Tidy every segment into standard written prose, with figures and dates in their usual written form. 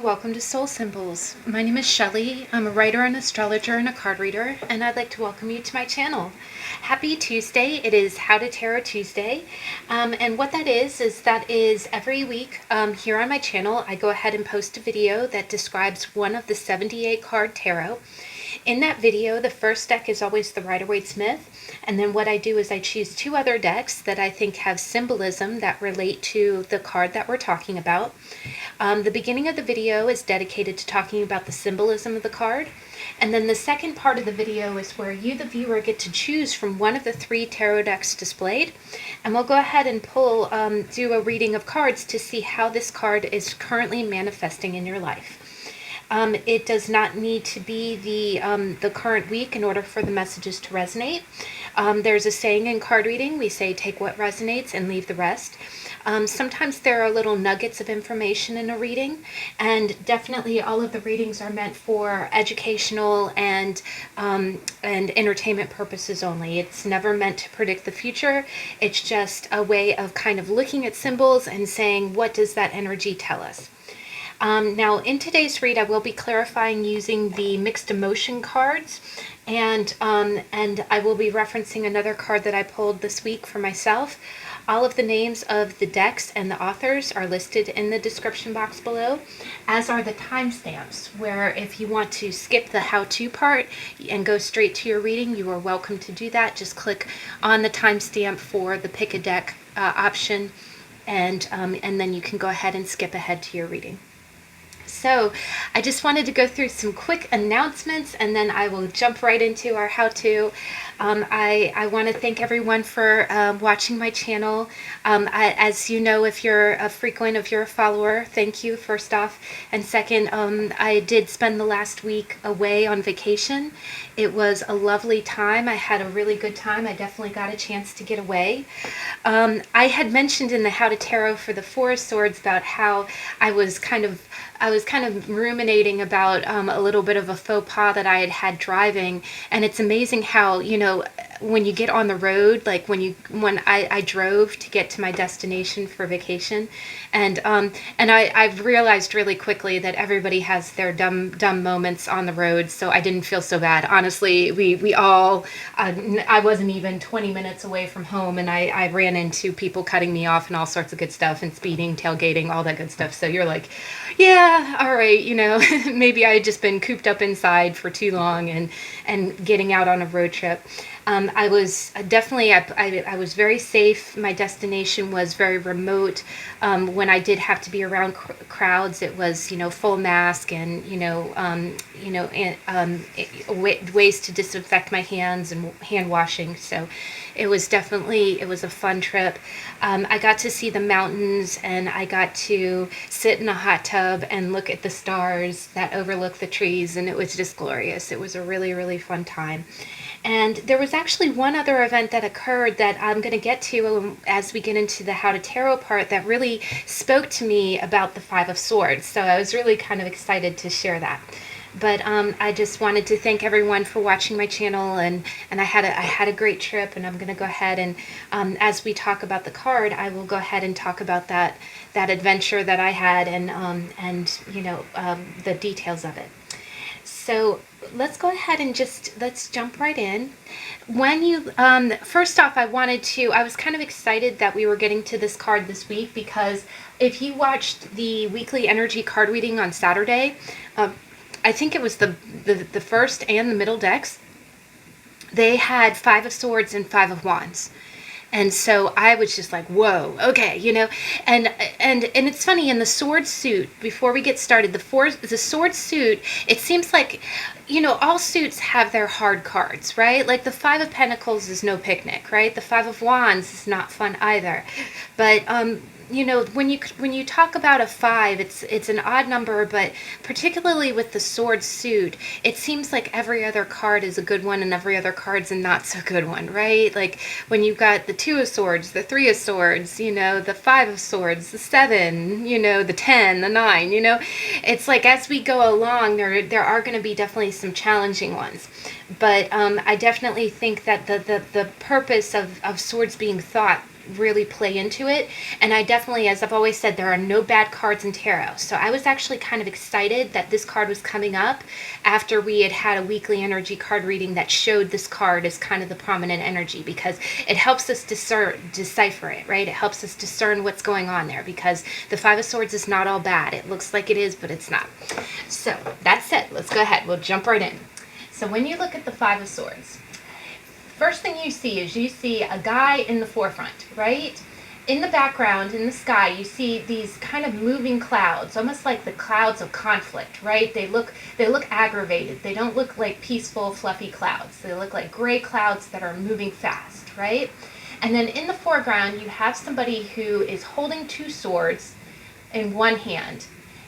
and welcome to Soul Symbols. My name is Shelley. I'm a writer, an astrologer, and a card reader, and I'd like to welcome you to my channel. Happy Tuesday. It is How to Tarot Tuesday, and what that is every week here on my channel I go ahead and post a video that describes one of the 78 card tarot. In that video, the first deck is always the Rider-Waite Myth, and then what I do is I choose two other decks that I think have symbolism that relate to the card that we're talking about. The beginning of the video is dedicated to talking about the symbolism of the card, and then the second part of the video is where you, the viewer, get to choose from one of the three tarot decks displayed, and we'll go ahead and do a reading of cards to see how this card is currently manifesting in your life. It does not need to be the current week in order for the messages to resonate. There's a saying in card reading, we say take what resonates and leave the rest. Sometimes there are little nuggets of information in a reading, and definitely all of the readings are meant for educational and entertainment purposes only. It's never meant to predict the future. It's just a way of kind of looking at symbols and saying, what does that energy tell us? Now, in today's read, I will be clarifying using the mixed emotion cards, and I will be referencing another card that I pulled this week for myself. All of the names of the decks and the authors are listed in the description box below, as are the timestamps, where if you want to skip the how-to part and go straight to your reading, you are welcome to do that. Just click on the timestamp for the pick a deck option, and then you can go ahead and skip ahead to your reading. So I just wanted to go through some quick announcements, and then I will jump right into our how-to. I want to thank everyone for watching my channel. As you know, if you're a frequent, if you're a follower, thank you, first off. And second, I did spend the last week away on vacation. It was a lovely time. I had a really good time. I definitely got a chance to get away. I had mentioned in the How to Tarot for the Four of Swords about how I was kind of ruminating about a little bit of a faux pas that I had driving, and it's amazing how, you know, when you get on the road, like when I drove to get to my destination for vacation, and I've realized really quickly that everybody has their dumb moments on the road, so I didn't feel so bad. Honestly, we all, I wasn't even 20 minutes away from home, and I ran into people cutting me off and all sorts of good stuff, and speeding, tailgating, all that good stuff. So you're like, yeah, all right, you know, maybe I had just been cooped up inside for too long and getting out on a road trip. I was definitely, I was very safe. My destination was very remote. When I did have to be around crowds, it was, you know, full mask and, ways to disinfect my hands and hand washing. So it was definitely, it was a fun trip. I got to see the mountains, and I got to sit in a hot tub and look at the stars that overlook the trees, and it was just glorious. It was a really, really fun time. And there was actually one other event that occurred that I'm going to get to as we get into the How to Tarot part that really spoke to me about the Five of Swords. So I was really kind of excited to share that. But I just wanted to thank everyone for watching my channel, and I had a great trip, and I'm going to go ahead and as we talk about the card, I will go ahead and talk about that adventure that I had, and the details of it. So let's go ahead and let's jump right in. When you, first off, I was kind of excited that we were getting to this card this week, because if you watched the weekly energy card reading on Saturday, I think it was the first and the middle decks, they had Five of Swords and Five of Wands. And so I was just like, whoa, okay, you know, and it's funny, in the sword suit, before we get started, the sword suit, it seems like, you know, all suits have their hard cards, right? Like the Five of Pentacles is no picnic, right? The Five of Wands is not fun either. But you know, when you talk about a five, it's an odd number, but particularly with the sword suit, it seems like every other card is a good one and every other card's a not so good one, right? Like when you've got the Two of Swords, the Three of Swords, you know, the Five of Swords, the Seven, you know, the 10, the 9, you know, it's like as we go along, there are going to be definitely some challenging ones. But I definitely think that the purpose of swords being thought really play into it. And I definitely, as I've always said, there are no bad cards in tarot. So I was actually kind of excited that this card was coming up after we had a weekly energy card reading that showed this card as kind of the prominent energy, because it helps us decipher it, right? It helps us discern what's going on there, because the Five of Swords is not all bad. It looks like it is, but it's not. So that said, let's go ahead. We'll jump right in. So when you look at the Five of Swords, first thing you see is you see a guy in the forefront, right? In the background, in the sky, you see these kind of moving clouds, almost like the clouds of conflict, right? They look aggravated. They don't look like peaceful, fluffy clouds. They look like gray clouds that are moving fast, right? And then in the foreground, you have somebody who is holding two swords in one hand,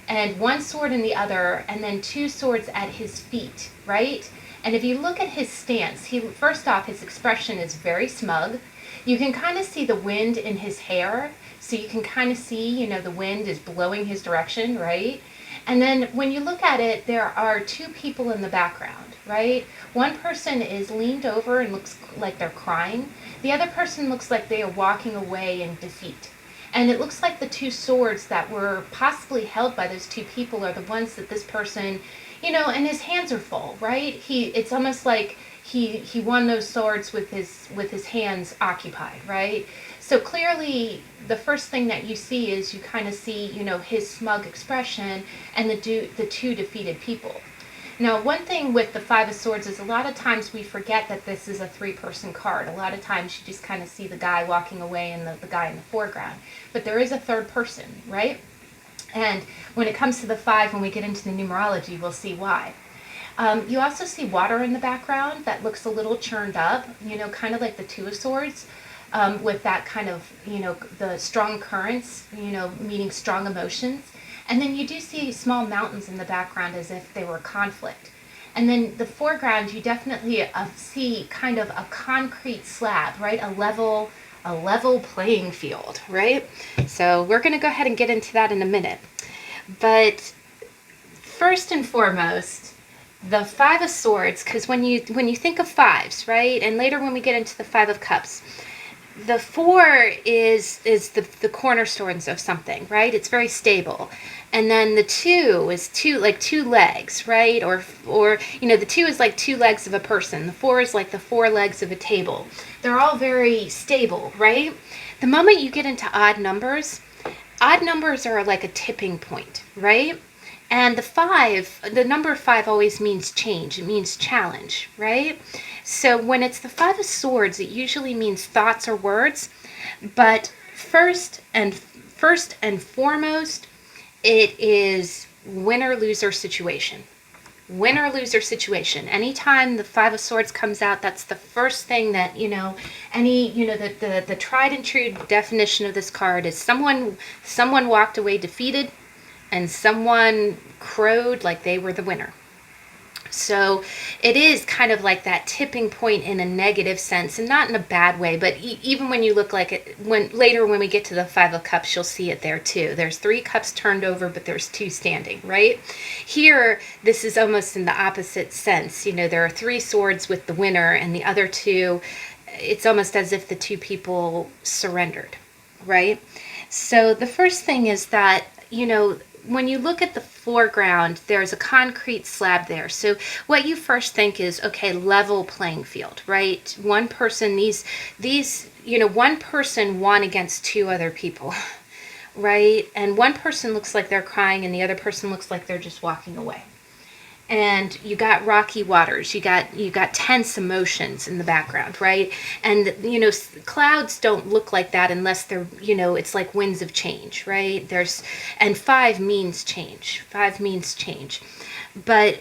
and one sword in the other, and then two swords at his feet, right? And if you look at his stance, first off, his expression is very smug. You can kind of see the wind in his hair, so you can kind of see, the wind is blowing his direction, right? And then when you look at it, there are two people in the background, right? One person is leaned over and looks like they're crying. The other person looks like they are walking away in defeat. And it looks like the two swords that were possibly held by those two people are the ones that this person, and his hands are full, right? It's almost like he won those swords with his hands occupied, right? So clearly, the first thing that you see is you kind of see, his smug expression and the two defeated people. Now, one thing with the Five of Swords is a lot of times we forget that this is a three-person card. A lot of times you just kind of see the guy walking away and the guy in the foreground. But there is a third person, right? And when it comes to the five, when we get into the numerology, we'll see why. You also see water in the background that looks a little churned up, kind of like the Two of Swords, with that kind of, the strong currents, meaning strong emotions. And then you do see small mountains in the background as if they were conflict. And then the foreground, you definitely see kind of a concrete slab, right? A level playing field, right? So we're going to go ahead and get into that in a minute. But first and foremost, the Five of Swords, because when you think of fives, right? And later when we get into the Five of Cups, the four is the cornerstones of something, right? It's very stable. And then the two is two legs, right? Or the two is like two legs of a person. The four is like the four legs of a table. They're all very stable, right? The moment you get into odd numbers are like a tipping point, right? And the number five always means change. It means challenge, right? So when it's the Five of Swords, it usually means thoughts or words. But first and foremost, it is winner-loser situation. Winner-loser situation. Anytime the Five of Swords comes out, that's the first thing that, the tried and true definition of this card is someone walked away defeated and someone crowed like they were the winner. So it is kind of like that tipping point in a negative sense, and not in a bad way, but even when you look like it, when we get to the Five of Cups, you'll see it there too. There's three cups turned over, but there's two standing, right? Here, this is almost in the opposite sense. There are three swords with the winner, and the other two, it's almost as if the two people surrendered, right? So the first thing is that, when you look at the foreground, there's a concrete slab there. So what you first think is, okay, level playing field, right? One person, one person won against two other people, right? And one person looks like they're crying and the other person looks like they're just walking away. And you got rocky waters, you got tense emotions in the background, right? And clouds don't look like that unless they're, it's like winds of change, right? And five means change. But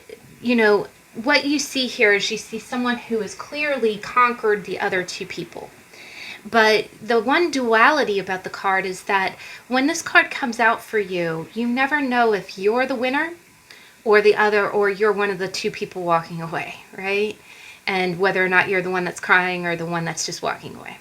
what you see here is you see someone who has clearly conquered the other two people. But the one duality about the card is that when this card comes out for you, you never know if you're the winner or the other, or you're one of the two people walking away, right? And whether or not you're the one that's crying or the one that's just walking away.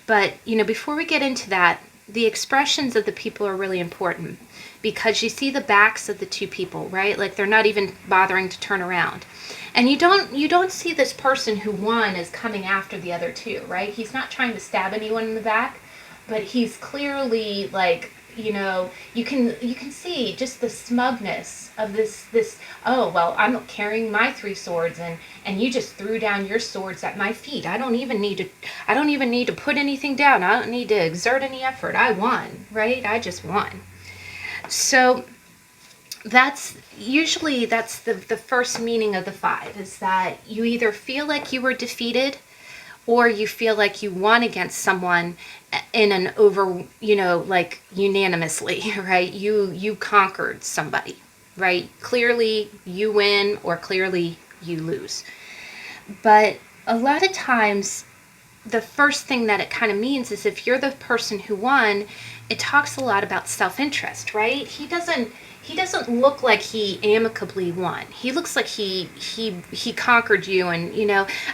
But, before we get into that, the expressions of the people are really important, because you see the backs of the two people, right? Like they're not even bothering to turn around. And you don't see this person who won as coming after the other two, right? He's not trying to stab anyone in the back, but he's clearly like, you can see just the smugness of this, oh, well, I'm carrying my 3 swords, and you just threw down your swords at my feet. I don't even need to put anything down. I don't need to exert any effort. I won, right? I just won. So that's the first meaning of the 5, is that you either feel like you were defeated, or you feel like you won against someone in an like unanimously, right? You conquered somebody, right? Clearly you win, or clearly you lose. But a lot of times, the first thing that it kind of means is, if you're the person who won, it talks a lot about self-interest, right? He doesn't look like he amicably won. He looks like he conquered you. And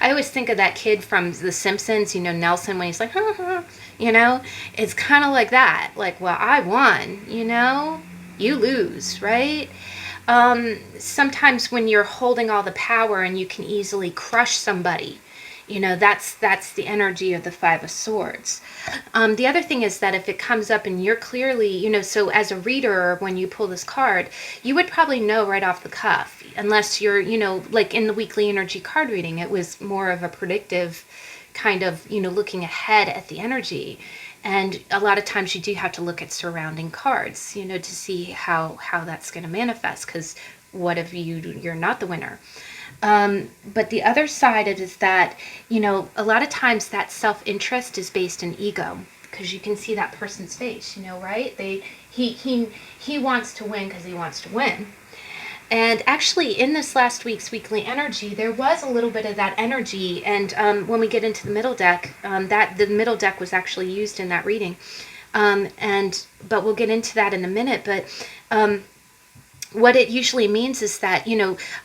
I always think of that kid from The Simpsons, Nelson, when he's like, it's kind of like that. Like, well, I won, you lose, right? Sometimes when you're holding all the power and you can easily crush somebody, that's the energy of the 5 of Swords. The other thing is that if it comes up and you're clearly, so as a reader, when you pull this card, you would probably know right off the cuff, unless you're, like in the weekly energy card reading, it was more of a predictive kind of, looking ahead at the energy. And a lot of times you do have to look at surrounding cards, to see how that's going to manifest, because what if you're not the winner? But the other side of it is that, a lot of times that self-interest is based in ego, because you can see that person's face, right? He wants to win because he wants to win. And actually, in this last week's weekly energy, there was a little bit of that energy. And when we get into the middle deck, the middle deck was actually used in that reading. But we'll get into that in a minute. But what it usually means is that,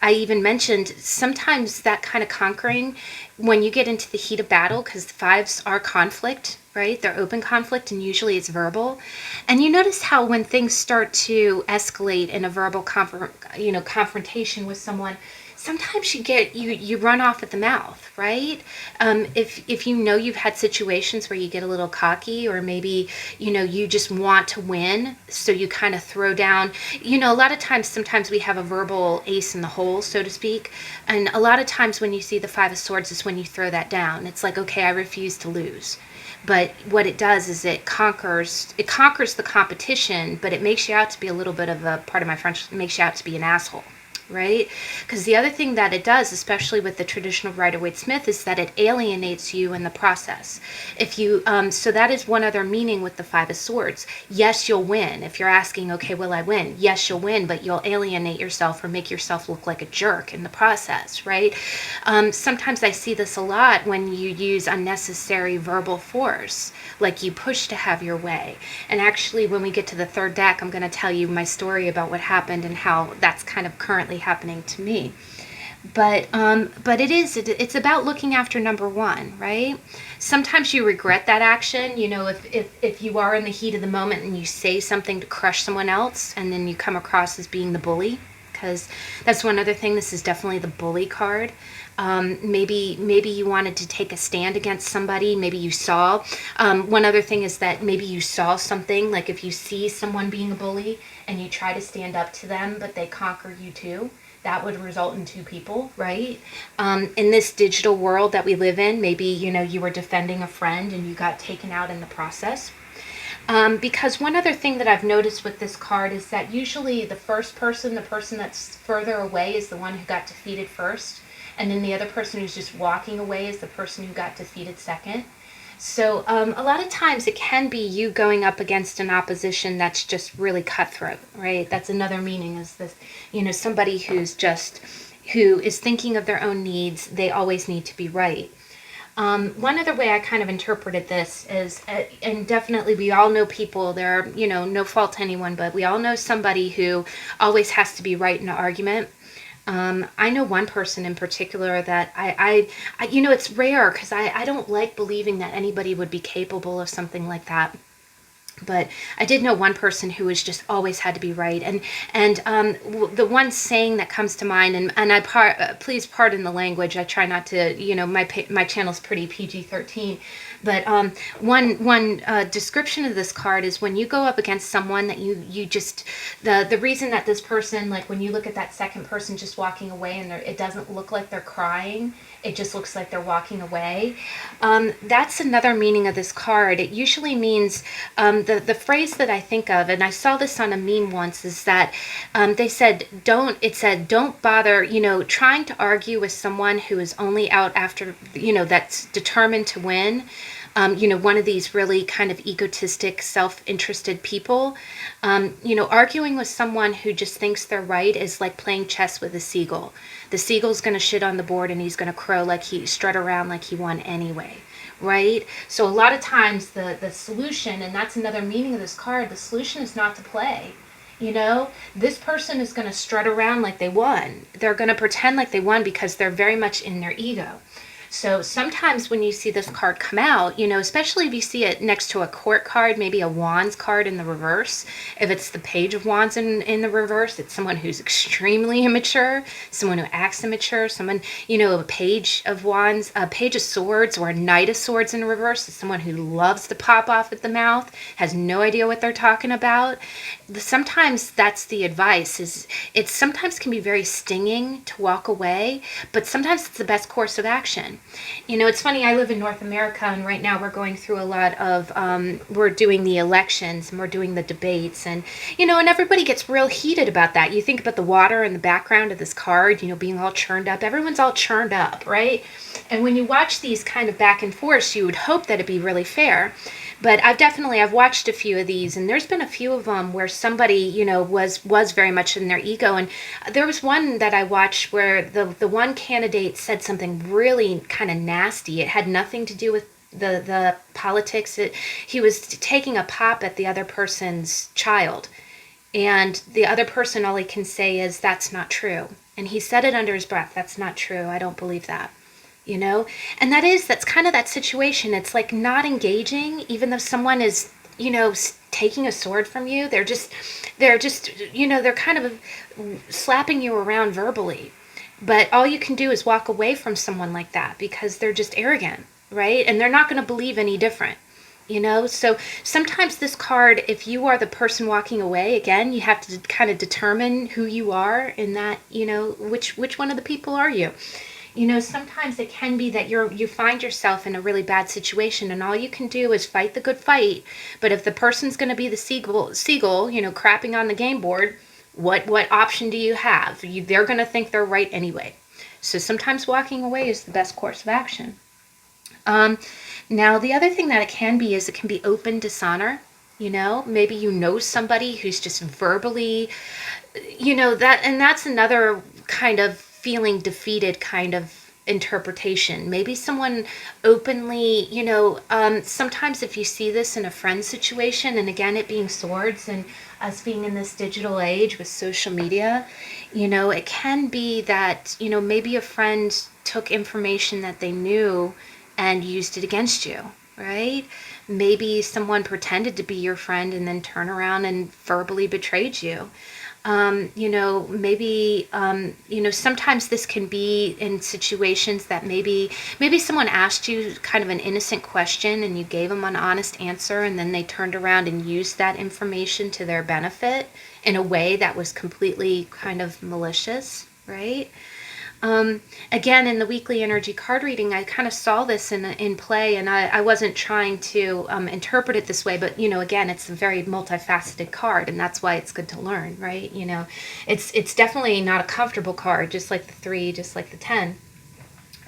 I even mentioned sometimes that kind of conquering, when you get into the heat of battle, because the 5s are conflict, right? They're open conflict, and usually it's verbal. And you notice how when things start to escalate in a verbal confrontation with someone, sometimes you run off at the mouth, right? If you've had situations where you get a little cocky, or maybe, you just want to win, so you kind of throw down, a lot of times, sometimes we have a verbal ace in the hole, so to speak. And a lot of times when you see the 5 of Swords is when you throw that down. It's like, okay, I refuse to lose. But what it does is it conquers the competition, but it makes you out to be a little bit of a, part of my French, it makes you out to be an asshole, right? Because the other thing that it does, especially with the traditional Rider-Waite-Smith, is that it alienates you in the process. If you, so that is one other meaning with the 5 of Swords. Yes, you'll win. If you're asking, okay, will I win? Yes, you'll win, but you'll alienate yourself or make yourself look like a jerk in the process, right? Sometimes I see this a lot when you use unnecessary verbal force, like you push to have your way. And actually, when we get to the 3rd deck, I'm going to tell you my story about what happened and how that's kind of currently happening to me. But it's about looking after number 1, right? Sometimes you regret that action, if you are in the heat of the moment and you say something to crush someone else, and then you come across as being the bully, because that's one other thing. This is definitely the bully card. Maybe you wanted to take a stand against somebody. Maybe you saw, one other thing is that maybe you saw something, like if you see someone being a bully and you try to stand up to them, but they conquer you too, that would result in 2 people, right? In this digital world that we live in, maybe, you were defending a friend and you got taken out in the process. Because one other thing that I've noticed with this card is that usually the person that's further away, is the one who got defeated first. And then the other person who's just walking away is the person who got defeated second. So a lot of times it can be you going up against an opposition that's just really cutthroat, right? That's another meaning, is this, somebody who is thinking of their own needs. They always need to be right. One other way I kind of interpreted this is, and definitely we all know people, there are, no fault to anyone, but we all know somebody who always has to be right in an argument. I know one person in particular that I it's rare, because I don't like believing that anybody would be capable of something like that. But I did know one person who was just always had to be right, and the one saying that comes to mind, and please pardon the language. I try not to, my channel's pretty PG-13, but one description of this card is when you go up against someone that you just the reason that this person, like when you look at that second person just walking away and it doesn't look like they're crying. It just looks like they're walking away. That's another meaning of this card. It usually means, the phrase that I think of, and I saw this on a meme once, is that they said, don't bother, trying to argue with someone who is only out after, that's determined to win. One of these really kind of egotistic, self-interested people, arguing with someone who just thinks they're right is like playing chess with a seagull. The seagull's going to shit on the board and he's going to strut around like he won anyway, right? So a lot of times the solution, and that's another meaning of this card, the solution is not to play. This person is going to strut around like they won. They're going to pretend like they won because they're very much in their ego. So sometimes when you see this card come out, especially if you see it next to a court card, maybe a wands card in the reverse, if it's the page of wands in the reverse, it's someone who's extremely immature, someone who acts immature, someone, a page of wands, a page of swords, or a knight of swords in reverse is someone who loves to pop off at the mouth, has no idea what they're talking about. Sometimes that's the advice, is it sometimes can be very stinging to walk away, but sometimes it's the best course of action. It's funny, I live in North America, and right now we're going through a lot of, we're doing the elections, and we're doing the debates, and everybody gets real heated about that. You think about the water in the background of this card, being all churned up. Everyone's all churned up, right? And when you watch these kind of back and forth, you would hope that it'd be really fair. But I've watched a few of these, and there's been a few of them where somebody, was very much in their ego. And there was one that I watched where the one candidate said something really kind of nasty. It had nothing to do with the politics. He was taking a pop at the other person's child. And the other person, all he can say is, "That's not true." And he said it under his breath, "That's not true. I don't believe that." And that's kind of that situation. It's like not engaging, even though someone is, taking a sword from you. They're kind of slapping you around verbally. But all you can do is walk away from someone like that because they're just arrogant, right? And they're not going to believe any different. So sometimes this card, if you are the person walking away, again, you have to kind of determine who you are in that, which one of the people are you? Sometimes it can be that you find yourself in a really bad situation, and all you can do is fight the good fight. But if the person's going to be the seagull, crapping on the game board, what option do you have? They're going to think they're right anyway. So sometimes walking away is the best course of action. Now, the other thing that it can be is it can be open dishonor. Maybe somebody who's just verbally, that's another kind of feeling defeated kind of interpretation. Maybe someone openly, sometimes if you see this in a friend situation, and again, it being swords and us being in this digital age with social media, it can be that, maybe a friend took information that they knew and used it against you, right? Maybe someone pretended to be your friend and then turned around and verbally betrayed you. Maybe, sometimes this can be in situations that maybe someone asked you kind of an innocent question and you gave them an honest answer, and then they turned around and used that information to their benefit in a way that was completely kind of malicious, right? Again, in the weekly energy card reading, I kind of saw this in play, and I wasn't trying to interpret it this way, but again, it's a very multifaceted card, and that's why it's good to learn, right? It's definitely not a comfortable card, just like the 3, just like the 10.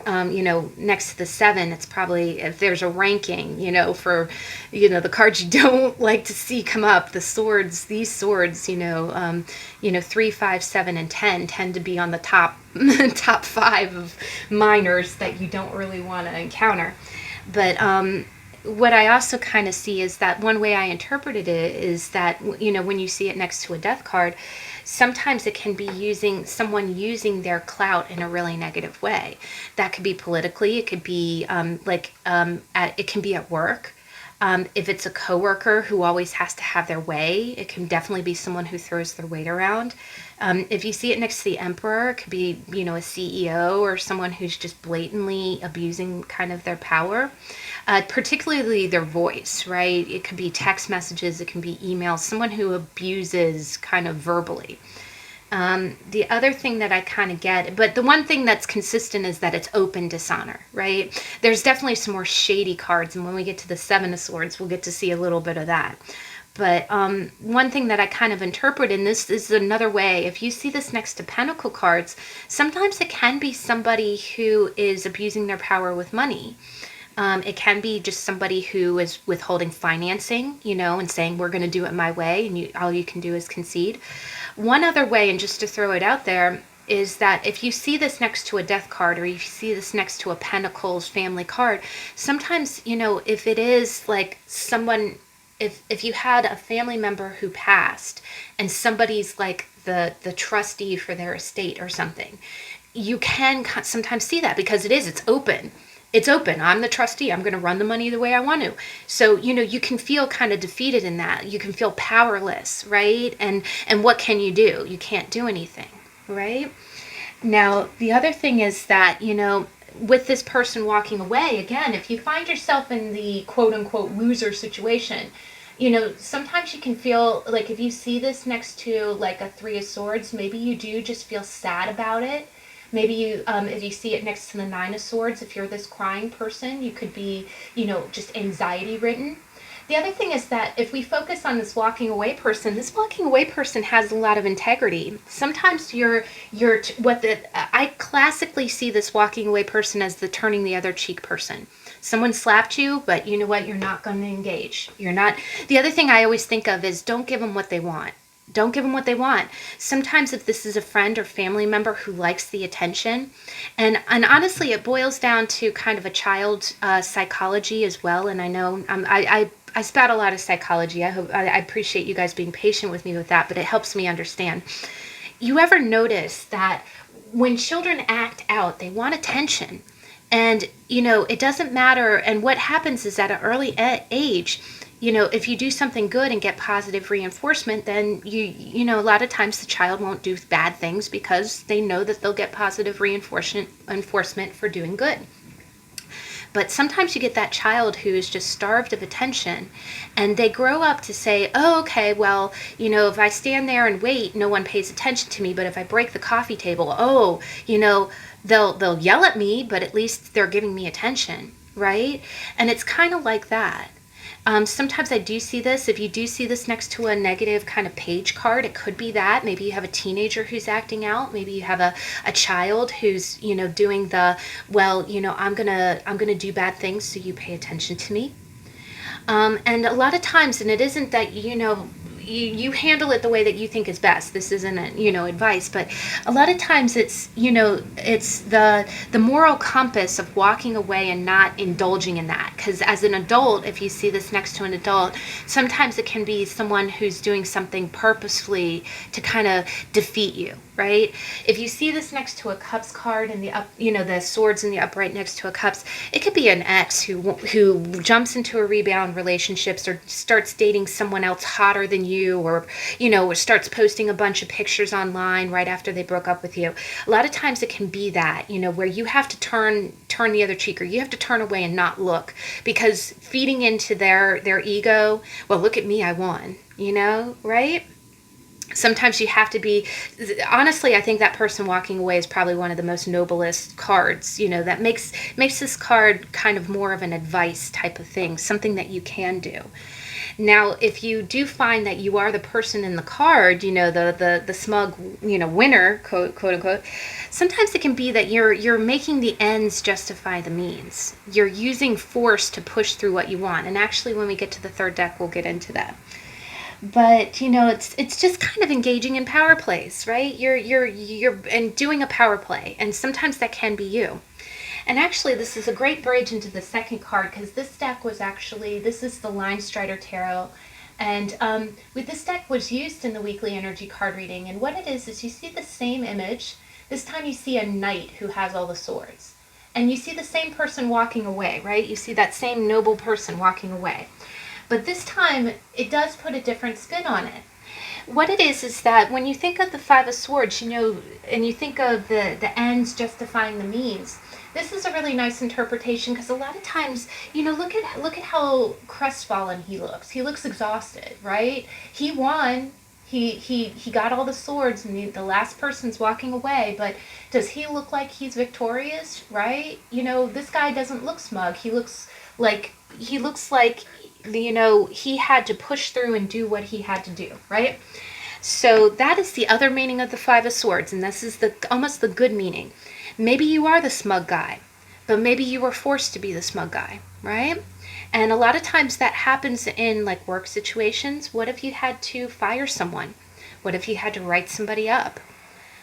Next to the 7, it's probably, if there's a ranking, for, the cards you don't like to see come up, these swords, 3, 5, 7, and 10 tend to be on the top 5 of minors that you don't really want to encounter. But what I also kind of see is that one way I interpreted it is that, when you see it next to a death card, sometimes it can be someone using their clout in a really negative way. That could be politically, it could be it can be at work. If it's a coworker who always has to have their way, it can definitely be someone who throws their weight around. If you see it next to the emperor, it could be, a CEO or someone who's just blatantly abusing kind of their power, particularly their voice, right? It could be text messages, it can be emails, someone who abuses kind of verbally. The other thing that I kind of get, but the one thing that's consistent is that it's open dishonor, right? There's definitely some more shady cards, and when we get to the Seven of Swords, we'll get to see a little bit of that. But one thing that I kind of interpret in this is another way. If you see this next to Pentacle cards, sometimes it can be somebody who is abusing their power with money. It can be just somebody who is withholding financing, and saying, we're going to do it my way, and all you can do is concede. One other way, and just to throw it out there, is that if you see this next to a death card, or you see this next to a Pentacles family card, sometimes, if it is like someone, if you had a family member who passed and somebody's like the trustee for their estate or something, you can sometimes see that because it's open. It's open. I'm the trustee. I'm going to run the money the way I want to. So, you can feel kind of defeated in that. You can feel powerless, right? And what can you do? You can't do anything, right? Now, the other thing is that, with this person walking away, again, if you find yourself in the quote unquote loser situation, sometimes you can feel like if you see this next to like a Three of Swords, maybe you do just feel sad about it. Maybe you, if you see it next to the Nine of Swords, if you're this crying person, you could be, just anxiety ridden. The other thing is that if we focus on this walking away person has a lot of integrity. Sometimes I classically see this walking away person as the turning the other cheek person. Someone slapped you, but you know what? You're not going to engage. You're not. The other thing I always think of is don't give them what they want. Don't give them what they want. Sometimes if this is a friend or family member who likes the attention, and honestly, it boils down to kind of a child psychology as well. And I know I spout a lot of psychology. I appreciate you guys being patient with me with that, but it helps me understand. You ever notice that when children act out, they want attention, and it doesn't matter. And what happens is at an early age, if you do something good and get positive reinforcement, then a lot of times the child won't do bad things because they know that they'll get positive reinforcement for doing good. But sometimes you get that child who is just starved of attention, and they grow up to say, oh, okay, well, if I stand there and wait, no one pays attention to me. But if I break the coffee table, they'll yell at me, but at least they're giving me attention, right? And it's kind of like that. Sometimes I do see this. If you do see this next to a negative kind of page card, it could be that. Maybe you have a teenager who's acting out. Maybe you have a child who's, doing the, well, I'm gonna do bad things, so you pay attention to me. And a lot of times, and it isn't that, you handle it the way that you think is best. This isn't advice, but a lot of times it's the moral compass of walking away and not indulging in that. Because as an adult, if you see this next to an adult, sometimes it can be someone who's doing something purposefully to kind of defeat you, right? If you see this next to a Cups card and the Swords in the upright next to a Cups, it could be an ex who jumps into a rebound relationships or starts dating someone else hotter than you, or starts posting a bunch of pictures online right after they broke up with you. A lot of times it can be that, where you have to turn the other cheek, or you have to turn away and not look, because feeding into their ego, well, look at me, I won, right? Sometimes you have to be, honestly, I think that person walking away is probably one of the most noblest cards, that makes this card kind of more of an advice type of thing, something that you can do. Now, if you do find that you are the person in the card, the smug, winner, quote unquote, sometimes it can be that you're making the ends justify the means. You're using force to push through what you want. And actually, when we get to the third deck, we'll get into that. But it's just kind of engaging in power plays, right? You're and doing a power play, and sometimes that can be you. And actually, this is a great bridge into the second card, because this deck was this is the Linestrider Tarot. And this deck was used in the weekly energy card reading. And what it is you see the same image. This time you see a knight who has all the swords. And you see the same person walking away, right? You see that same noble person walking away. But this time, it does put a different spin on it. What it is that when you think of the Five of Swords, and you think of the ends justifying the means, this is a really nice interpretation, because a lot of times, look at how crestfallen he looks. He looks exhausted, right? He won. He got all the swords, and the last person's walking away, but does he look like he's victorious, right? This guy doesn't look smug. He looks like he had to push through and do what he had to do, right? So that is the other meaning of the Five of Swords, and this is almost the good meaning. Maybe you are the smug guy, but maybe you were forced to be the smug guy, right? And a lot of times that happens in like work situations. What if you had to fire someone? What if you had to write somebody up?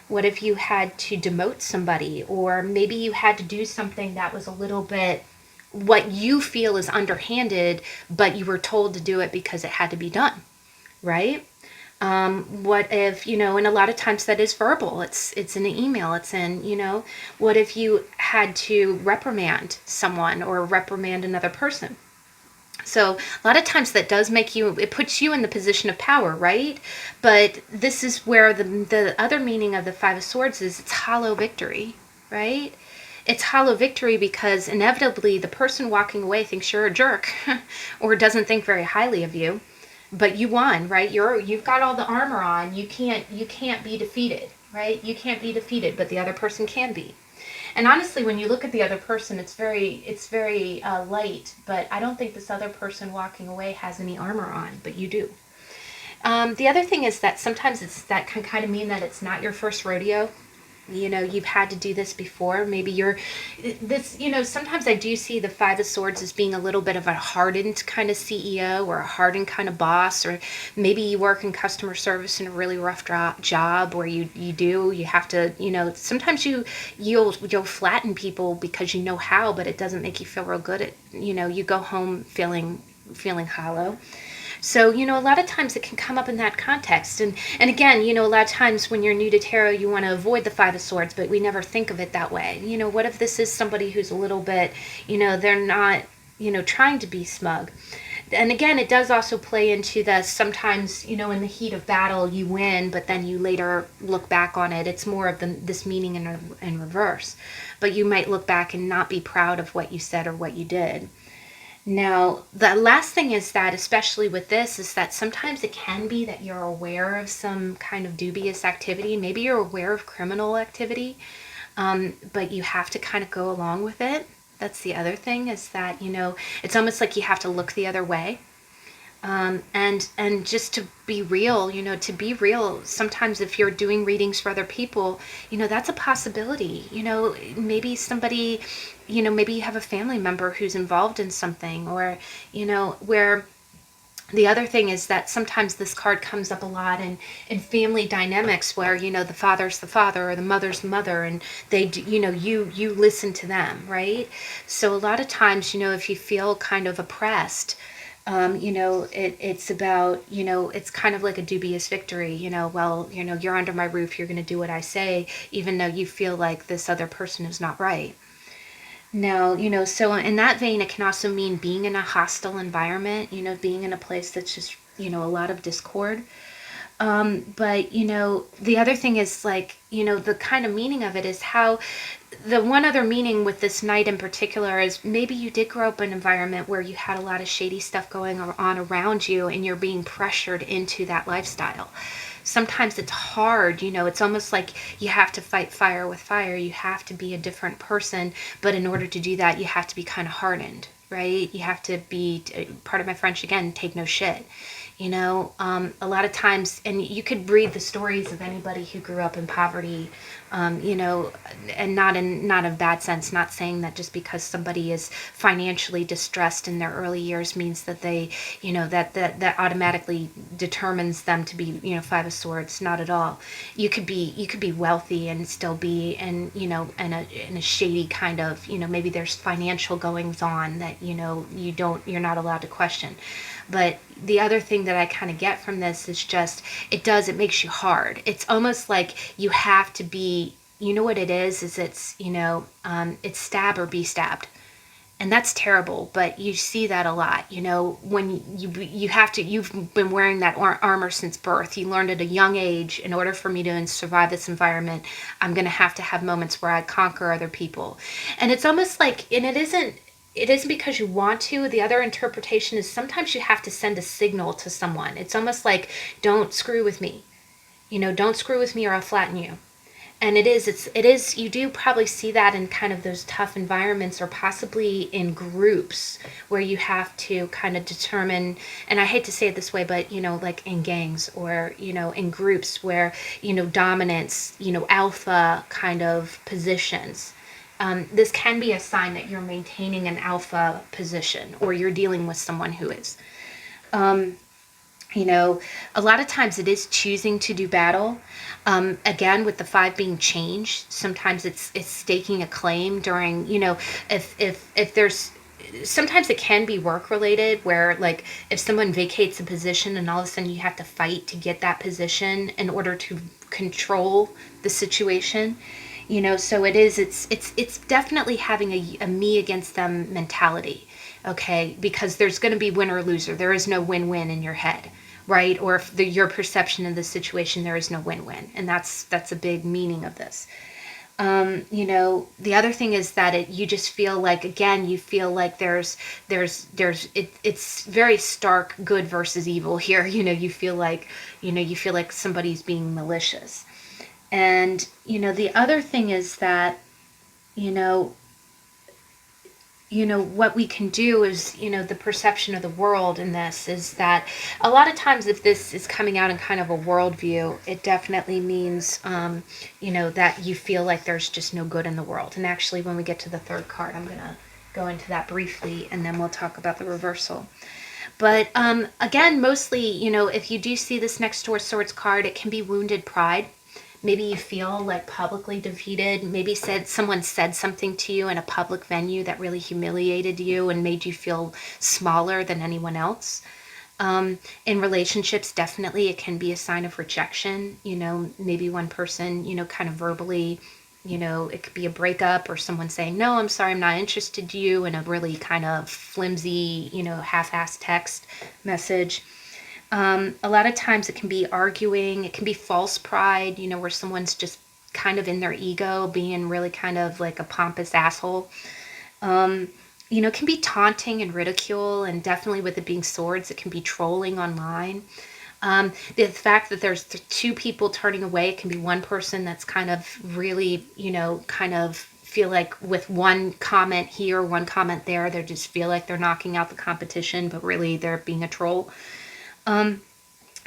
What if you had to demote somebody? Or maybe you had to do something that was a little bit what you feel is underhanded, but you were told to do it because it had to be done, right? What if, and a lot of times that is verbal. It's in an email. It's in, what if you had to reprimand someone or reprimand another person? So a lot of times that does it puts you in the position of power, right? But this is where the other meaning of the Five of Swords is it's hollow victory, right? It's hollow victory because inevitably the person walking away thinks you're a jerk or doesn't think very highly of you, but you won, right? You've got all the armor on. You can't be defeated, right? You can't be defeated, but the other person can be. And honestly, when you look at the other person, it's very light, but I don't think this other person walking away has any armor on, but you do. The other thing is that sometimes that can kind of mean that it's not your first rodeo. You've had to do this before. Maybe sometimes I do see the Five of Swords as being a little bit of a hardened kind of CEO or a hardened kind of boss, or maybe you work in customer service in a really rough job where you have to, sometimes you'll flatten people because you know how, but it doesn't make you feel real good. You go home feeling hollow. So, a lot of times it can come up in that context. And again, a lot of times when you're new to tarot, you want to avoid the Five of Swords, but we never think of it that way. What if this is somebody who's a little bit, they're not, trying to be smug. And again, it does also play into the sometimes, in the heat of battle, you win, but then you later look back on it. It's more of this meaning in reverse. But you might look back and not be proud of what you said or what you did. Now, the last thing is that, especially with this, is that sometimes it can be that you're aware of some kind of dubious activity. Maybe you're aware of criminal activity, but you have to kind of go along with it. That's the other thing, is that, it's almost like you have to look the other way. And just to be real, sometimes if you're doing readings for other people, that's a possibility. Maybe somebody, maybe you have a family member who's involved in something, or, where the other thing is that sometimes this card comes up a lot in family dynamics where, the father's the father or the mother's the mother, and they do, you listen to them, right? So a lot of times, if you feel kind of oppressed, it's about, it's kind of like a dubious victory, you're under my roof, you're going to do what I say, even though you feel like this other person is not right. Now, so in that vein, it can also mean being in a hostile environment, being in a place that's just, a lot of discord. But, the other thing is like, the kind of meaning of it is how the one other meaning with this night in particular is maybe you did grow up in an environment where you had a lot of shady stuff going on around you and you're being pressured into that lifestyle. Sometimes it's hard, it's almost like you have to fight fire with fire. You have to be a different person, but in order to do that, you have to be kind of hardened, right? You have to be, part of my French again, take no shit. A lot of times, and you could read the stories of anybody who grew up in poverty, and not in a bad sense, not saying that just because somebody is financially distressed in their early years means that they, that automatically determines them to be, Five of Swords. Not at all. You could be wealthy and still be in a shady kind of, maybe there's financial goings on that, you're not allowed to question. But the other thing that I kind of get from this is just, it makes you hard. It's almost like you have to be, what it is it's, it's stab or be stabbed. And that's terrible, but you see that a lot. You know, when you've been wearing that armor since birth. You learned at a young age, in order for me to survive this environment, I'm going to have moments where I conquer other people. And it's almost like, and it isn't because you want to. The other interpretation is sometimes you have to send a signal to someone. It's almost like, don't screw with me. You know, don't screw with me or I'll flatten you. And it is, you do probably see that in kind of those tough environments, or possibly in groups where you have to kind of determine, and I hate to say it this way, but, you know, like in gangs, or, you know, in groups where, you know, dominance, you know, alpha kind of positions. This can be a sign that you're maintaining an alpha position, or you're dealing with someone who is. You know, a lot of times it is choosing to do battle. Again, with the 5 being change, sometimes it's staking a claim during, you know, if there's, sometimes it can be work related, where like if someone vacates a position and all of a sudden you have to fight to get that position in order to control the situation. You know, so it's definitely having a me against them mentality. Okay, because there's going to be win or loser. There is no win-win in your head, right? Or if your perception of the situation, there is no win-win, and that's a big meaning of this. You know, the other thing is that you just feel like, again, you feel like it's very stark good versus evil here. You know, you feel like somebody's being malicious. And, you know, the other thing is that, you know, what we can do is, you know, the perception of the world in this is that a lot of times, if this is coming out in kind of a worldview, it definitely means, you know, that you feel like there's just no good in the world. And actually, when we get to the 3rd card, I'm going to go into that briefly, and then we'll talk about the reversal. But again, mostly, you know, if you do see this next to a Swords card, it can be wounded pride. Maybe you feel like publicly defeated. Maybe someone said something to you in a public venue that really humiliated you and made you feel smaller than anyone else. In relationships, definitely it can be a sign of rejection. You know, maybe one person, you know, kind of verbally, you know, it could be a breakup, or someone saying, no, I'm sorry, I'm not interested in you, in a really kind of flimsy, you know, half-assed text message. A lot of times it can be arguing, it can be false pride, you know, where someone's just kind of in their ego, being really kind of like a pompous asshole. You know, it can be taunting and ridicule, and definitely with it being swords, it can be trolling online. The fact that there's 2 people turning away, it can be one person that's kind of really, you know, kind of feel like with one comment here, one comment there, they just feel like they're knocking out the competition, but really they're being a troll.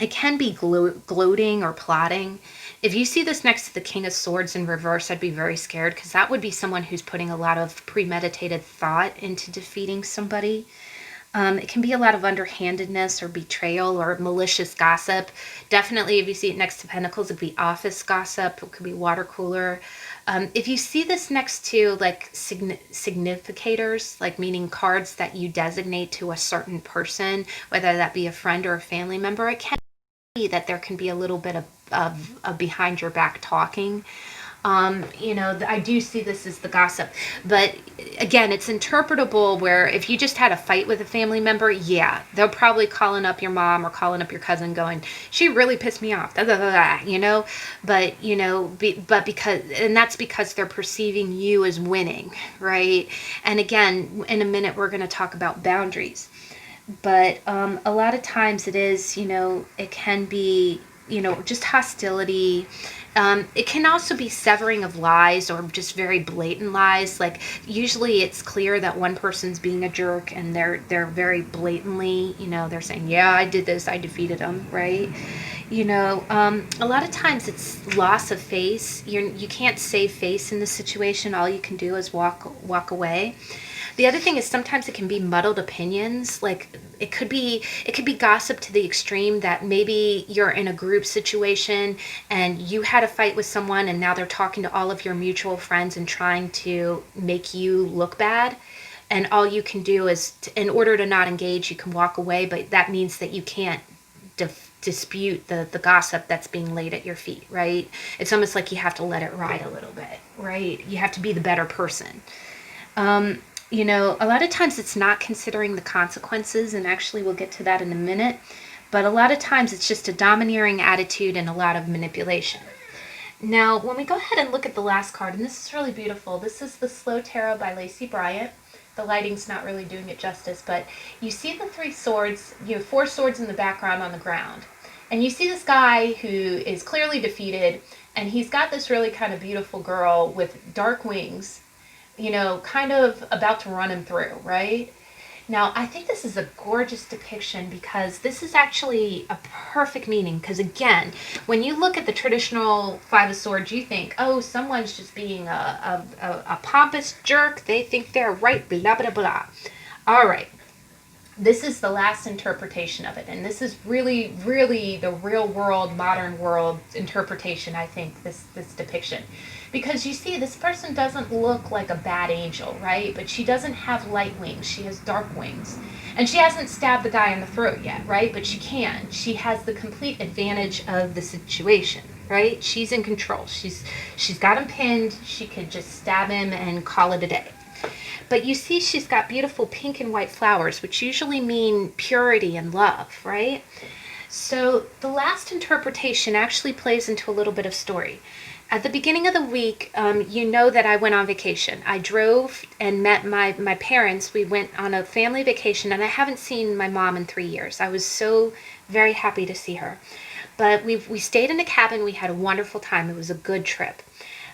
It can be gloating or plotting. If you see this next to the King of Swords in reverse, I'd be very scared, because that would be someone who's putting a lot of premeditated thought into defeating somebody. It can be a lot of underhandedness or betrayal or malicious gossip. Definitely, if you see it next to Pentacles, it could be office gossip. It could be water cooler. If you see this next to like significators, like meaning cards that you designate to a certain person, whether that be a friend or a family member, it can be that there can be a little bit of behind your back talking. You know, I do see this as the gossip, but again, it's interpretable where if you just had a fight with a family member, yeah, they're probably calling up your mom or calling up your cousin going, she really pissed me off, you know, but, you know, that's because they're perceiving you as winning, right? And again, in a minute, we're going to talk about boundaries, but a lot of times it is, you know, it can be, you know, just hostility. It can also be severing of lies, or just very blatant lies. Like usually it's clear that one person's being a jerk, and they're very blatantly, you know, they're saying, yeah, I did this, I defeated them, right? You know, a lot of times it's loss of face. You can't save face in this situation. All you can do is walk away. The other thing is sometimes it can be muddled opinions. Like it could be gossip to the extreme that maybe you're in a group situation and you had a fight with someone, and now they're talking to all of your mutual friends and trying to make you look bad. And all you can do is, in order to not engage, you can walk away, but that means that you can't dispute the gossip that's being laid at your feet, right? It's almost like you have to let it ride a little bit, right? You have to be the better person. you know, a lot of times it's not considering the consequences, and actually we'll get to that in a minute, but a lot of times it's just a domineering attitude and a lot of manipulation. Now, when we go ahead and look at the last card, and this is really beautiful, this is the Slow Tarot by Lacey Bryant. The lighting's not really doing it justice, but you see the three swords, you have four swords in the background on the ground. And you see this guy who is clearly defeated, and he's got this really kind of beautiful girl with dark wings, you know, kind of about to run him through, right? Now, I think this is a gorgeous depiction because this is actually a perfect meaning. Because again, when you look at the traditional Five of Swords, you think, oh, someone's just being a pompous jerk. They think they're right, blah, blah, blah. All right. This is the last interpretation of it. And this is really, really the real world, modern world interpretation, I think, this depiction. Because you see, this person doesn't look like a bad angel, right? But she doesn't have light wings. She has dark wings. And she hasn't stabbed the guy in the throat yet, right? But she can. She has the complete advantage of the situation, right? She's in control. She's got him pinned. She could just stab him and call it a day. But you see she's got beautiful pink and white flowers, which usually mean purity and love, right? So the last interpretation actually plays into a little bit of story. At the beginning of the week, you know that I went on vacation. I drove and met my parents. We went on a family vacation, and I haven't seen my mom in 3 years. I was so very happy to see her. But we stayed in a cabin. We had a wonderful time. It was a good trip.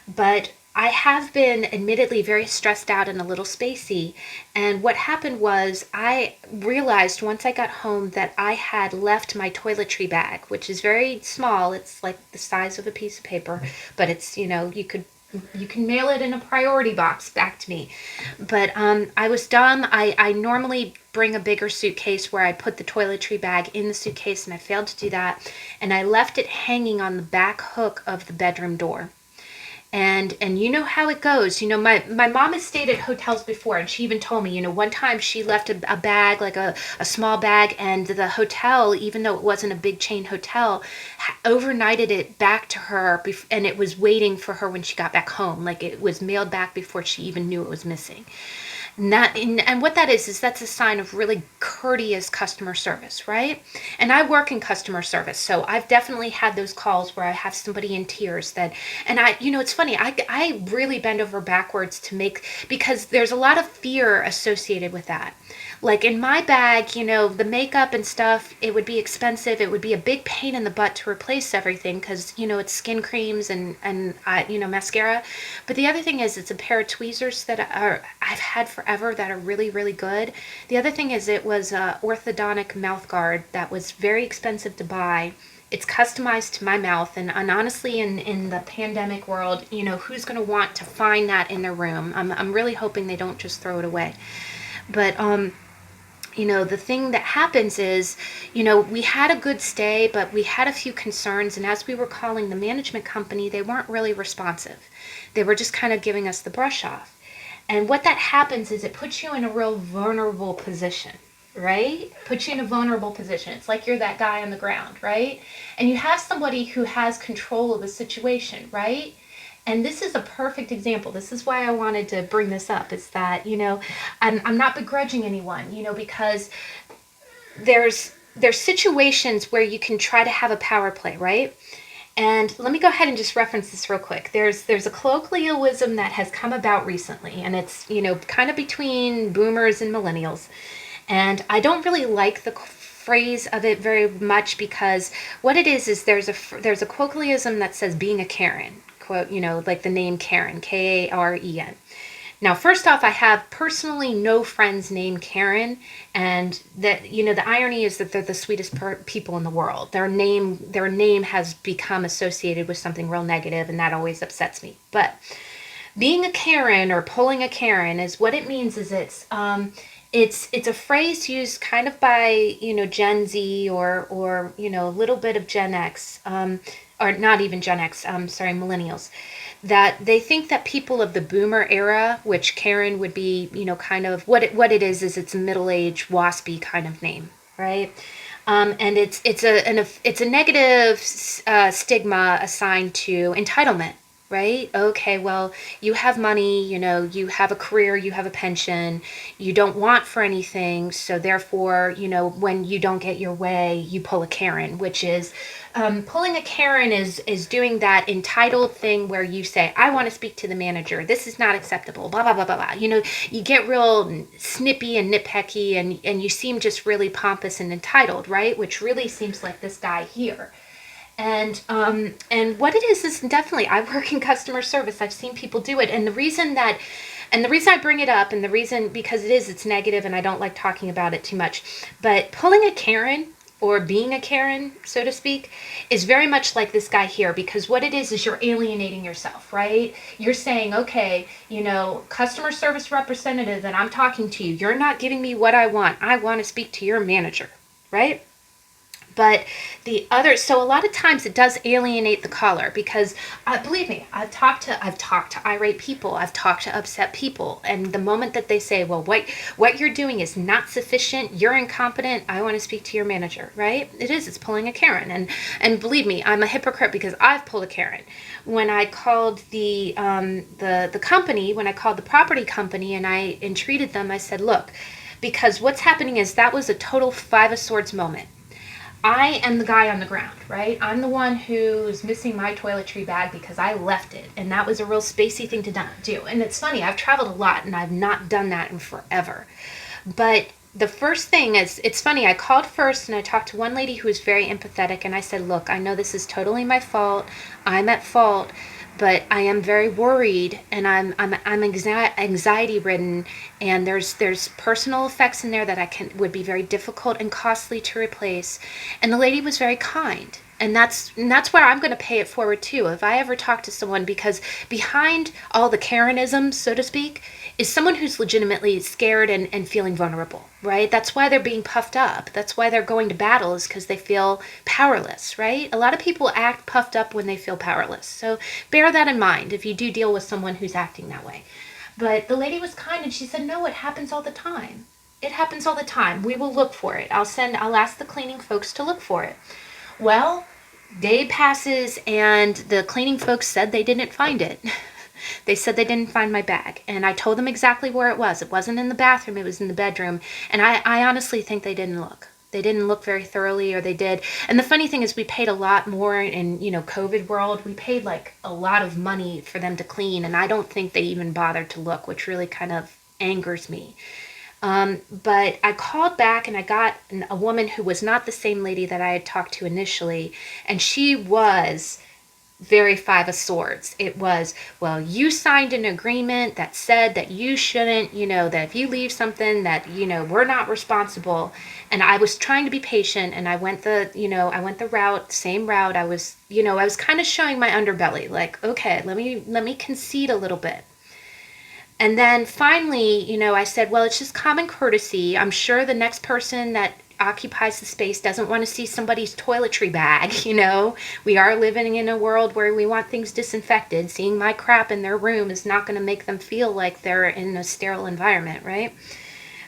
But I have been admittedly very stressed out and a little spacey. And what happened was I realized once I got home that I had left my toiletry bag, which is very small. It's like the size of a piece of paper, but it's, you know, you can mail it in a priority box back to me. But I was dumb. I normally bring a bigger suitcase where I put the toiletry bag in the suitcase, and I failed to do that. And I left it hanging on the back hook of the bedroom door. And you know how it goes. You know, my mom has stayed at hotels before, and she even told me, you know, one time she left a bag, like a small bag, and the hotel, even though it wasn't a big chain hotel, overnighted it back to her, and it was waiting for her when she got back home. Like, it was mailed back before she even knew it was missing. And what that is that's a sign of really courteous customer service, right? And I work in customer service, so I've definitely had those calls where I have somebody in tears and I, you know, it's funny, I really bend over backwards because there's a lot of fear associated with that. Like in my bag, you know, the makeup and stuff, it would be expensive. It would be a big pain in the butt to replace everything because, you know, it's skin creams and you know, mascara. But the other thing is it's a pair of tweezers that I've had forever that are really, really good. The other thing is it was a orthodontic mouth guard that was very expensive to buy. It's customized to my mouth, and honestly, in the pandemic world, you know, who's going to want to find that in their room? I'm really hoping they don't just throw it away. But you know, the thing that happens is, you know, we had a good stay, but we had a few concerns. And as we were calling the management company, they weren't really responsive. They were just kind of giving us the brush off. And what that happens is it puts you in a real vulnerable position, right? Puts you in a vulnerable position. It's like you're that guy on the ground, right? And you have somebody who has control of the situation, right? And this is a perfect example. This is why I wanted to bring this up, is that, you know, I'm not begrudging anyone, you know, because there's situations where you can try to have a power play, right? And let me go ahead and just reference this real quick. There's a colloquialism that has come about recently, and it's, you know, kind of between boomers and millennials. And I don't really like the phrase of it very much because what it is there's a colloquialism that says being a Karen. Quote, you know, like the name Karen, Karen. Now, first off, I have personally no friends named Karen, and that, you know, the irony is that they're the sweetest people in the world. Their name has become associated with something real negative, and that always upsets me. But being a Karen or pulling a Karen is what it means. Is it's a phrase used kind of by, you know, Gen Z or you know, a little bit of Gen X. Or not even Gen X, sorry, millennials, that they think that people of the boomer era, which Karen would be, you know, kind of what it is it's a middle-aged waspy kind of name, right? And it's a negative stigma assigned to entitlement, right? Okay, well, you have money, you have a career, you have a pension, you don't want for anything, so therefore, when you don't get your way, you pull a Karen, which is pulling a Karen is doing that entitled thing where you say, I want to speak to the manager, this is not acceptable, blah blah blah blah blah. You get real snippy and nitpicky, and you seem just really pompous and entitled, right? Which really seems like this guy here. And what it is definitely, I work in customer service. I've seen people do it. And the reason I bring it up, and the reason, because it's negative and I don't like talking about it too much, but pulling a Karen, or being a Karen, so to speak, is very much like this guy here, because what it is you're alienating yourself, right? You're saying, okay, customer service representative, and I'm talking to you, you're not giving me what I want. I want to speak to your manager, right? But so a lot of times it does alienate the caller, because believe me, I've talked to irate people, I've talked to upset people, and the moment that they say, well, what you're doing is not sufficient, you're incompetent, I want to speak to your manager, right? It's pulling a Karen, and believe me, I'm a hypocrite, because I've pulled a Karen. When I called the company, when I called the property company, and I entreated them, I said, look, because what's happening is that was a total Five of Swords moment. I am the guy on the ground, right? I'm the one who's missing my toiletry bag because I left it. And that was a real spacey thing to do. And it's funny, I've traveled a lot and I've not done that in forever. But the first thing is, it's funny, I called first and I talked to one lady who was very empathetic, and I said, look, I know this is totally my fault. I'm at fault. But I am very worried, and I'm anxiety ridden, and there's personal effects in there that would be very difficult and costly to replace. And the lady was very kind. And that's where I'm going to pay it forward too. If I ever talk to someone, because behind all the Karenisms, so to speak, is someone who's legitimately scared and feeling vulnerable, right? That's why they're being puffed up. That's why they're going to battle, is because they feel powerless, right? A lot of people act puffed up when they feel powerless. So bear that in mind if you do deal with someone who's acting that way. But the lady was kind, and she said, no, it happens all the time. It happens all the time. We will look for it. I'll ask the cleaning folks to look for it. Well, day passes, and the cleaning folks said they didn't find it. They said they didn't find my bag, and I told them exactly where it was. It wasn't in the bathroom, it was in the bedroom, and I honestly think they didn't look. They didn't look very thoroughly, or they did. And the funny thing is, we paid a lot more in, COVID world. We paid like a lot of money for them to clean, and I don't think they even bothered to look, which really kind of angers me. But I called back, and I got a woman who was not the same lady that I had talked to initially, and she was very Five of Swords. It was, well, you signed an agreement that said that you shouldn't, that if you leave something that, we're not responsible. And I was trying to be patient, and I went the same route. I was kind of showing my underbelly, like, okay, let me concede a little bit. And then finally, I said, well, it's just common courtesy. I'm sure the next person that occupies the space doesn't want to see somebody's toiletry bag, We are living in a world where we want things disinfected. Seeing my crap in their room is not going to make them feel like they're in a sterile environment, right?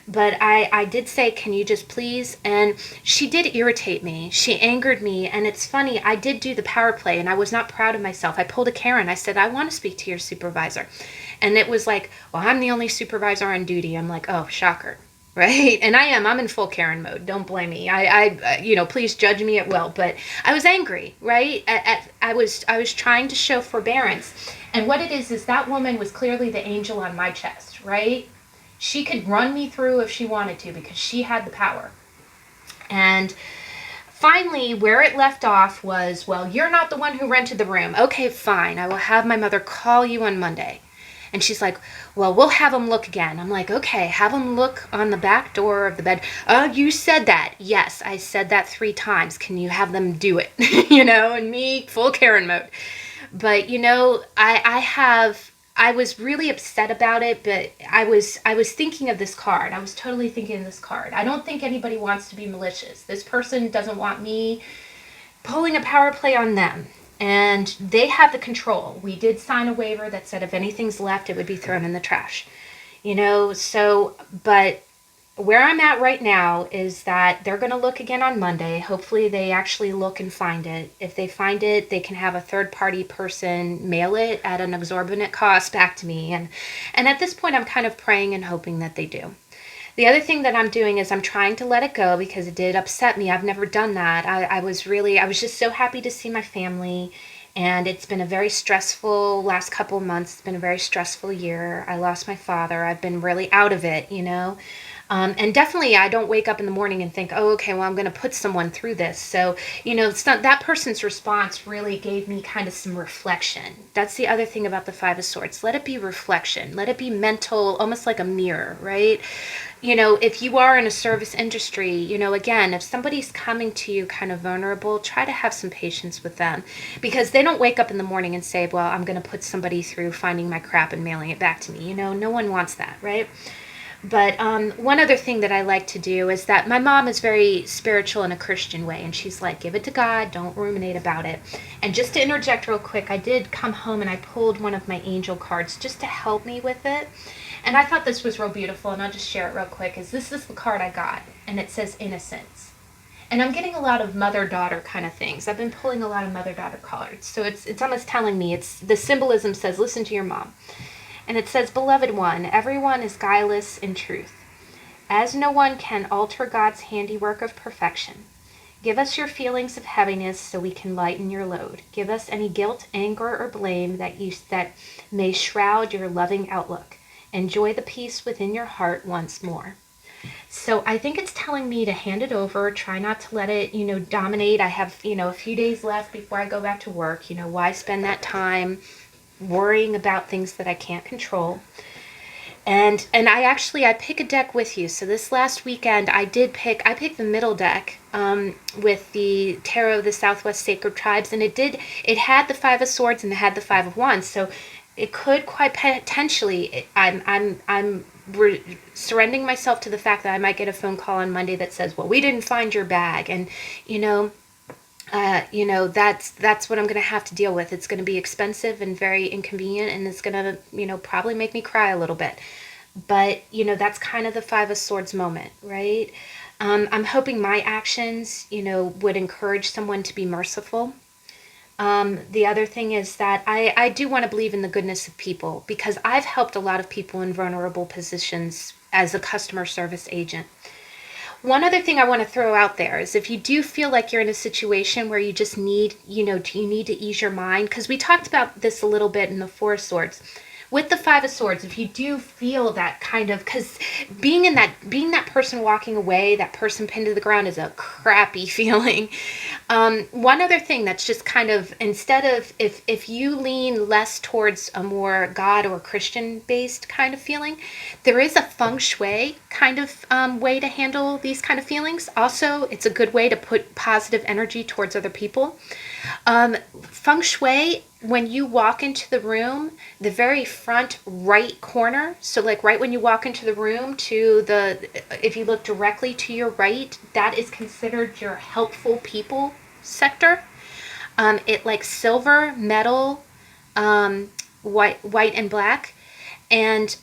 But I did say, can you just please? And she did irritate me. She angered me. And it's funny, I did do the power play, and I was not proud of myself. I pulled a Karen. I said, I want to speak to your supervisor. And it was like, well, I'm the only supervisor on duty. I'm like, oh, shocker, right? And I'm in full Karen mode. Don't blame me. I please judge me at will. But I was angry, right? I was trying to show forbearance. And what it is that woman was clearly the angel on my chest, right? She could run me through if she wanted to, because she had the power. And finally, where it left off was, well, you're not the one who rented the room. Okay, fine. I will have my mother call you on Monday. And she's like, well, we'll have them look again. I'm like, okay, have them look on the back door of the bed. Oh, you said that. Yes, I said that 3 times. Can you have them do it? And me, full Karen mode. But, I was really upset about it, but I was thinking of this card. I was totally thinking of this card. I don't think anybody wants to be malicious. This person doesn't want me pulling a power play on them. And they have the control. We did sign a waiver that said if anything's left, it would be thrown in the trash. But where I'm at right now is that they're going to look again on Monday. Hopefully they actually look and find it. If they find it, they can have a third party person mail it at an exorbitant cost back to me. And at this point, I'm kind of praying and hoping that they do. The other thing that I'm doing is I'm trying to let it go because it did upset me. I've never done that. I was just so happy to see my family. And it's been a very stressful last couple of months. It's been a very stressful year. I lost my father. I've been really out of it, you know. And definitely, I don't wake up in the morning and think, oh, okay, well, I'm going to put someone through this. So, you know, it's not, that person's response really gave me kind of some reflection. That's the other thing about the Five of Swords. Let it be reflection. Let it be mental, almost like a mirror, right? You know, if you are in a service industry, you know, again, if somebody's coming to you kind of vulnerable, try to have some patience with them, because they don't wake up in the morning and say, well, I'm going to put somebody through finding my crap and mailing it back to me. You know, no one wants that, right? But one other thing that I like to do is that my mom is very spiritual in a Christian way, and she's like, give it to God, don't ruminate about it. And just to interject real quick, I did come home and I pulled one of my angel cards just to help me with it. And I thought this was real beautiful, and I'll just share it real quick. This is the card I got, and it says innocence. And I'm getting a lot of mother-daughter kind of things. I've been pulling a lot of mother-daughter cards. So it's almost telling me, the symbolism says, listen to your mom. And it says, beloved one, everyone is guileless in truth, as no one can alter God's handiwork of perfection. Give us your feelings of heaviness so we can lighten your load. Give us any guilt, anger, or blame that may shroud your loving outlook. Enjoy the peace within your heart once more. So I think it's telling me to hand it over, try not to let it, you know, dominate. I have, you know, a few days left before I go back to work. You know, why spend that time worrying about things that I can't control? And I pick a deck with you. So this last weekend I picked the middle deck with the Tarot of the Southwest Sacred Tribes, and it had the Five of Swords and it had the Five of Wands. So it could quite potentially, I'm surrendering myself to the fact that I might get a phone call on Monday that says, well, we didn't find your bag. And, you know, that's what I'm going to have to deal with. It's going to be expensive and very inconvenient, and it's going to, you know, probably make me cry a little bit. But, you know, that's kind of the Five of Swords moment, right? I'm hoping my actions, you know, would encourage someone to be merciful. The other thing is that I do want to believe in the goodness of people, because I've helped a lot of people in vulnerable positions as a customer service agent. One other thing I want to throw out there is, if you do feel like you're in a situation where you just need, you need to ease your mind, because we talked about this a little bit in the Four of Swords. With the Five of Swords, if you do feel that kind of, because being that person walking away, that person pinned to the ground, is a crappy feeling. One other thing that's just kind of, instead of, if you lean less towards a more God or Christian based kind of feeling, there is a Feng Shui kind of way to handle these kind of feelings. Also, it's a good way to put positive energy towards other people. Feng Shui, when you walk into the room, the very front right corner, so like right when you walk into the room, if you look directly to your right, that is considered your helpful people sector. It like silver, metal, white and black. And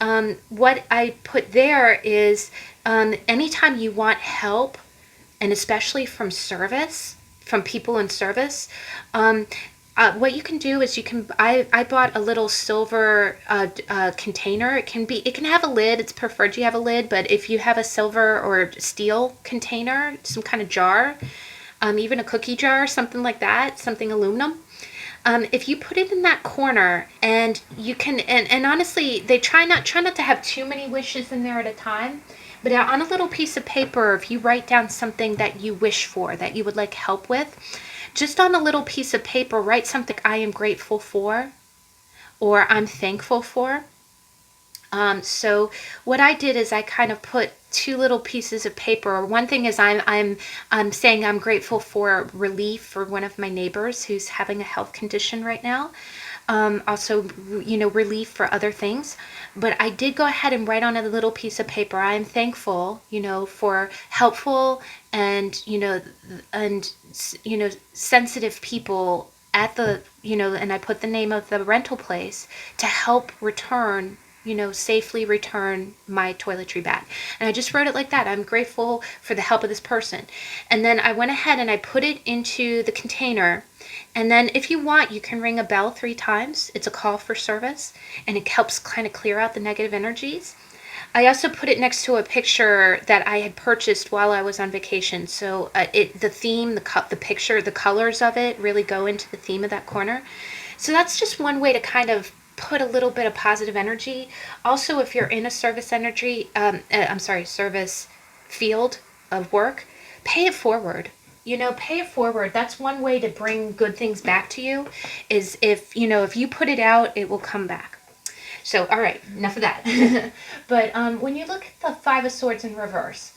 what I put there is, anytime you want help, and especially from people in service, what you can do is I bought a little silver container. It can have a lid. It's preferred you have a lid, but if you have a silver or steel container, some kind of jar, even a cookie jar, something like that, something aluminum. If you put it in that corner, and you can, and honestly, they try not to have too many wishes in there at a time, but on a little piece of paper, if you write down something that you wish for, that you would like help with, just on a little piece of paper, write something I am grateful for, or I'm thankful for. So what I did is I kind of put two little pieces of paper. One thing is I'm saying I'm grateful for relief for one of my neighbors who's having a health condition right now. Also, relief for other things. But I did go ahead and write on a little piece of paper, I am thankful, for helpful and sensitive people at the, and I put the name of the rental place to help return safely return my toiletry bag. And I just wrote it like that. I'm grateful for the help of this person. And then I went ahead and I put it into the container. And then if you want, you can ring a bell 3 times. It's a call for service, and it helps kind of clear out the negative energies. I also put it next to a picture that I had purchased while I was on vacation. So the theme, the picture, the colors of it really go into the theme of that corner. So that's just one way to kind of put a little bit of positive energy. Also, if you're in a service service field of work, pay it forward. Pay it forward. That's one way to bring good things back to you, is if you put it out, it will come back. So, all right, enough of that. But when you look at the Five of Swords in reverse,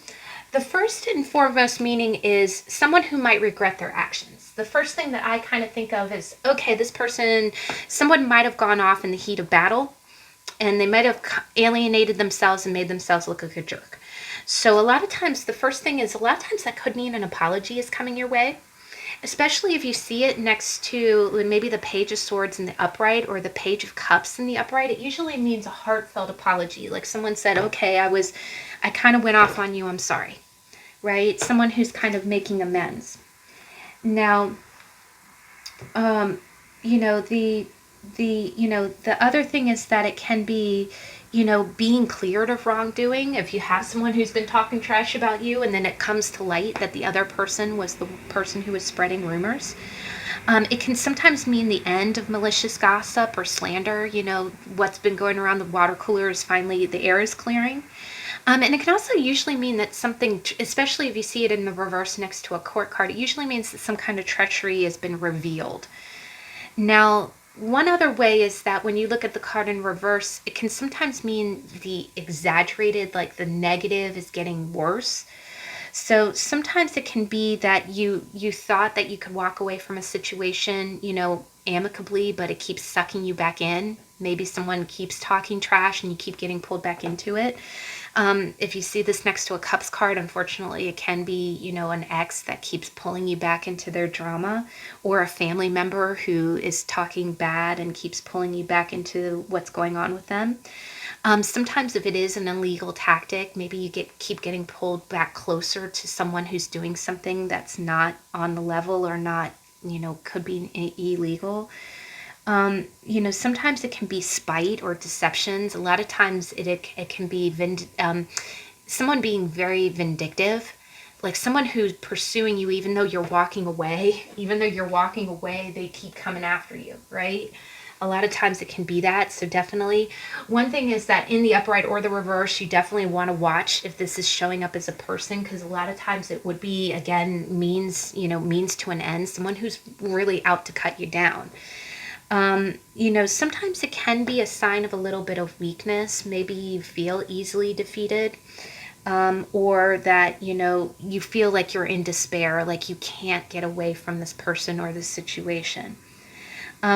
the first and foremost meaning is someone who might regret their actions. The first thing that I kind of think of is, okay, someone might have gone off in the heat of battle, and they might have alienated themselves and made themselves look like a jerk. So a lot of times that could mean an apology is coming your way. Especially if you see it next to maybe the Page of Swords in the upright or the Page of Cups in the upright. It usually means a heartfelt apology. Like someone said, okay, I kind of went off on you, I'm sorry. Right? Someone who's kind of making amends. Now, the other thing is that it can be, being cleared of wrongdoing. If you have someone who's been talking trash about you and then it comes to light that the other person was the person who was spreading rumors. It can sometimes mean the end of malicious gossip or slander. What's been going around the water cooler is finally, the air is clearing. And it can also usually mean that something, especially if you see it in the reverse next to a court card, it usually means that some kind of treachery has been revealed. Now, one other way is that when you look at the card in reverse, it can sometimes mean the exaggerated, like the negative is getting worse. So sometimes it can be that you thought that you could walk away from a situation, amicably, but it keeps sucking you back in. Maybe someone keeps talking trash and you keep getting pulled back into it. If you see this next to a Cups card, unfortunately, it can be, an ex that keeps pulling you back into their drama, or a family member who is talking bad and keeps pulling you back into what's going on with them. Sometimes if it is an illegal tactic, maybe you keep getting pulled back closer to someone who's doing something that's not on the level or not, could be illegal. Sometimes it can be spite or deceptions. A lot of times it can be someone being very vindictive, like someone who's pursuing you even though you're walking away. Even though you're walking away, they keep coming after you, right? A lot of times it can be that. So definitely, one thing is that in the upright or the reverse, you definitely want to watch if this is showing up as a person, because a lot of times it would be, again, means to an end, someone who's really out to cut you down. Sometimes it can be a sign of a little bit of weakness. Maybe you feel easily defeated, or that, you feel like you're in despair, like you can't get away from this person or this situation.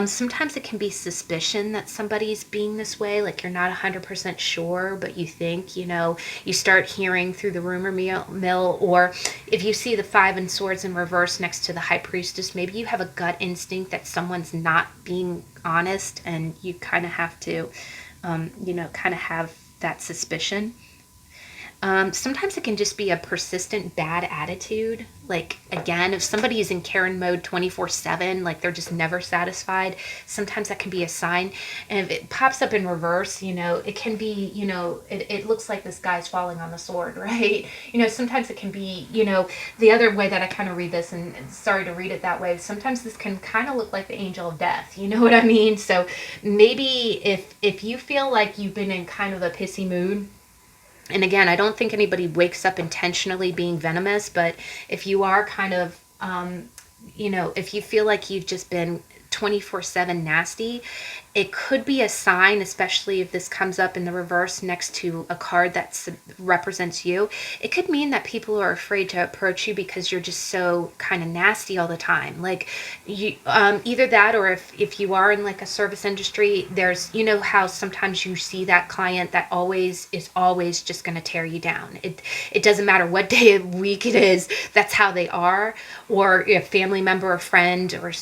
Sometimes it can be suspicion that somebody's being this way, like you're not 100% sure, but you think, you start hearing through the rumor mill, or if you see the Five of Swords in reverse next to the High Priestess, maybe you have a gut instinct that someone's not being honest, and you kind of have to, have that suspicion. Sometimes it can just be a persistent bad attitude. Like, again, if somebody is in Karen mode 24/7, like they're just never satisfied, sometimes that can be a sign. And if it pops up in reverse, it can be, it looks like this guy's falling on the sword, right? Sometimes it can be, the other way that I kind of read this, and sorry to read it that way, sometimes this can kind of look like the angel of death. You know what I mean? So maybe if you feel like you've been in kind of a pissy mood, and again, I don't think anybody wakes up intentionally being venomous, but if you are kind of, if you feel like you've just been 24/7 nasty, it could be a sign, especially if this comes up in the reverse next to a card that represents you. It could mean that people are afraid to approach you because you're just so kind of nasty all the time. Like, you, either that, or if you are in like a service industry, there's, how sometimes you see that client that is always just going to tear you down. It doesn't matter what day of week it is, that's how they are. Or a family member, a friend, or,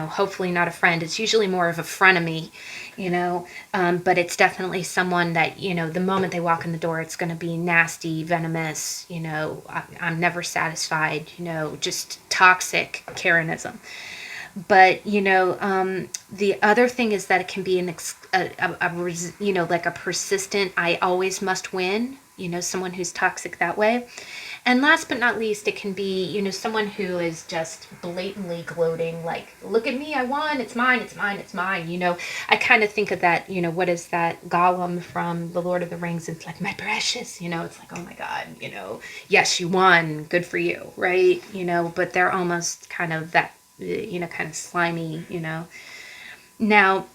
hopefully not not a friend. It's usually more of a frenemy, you know, but it's definitely someone that, you know, the moment they walk in the door, it's going to be nasty, venomous, you know, I'm never satisfied, you know, just toxic Karenism. But, you know, the other thing is that it can be you know, like a persistent, I always must win, you know, someone who's toxic that way. And last but not least, it can be, you know, someone who is just blatantly gloating, like, look at me, I won, it's mine, it's mine, it's mine. You know, I kind of think of that, you know, what is that Gollum from The Lord of the Rings? It's like, my precious, you know, it's like, oh my God, you know, yes, you won, good for you, right? You know, but they're almost kind of that, you know, kind of slimy, you know. Now,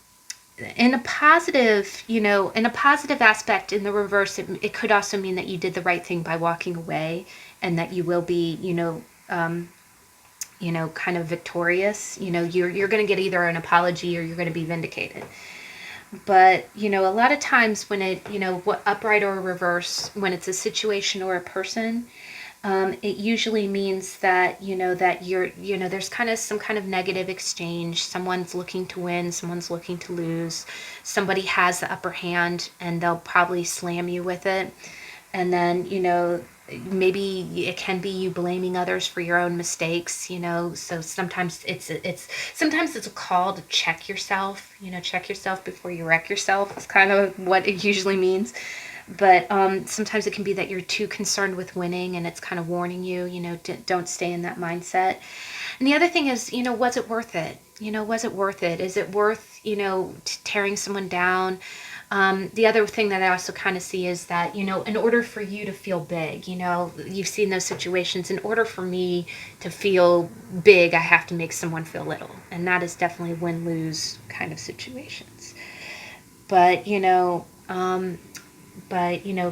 in a positive, you know, in a positive aspect, in the reverse, it could also mean that you did the right thing by walking away, and that you will be, you know, kind of victorious. You know, you're going to get either an apology or you're going to be vindicated. But, you know, a lot of times when it, you know, what upright or reverse, when it's a situation or a person, it usually means that, you know, that you know, there's kind of some kind of negative exchange. Someone's looking to win, someone's looking to lose. Somebody has the upper hand and they'll probably slam you with it. And then, you know, maybe it can be you blaming others for your own mistakes, you know. So sometimes sometimes it's a call to check yourself, you know, check yourself before you wreck yourself. It's kind of what it usually means. But sometimes it can be that you're too concerned with winning, and it's kind of warning you, you know, don't stay in that mindset. And the other thing is, you know, was it worth it? You know, was it worth it? Is it worth, you know, tearing someone down? The other thing that I also kind of see is that, you know, in order for you to feel big, you know, you've seen those situations. In order for me to feel big, I have to make someone feel little. And that is definitely win-lose kind of situations. But, you know,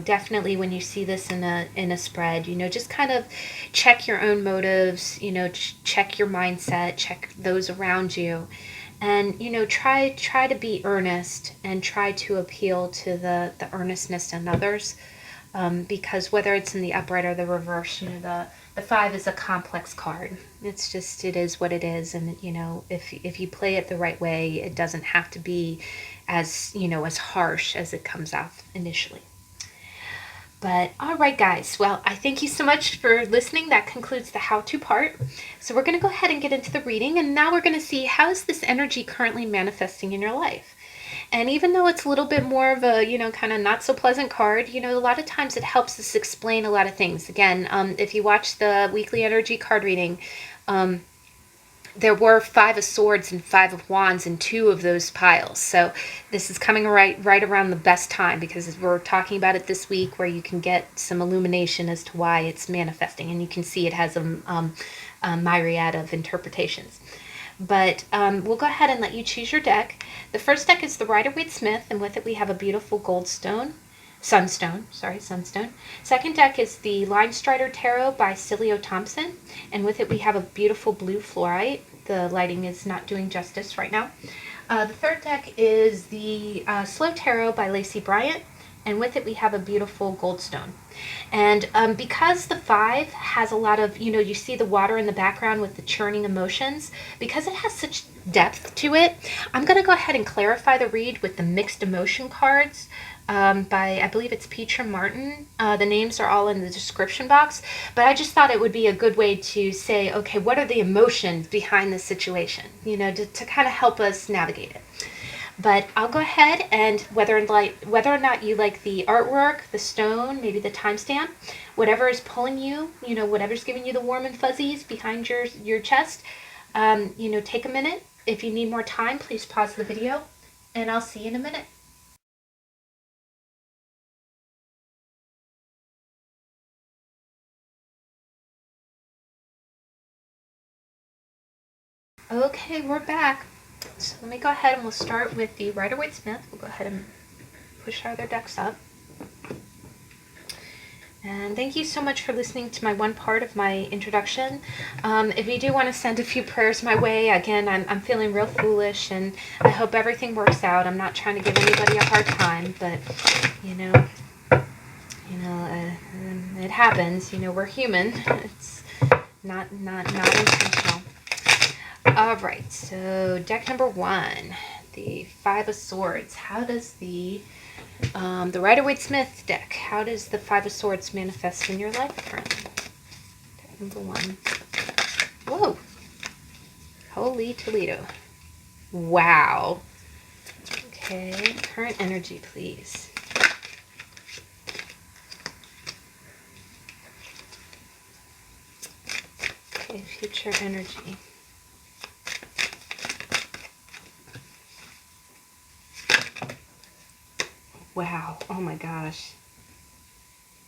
definitely when you see this in a spread, you know, just kind of check your own motives, you know, check your mindset, check those around you, and, you know, try to be earnest and try to appeal to the earnestness in others, because whether it's in the upright or the reverse, you know, the five is a complex card. It's just, it is what it is. And, you know, if you play it the right way, it doesn't have to be as, you know, as harsh as it comes off initially. But all right, guys. Well, I thank you so much for listening. That concludes the how-to part. So we're going to go ahead and get into the reading. And now we're going to see, how is this energy currently manifesting in your life? And even though it's a little bit more of a, you know, kind of not so pleasant card, you know, a lot of times it helps us explain a lot of things. Again, if you watch the weekly energy card reading, there were 5 of swords and 5 of wands in 2 of those piles. So this is coming right around the best time, because we're talking about it this week, where you can get some illumination as to why it's manifesting. And you can see it has a myriad of interpretations. But we'll go ahead and let you choose your deck. The first deck is the Rider-Waite-Smith, and with it we have a beautiful sunstone. Second deck is the Linestrider Tarot by Siolo Thompson, and with it we have a beautiful blue fluorite. The lighting is not doing justice right now. The third deck is the Slow Tarot by Lacey, Bryant, and with it we have a beautiful goldstone. And because the 5 has a lot of, you know, you see the water in the background with the churning emotions, because it has such depth to it, I'm going to go ahead and clarify the read with the mixed emotion cards by, I believe it's Petra Martin. The names are all in the description box, but I just thought it would be a good way to say, okay, what are the emotions behind this situation, you know, to kind of help us navigate it. But I'll go ahead, and whether or not you like the artwork, the stone, maybe the timestamp, whatever is pulling you, you know, whatever's giving you the warm and fuzzies behind your chest, you know, take a minute. If you need more time, please pause the video, and I'll see you in a minute. Okay, we're back. So let me go ahead and we'll start with the Rider-Waite-Smith. We'll go ahead and push our other decks up. And thank you so much for listening to my one part of my introduction. If you do want to send a few prayers my way, again, I'm feeling real foolish, and I hope everything works out. I'm not trying to give anybody a hard time, but, you know, it happens. You know, we're human. It's not intentional. All right, so deck number 1, the Five of Swords. How does the Rider-Waite-Smith deck, how does the Five of Swords manifest in your life currently? Deck number 1. Whoa. Holy Toledo. Wow. Okay, current energy, please. Okay, future energy. Wow. Oh my gosh.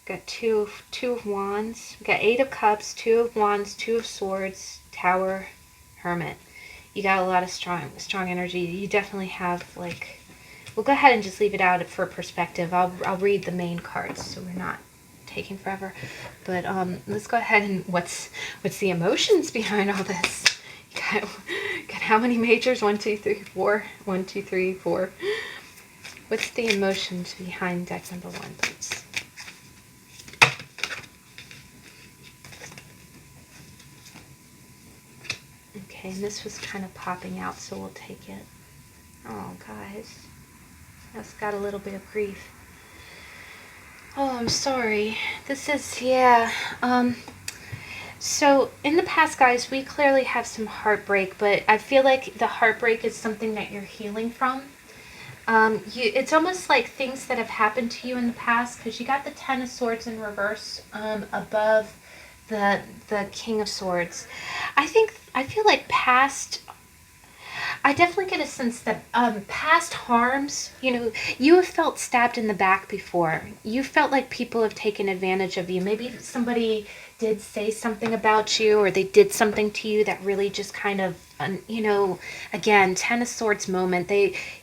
Got two of wands. We got 8 of cups, 2 of wands, 2 of swords, tower, hermit. You got a lot of strong energy. You definitely have, like, we'll go ahead and just leave it out for perspective. I'll read the main cards so we're not taking forever. But let's go ahead and what's the emotions behind all this? You got how many majors? 1, 2, 3, 4. 1, 2, 3, 4. What's the emotions behind deck number 1, please? Okay, and this was kind of popping out, so we'll take it. Oh, guys. That's got a little bit of grief. Oh, I'm sorry. This is, yeah. So, in the past, guys, we clearly have some heartbreak, but I feel like the heartbreak is something that you're healing from. It's almost like things that have happened to you in the past, because you got the Ten of Swords in reverse above the King of Swords. I feel like I definitely get a sense that past harms, you have felt stabbed in the back before. You felt like people have taken advantage of you. Maybe somebody did say something about you, or they did something to you that really just kind of, again, Ten of Swords moment.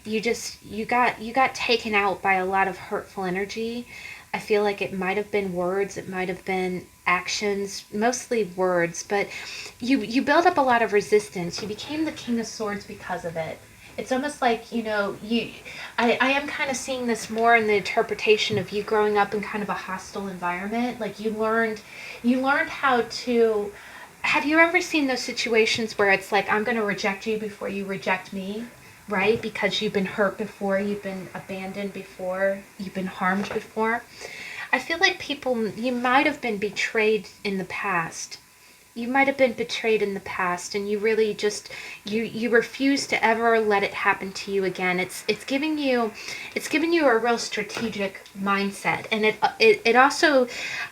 You got taken out by a lot of hurtful energy. I feel like it might have been words, it might have been actions, mostly words, but you build up a lot of resistance. You became the King of Swords because of it. It's almost like, I am kind of seeing this more in the interpretation of you growing up in kind of a hostile environment. Like you learned how to, have you ever seen those situations where it's like, I'm going to reject you before you reject me? Right? Because you've been hurt before, you've been abandoned before, you've been harmed before. I feel like you might have been betrayed in the past. You might have been betrayed in the past, and you really just, you refuse to ever let it happen to you again. It's giving you a real strategic mindset. And it also,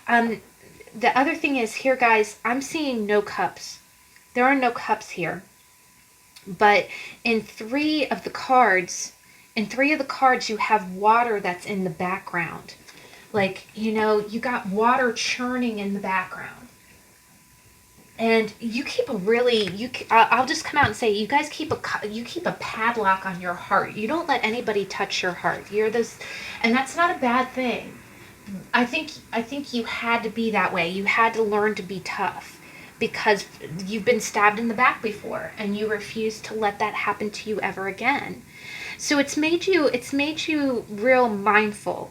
the other thing is here, guys, I'm seeing no cups. There are no cups here. But in 3 of the cards, you have water that's in the background. Like, you got water churning in the background. And you keep I'll just come out and say, you guys keep a padlock on your heart. You don't let anybody touch your heart. And that's not a bad thing. I think you had to be that way. You had to learn to be tough, because you've been stabbed in the back before and you refuse to let that happen to you ever again. So it's made you real mindful.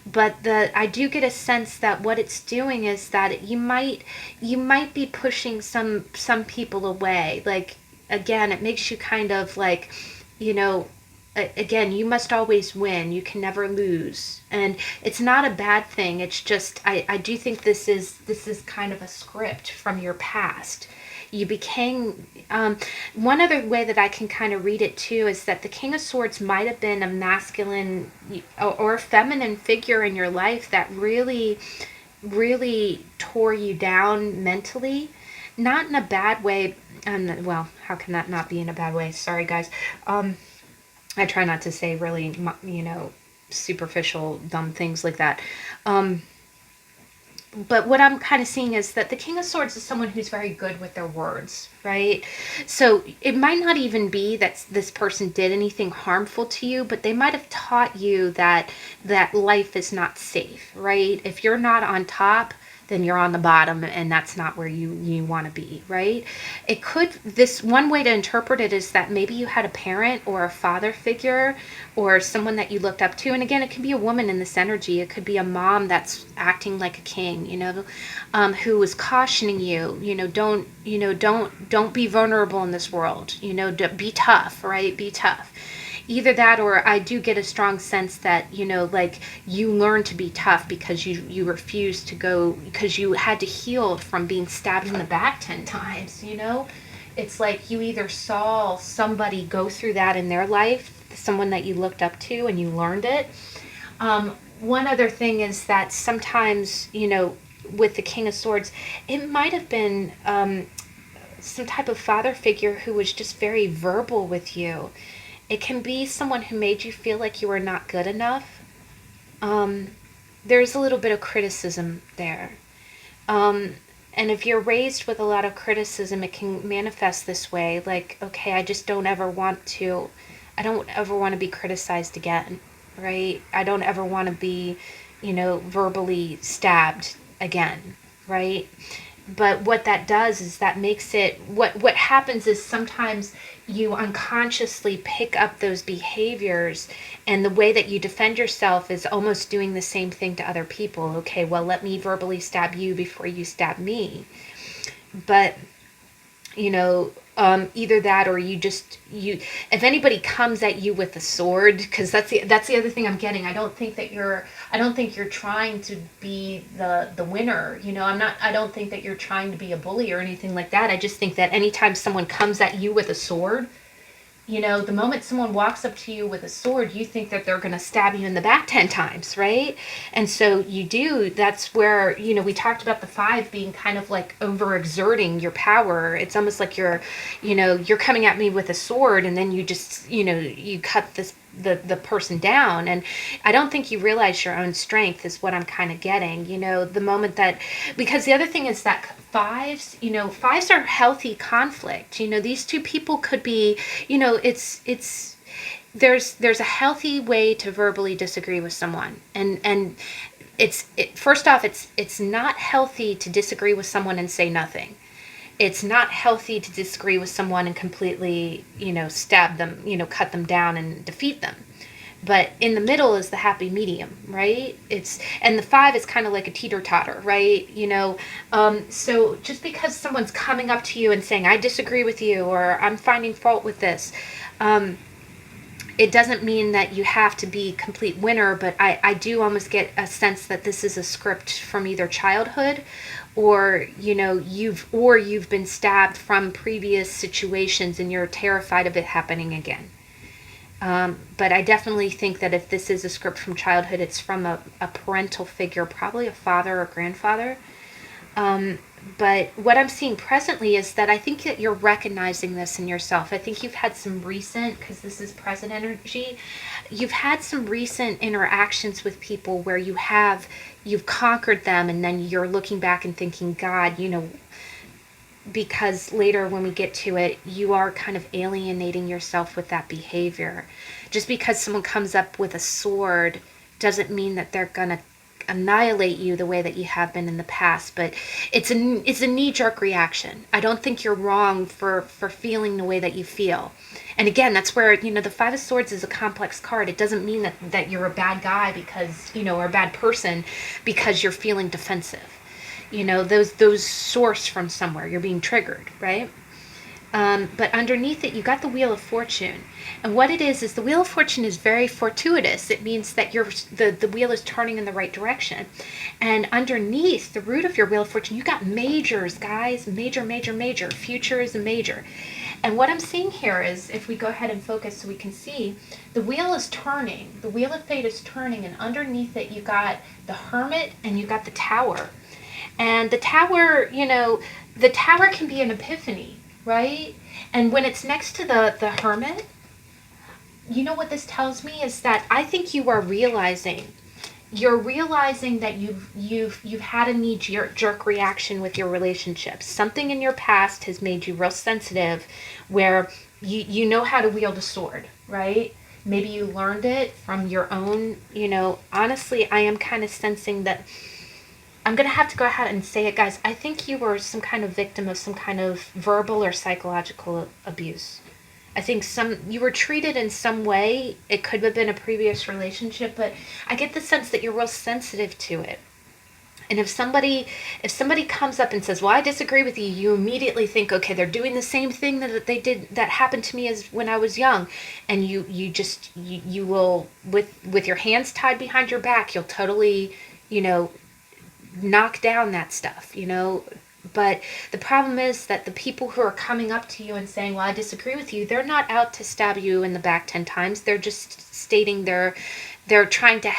But I do get a sense that what it's doing is that you might be pushing some people away. Like, again, it makes you kind of like, again, you must always win. You can never lose. And it's not a bad thing. It's just, I do think this is kind of a script from your past. You became, one other way that I can kind of read it too is that the King of Swords might have been a masculine or feminine figure in your life that really, really tore you down mentally. Not in a bad way. Well, how can that not be in a bad way? Sorry, guys. I try not to say really, superficial, dumb things like that. But what I'm kind of seeing is that the King of Swords is someone who's very good with their words, right? So it might not even be that this person did anything harmful to you, but they might have taught you that life is not safe, right? If you're not on top, then you're on the bottom, and that's not where you want to be, right? It could, this one way to interpret it is that maybe you had a parent or a father figure or someone that you looked up to. And again, it could be a woman in this energy. It could be a mom that's acting like a king, who was cautioning you, don't be vulnerable in this world, be tough, right? Be tough. Either that, or I do get a strong sense that, like, you learn to be tough because you refused to go, because you had to heal from being stabbed in the back 10 times, It's like you either saw somebody go through that in their life, someone that you looked up to, and you learned it. One other thing is that sometimes, with the King of Swords, it might have been some type of father figure who was just very verbal with you. It can be someone who made you feel like you were not good enough. There's a little bit of criticism there. And if you're raised with a lot of criticism, it can manifest this way. Like, okay, I don't ever want to be criticized again, right? I don't ever want to be, verbally stabbed again, right? But what that does is that makes it, what happens is sometimes you unconsciously pick up those behaviors, and the way that you defend yourself is almost doing the same thing to other people. Okay, well, let me verbally stab you before you stab me. But, either that, or if anybody comes at you with a sword, because that's the other thing I'm getting. I don't think you're trying to be the winner. I don't think that you're trying to be a bully or anything like that. I just think that anytime someone comes at you with a sword, the moment someone walks up to you with a sword, you think that they're going to stab you in the back 10 times, right? And so that's where, we talked about the 5 being kind of like overexerting your power. It's almost like you're coming at me with a sword, and then you just, you cut the person down. And I don't think you realize your own strength is what I'm kind of getting, the moment that, because the other thing is that fives are healthy conflict. These two people could be, there's a healthy way to verbally disagree with someone. And first off, it's not healthy to disagree with someone and say nothing. It's not healthy to disagree with someone and completely, stab them, cut them down and defeat them. But in the middle is the happy medium, right? And the 5 is kind of like a teeter-totter, right? So just because someone's coming up to you and saying, I disagree with you, or I'm finding fault with this, it doesn't mean that you have to be complete winner. But I do almost get a sense that this is a script from either childhood, or you've been stabbed from previous situations and you're terrified of it happening again. But I definitely think that if this is a script from childhood, it's from a parental figure, probably a father or grandfather. But what I'm seeing presently is that I think that you're recognizing this in yourself. I think you've had some recent, because this is present energy, you've had some recent interactions with people where you've conquered them, and then you're looking back and thinking, God, because later when we get to it, you are kind of alienating yourself with that behavior. Just because someone comes up with a sword doesn't mean that they're going to annihilate you the way that you have been in the past, but it's a knee-jerk reaction. I don't think you're wrong for feeling the way that you feel. And again, that's where, the 5 of Swords is a complex card. It doesn't mean that you're a bad guy because, or a bad person because you're feeling defensive. Those source from somewhere. You're being triggered, right? But underneath it, you got the Wheel of Fortune. And what it is the Wheel of Fortune is very fortuitous. It means that the wheel is turning in the right direction. And underneath the root of your Wheel of Fortune, you got majors, guys. Major, major, major. Future is a major. And what I'm seeing here is, if we go ahead and focus so we can see, the wheel is turning. The Wheel of Fate is turning. And underneath it, you got the Hermit and you got the Tower. And the Tower, the Tower can be an epiphany, right? And when it's next to the Hermit, what this tells me is that I think you are realizing that you've had a knee-jerk reaction with your relationships. Something in your past has made you real sensitive, where you know how to wield a sword, right? Maybe you learned it from your own, honestly, I am kind of sensing that I'm going to have to go ahead and say it, guys. I think you were some kind of victim of some kind of verbal or psychological abuse. I think you were treated in some way. It could have been a previous relationship, but I get the sense that you're real sensitive to it. And if somebody comes up and says, "Well, I disagree with you," you immediately think, "Okay, they're doing the same thing that they did that happened to me as when I was young," and you will with your hands tied behind your back, you'll totally, knock down that stuff, But the problem is that the people who are coming up to you and saying, "Well, I disagree with you," they're not out to stab you in the back 10 times. They're just stating they're trying to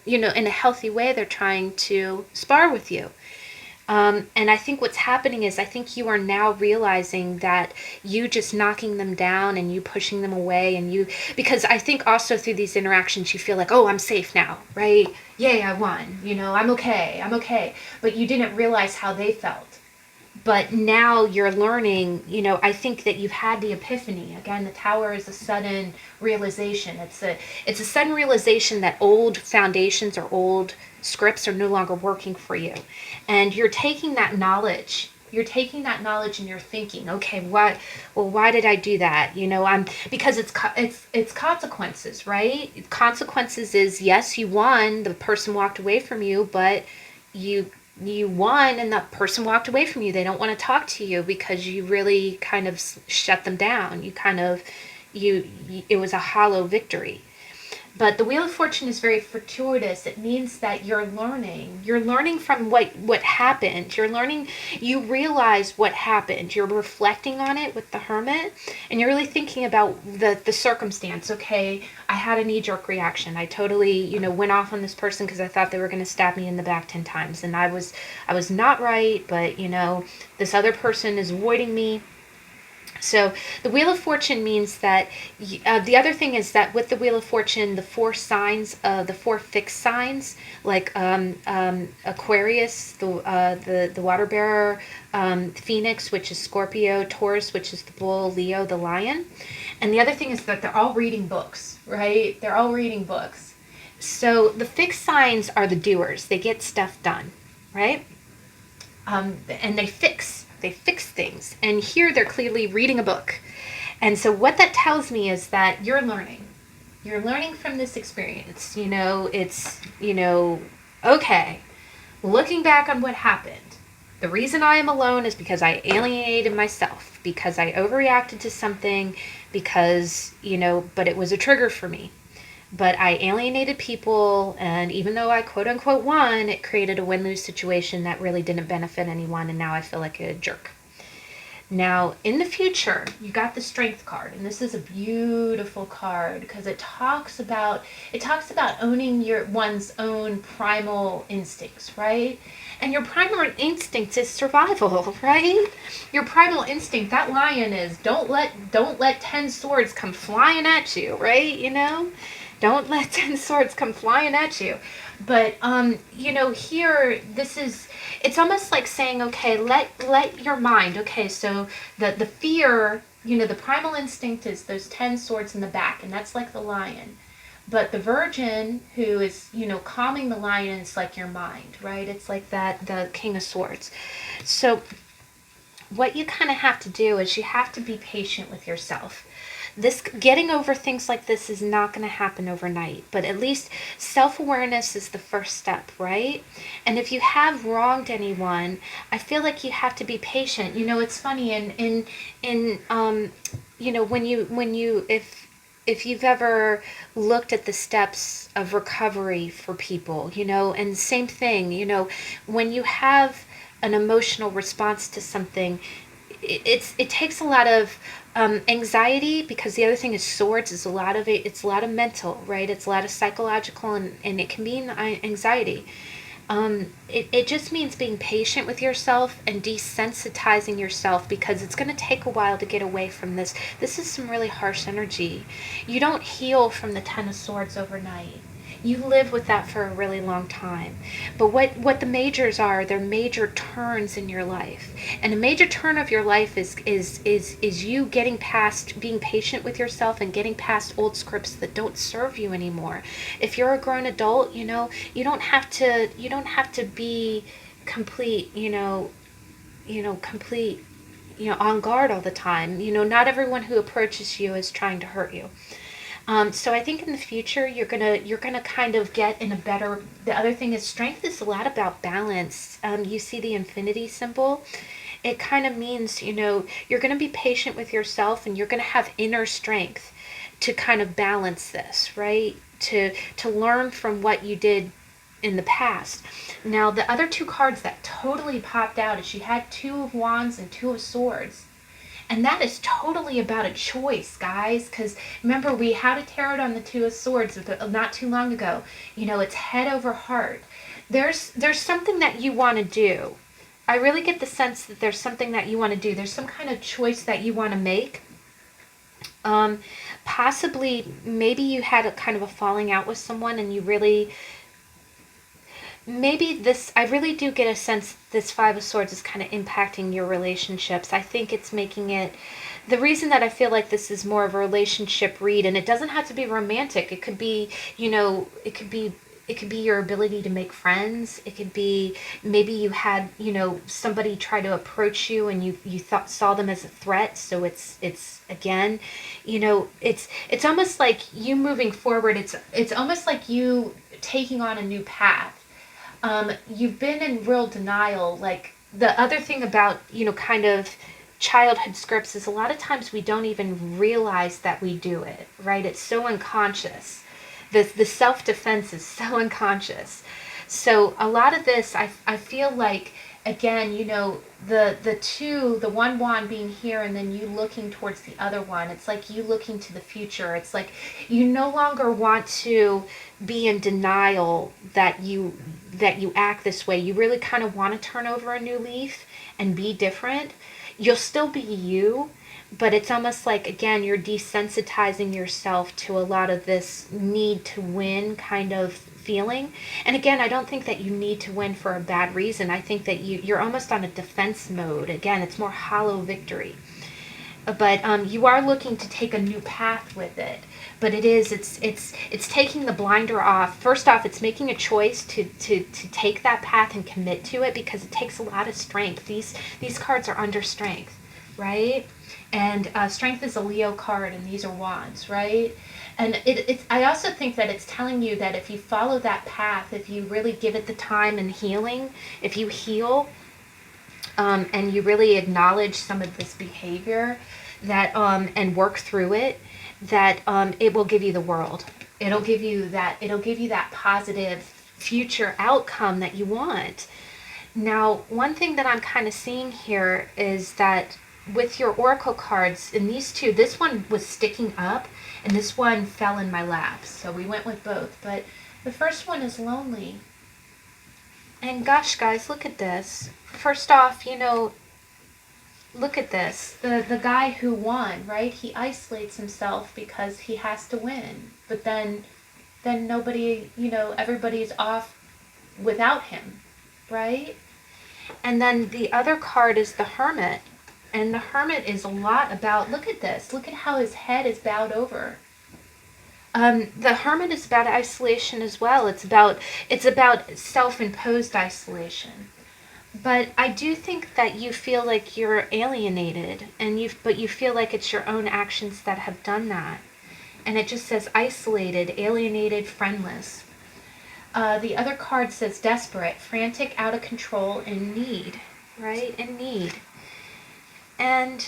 in a healthy way, they're trying to spar with you. And I think what's happening is I think you are now realizing that you just knocking them down and you pushing them away because I think also through these interactions you feel like, "Oh, I'm safe now," right? "Yay, I won. I'm okay. But you didn't realize how they felt. But now you're learning, I think that you've had the epiphany. Again, the Tower is a sudden realization. It's a sudden realization that old foundations or old scripts are no longer working for you. And you're taking that knowledge. And you're thinking, "Okay, why did I do that?" Because it's consequences, right? Consequences is, yes, you won, the person walked away from you, but you won and that person walked away from you. They don't want to talk to you because you really kind of shut them down. It was a hollow victory. But the Wheel of Fortune is very fortuitous. It means that you're learning from what happened. You realize what happened. You're reflecting on it with the Hermit, and you're really thinking about the circumstance. Okay, I had a knee-jerk reaction. I totally, went off on this person because I thought they were going to stab me in the back 10 times, and I was not right, but this other person is avoiding me. So the Wheel of Fortune means that the other thing is that with the Wheel of Fortune, the four fixed signs, like Aquarius, the water bearer, Phoenix, which is Scorpio, Taurus, which is the bull, Leo, the lion. And the other thing is that they're all reading books, right? They're all reading books. So the fixed signs are the doers. They get stuff done, right? And they fix things. And here they're clearly reading a book. And so what that tells me is that you're learning. You're learning from this experience. It's, okay, looking back on what happened, the reason I am alone is because I alienated myself, because I overreacted to something, because, but it was a trigger for me. But I alienated people, and even though I quote-unquote won, it created a win-lose situation that really didn't benefit anyone, and now I feel like a jerk. Now, in the future, you got the Strength card, and this is a beautiful card because it talks about owning one's own primal instincts, right? And your primal instinct is survival, right? Your primal instinct, that lion is don't let 10 swords come flying at you, right? Don't let 10 swords come flying at you. But, here, it's almost like saying, okay, let your mind, okay, so the fear, the primal instinct is those 10 swords in the back, and that's like the lion. But the Virgin, who is, calming the lion, is like your mind, right? It's like the King of Swords. So what you kind of have to do is you have to be patient with yourself. Getting over things like this is not going to happen overnight, but at least self-awareness is the first step, right? And if you have wronged anyone, I feel like you have to be patient. It's funny, if you've ever looked at the steps of recovery for people, and same thing, when you have an emotional response to something, it takes a lot of anxiety, because the other thing is swords is it's a lot of mental, right? It's a lot of psychological, and it can mean anxiety. It just means being patient with yourself and desensitizing yourself, because it's going to take a while to get away from this. This is some really harsh energy. You don't heal from the Ten of Swords overnight. You live with that for a really long time. But what the majors are, they're major turns in your life. And a major turn of your life is you getting past being patient with yourself and getting past old scripts that don't serve you anymore. If you're a grown adult, you don't have to be complete, complete, on guard all the time. Not everyone who approaches you is trying to hurt you. So I think in the future you're gonna kind of get in a better. The other thing is strength is a lot about balance. You see the infinity symbol. It kind of means you're gonna be patient with yourself and you're gonna have inner strength to kind of balance this, right? To learn from what you did in the past. Now the other two cards that totally popped out is she had 2 of Wands and 2 of Swords. And that is totally about a choice, guys, because remember, we had a tarot on the 2 of Swords not too long ago. It's head over heart. There's something that you want to do. I really get the sense that there's something that you want to do. There's some kind of choice that you want to make. Possibly, maybe you had a kind of a falling out with someone and you really... Maybe this, I really do get a sense this 5 of Swords is kind of impacting your relationships. I think it's making it, the reason that I feel like this is more of a relationship read, and it doesn't have to be romantic. It could be, it could be your ability to make friends. It could be maybe you had, somebody try to approach you and you saw them as a threat. So it's again, it's almost like you moving forward. It's almost like you taking on a new path. You've been in real denial. Like the other thing about, kind of childhood scripts is a lot of times we don't even realize that we do it, right? It's so unconscious. The self-defense is so unconscious. So a lot of this, I feel like, again, the one wand being here and then you looking towards the other one. It's like you looking to the future. It's like you no longer want to be in denial that you act this way. You really kind of want to turn over a new leaf and be different. You'll still be you, but it's almost like, again, you're desensitizing yourself to a lot of this need to win kind of feeling. And again, I don't think that you need to win for a bad reason. I think that you're almost on a defense mode. Again, it's more hollow victory. But you are looking to take a new path with it. But it's taking the blinder off. First off, it's making a choice to take that path and commit to it, because it takes a lot of strength. These cards are under strength, right? And strength is a Leo card, and these are wands, right? And I also think that it's telling you that if you follow that path, if you really give it the time and healing, if you heal, and you really acknowledge some of this behavior, that and work through it, that it will give you the world. It'll give you that positive future outcome that you want. Now, one thing that I'm kind of seeing here is that with your oracle cards, in these two, this one was sticking up and this one fell in my lap. So we went with both. But the first one is lonely. And gosh, guys, look at this. First off, look at this. The guy who won, right? He isolates himself because he has to win. But then nobody, everybody's off without him, right? And then the other card is the Hermit. And the Hermit is a lot about, look at this. Look at how his head is bowed over. The Hermit is about isolation as well. It's about self-imposed isolation. But I do think that you feel like you're alienated, but you feel like it's your own actions that have done that. And it just says isolated, alienated, friendless. The other card says desperate, frantic, out of control, in need, right? In need. And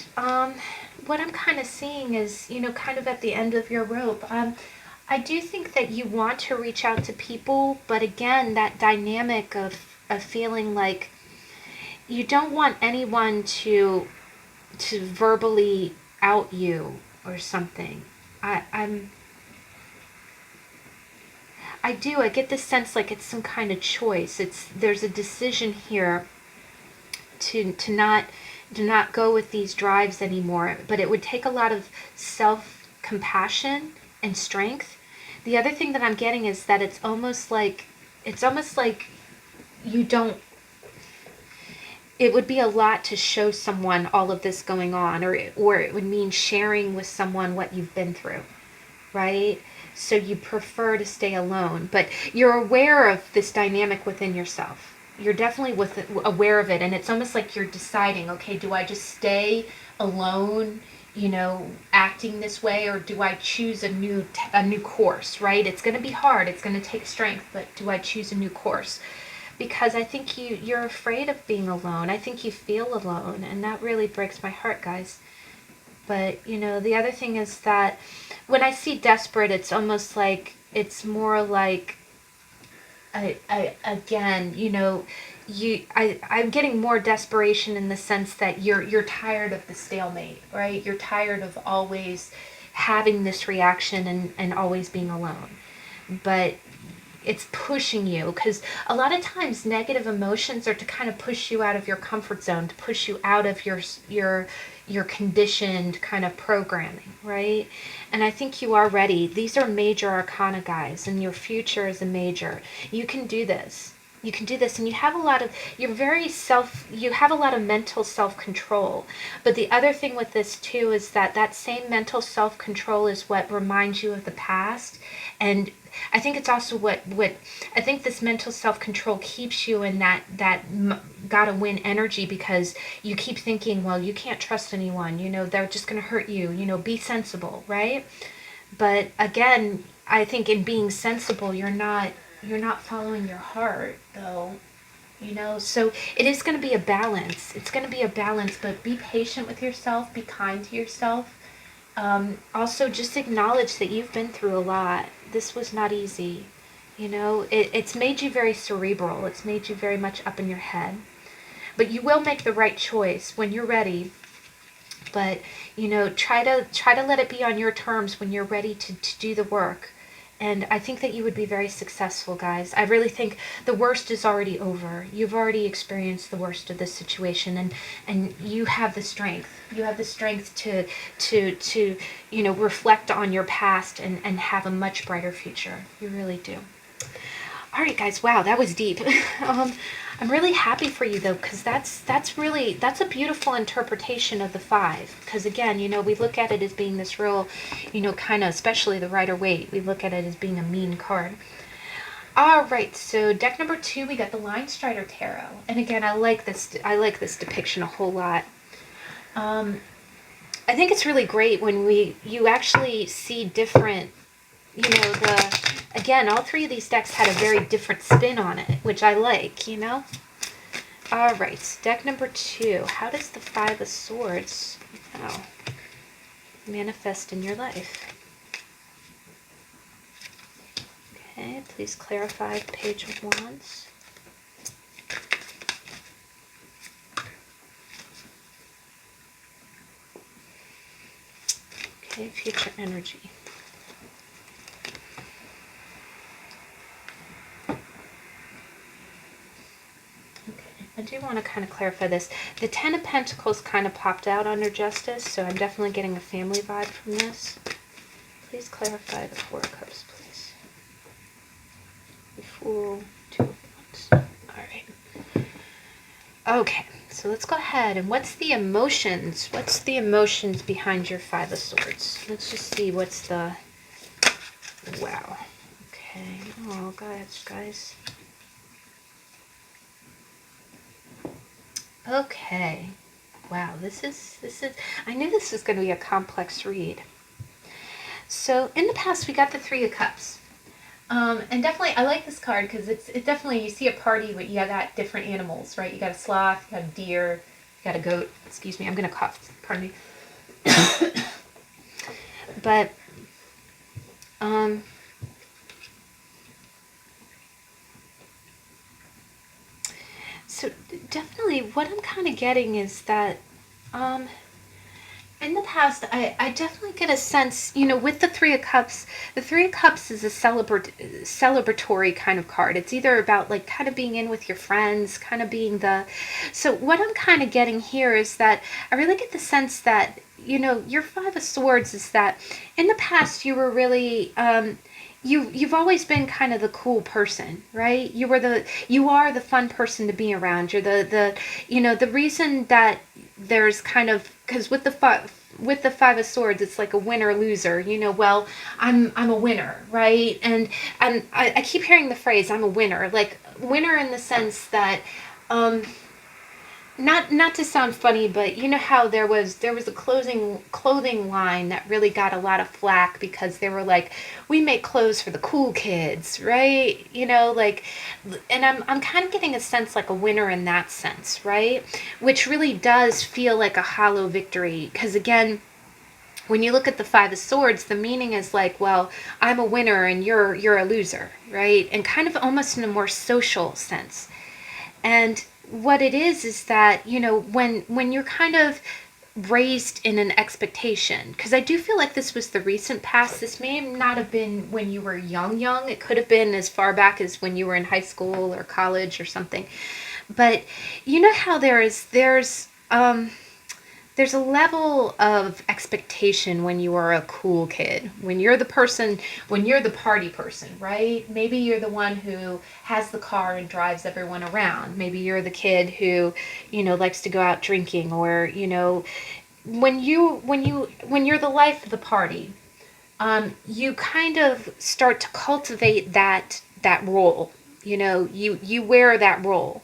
what I'm kind of seeing is, kind of at the end of your rope, I do think that you want to reach out to people, but again, that dynamic of feeling like you don't want anyone to verbally out you or something. I get this sense like it's some kind of choice. There's a decision here to not go with these drives anymore, but it would take a lot of self-compassion and strength The other thing that I'm getting is that it's almost like you don't, it would be a lot to show someone all of this going on, or it would mean sharing with someone what you've been through, right? So you prefer to stay alone, but you're aware of this dynamic within yourself. You're definitely aware of it, and it's almost like you're deciding, okay, do I just stay alone, acting this way, or do I choose a new course, right? It's going to be hard, it's going to take strength, but do I choose a new course? Because I think you're afraid of being alone. I think you feel alone, and that really breaks my heart, guys. But, the other thing is that when I see desperate, it's almost like, it's more like, again, I'm getting more desperation in the sense that you're tired of the stalemate, right? You're tired of always having this reaction and always being alone. But it's pushing you, because a lot of times negative emotions are to kind of push you out of your comfort zone, to push you out of your conditioned kind of programming, right? And I think you are ready. These are major arcana, guys, and your future is a major. You can do this. You can do this, and you have a lot of, you have a lot of mental self-control. But the other thing with this too is that same mental self-control is what reminds you of the past. And I think it's also what I think this mental self-control keeps you in that gotta win energy, because you keep thinking, well, you can't trust anyone, they're just going to hurt you, be sensible, right? But again, I think in being sensible, you're not following your heart, though, so it is going to be a balance. It's going to be a balance, but be patient with yourself, be kind to yourself. Also, just acknowledge that you've been through a lot. This was not easy. It's made you very cerebral. It's made you very much up in your head. But you will make the right choice when you're ready. But, try to let it be on your terms when you're ready to do the work. And I think that you would be very successful, guys. I really think the worst is already over. You've already experienced the worst of this situation, and you have the strength. You have the strength to reflect on your past and have a much brighter future. You really do. All right, guys. Wow, that was deep. I'm really happy for you, though, because that's a beautiful interpretation of the 5. Because again, we look at it as being this real, kind of, especially the Rider Waite, we look at it as being a mean card. All right, so deck number 2, we got the Linestrider Tarot, and again, I like this depiction a whole lot. I think it's really great when you actually see different. Again, all 3 of these decks had a very different spin on it, which I like, All right, deck number 2. How does the 5 of Swords manifest in your life? Okay, please clarify the Page of Wands. Okay, future energy. I do want to kind of clarify this. The 10 of Pentacles kind of popped out under Justice, so I'm definitely getting a family vibe from this. Please clarify the 4 of Cups, please. The Fool, 2 of Wands. All right. Okay, so let's go ahead. And what's the emotions? What's the emotions behind your 5 of Swords? Let's just see what's the... Wow. Okay. Oh, guys. Okay. Wow, this is I knew this was going to be a complex read. So in the past we got the 3 of Cups. And definitely I like this card because it's definitely, you see a party where you got different animals, right? You got a sloth, you got a deer, you got a goat. Excuse me, I'm going to cough. Pardon me. But so definitely what I'm kind of getting is that in the past, I definitely get a sense, with the 3 of Cups, the 3 of Cups is a celebratory kind of card. It's either about like kind of being in with your friends, kind of being so what I'm kind of getting here is that I really get the sense that, your 5 of Swords is that in the past you were really, you've always been kind of the cool person, right? You are the fun person to be around. You're the reason that there's kind of, because with the Five of Swords, it's like a winner loser. Well, I'm a winner, right? And I keep hearing the phrase I'm a winner, like winner in the sense that not to sound funny, but you know how there was a clothing line that really got a lot of flack because they were like, we make clothes for the cool kids, right? Like, and I'm kind of getting a sense like a winner in that sense, right? Which really does feel like a hollow victory, because again, when you look at the Five of Swords, the meaning is like, well, I'm a winner and you're a loser, right? And kind of almost in a more social sense. And what it is that, when you're kind of raised in an expectation, because I do feel like this was the recent past. This may not have been when you were young. It could have been as far back as when you were in high school or college or something. But you know how there's a level of expectation when you are a cool kid, when you're the party person, right? Maybe you're the one who has the car and drives everyone around. Maybe you're the kid who, likes to go out drinking, or, when you're the life of the party, you kind of start to cultivate that role. You wear that role.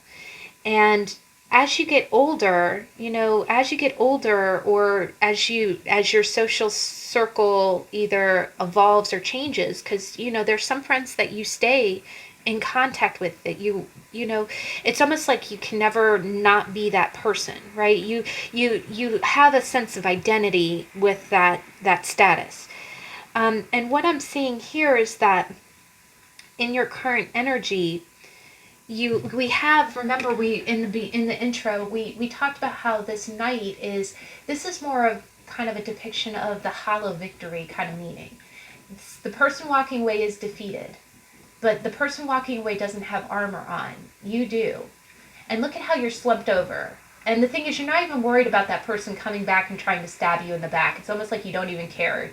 And as you get older, or as your social circle either evolves or changes, because, there's some friends that you stay in contact with that it's almost like you can never not be that person, right? You have a sense of identity with that status. And what I'm seeing here is that in your current energy, remember in the intro, we talked about how this is more of kind of a depiction of the hollow victory kind of meaning. The person walking away is defeated, but the person walking away doesn't have armor on. You do. And look at how you're slumped over. And the thing is, you're not even worried about that person coming back and trying to stab you in the back. It's almost like you don't even care.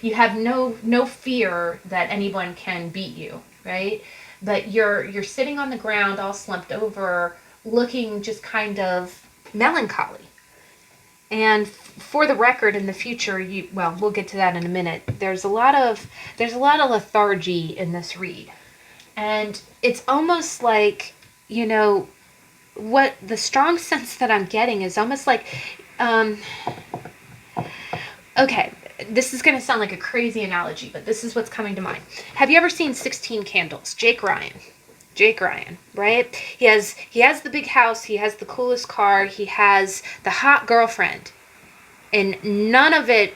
You have no fear that anyone can beat you, right? But you're sitting on the ground all slumped over, looking just kind of melancholy. And for the record, in the future, we'll get to that in a minute. There's a lot of lethargy in this read. And it's almost like, what the strong sense that I'm getting is almost like, okay, this is going to sound like a crazy analogy, but this is what's coming to mind. Have you ever seen 16 Candles? Jake Ryan, right? He has the big house, he has the coolest car, he has the hot girlfriend, and none of it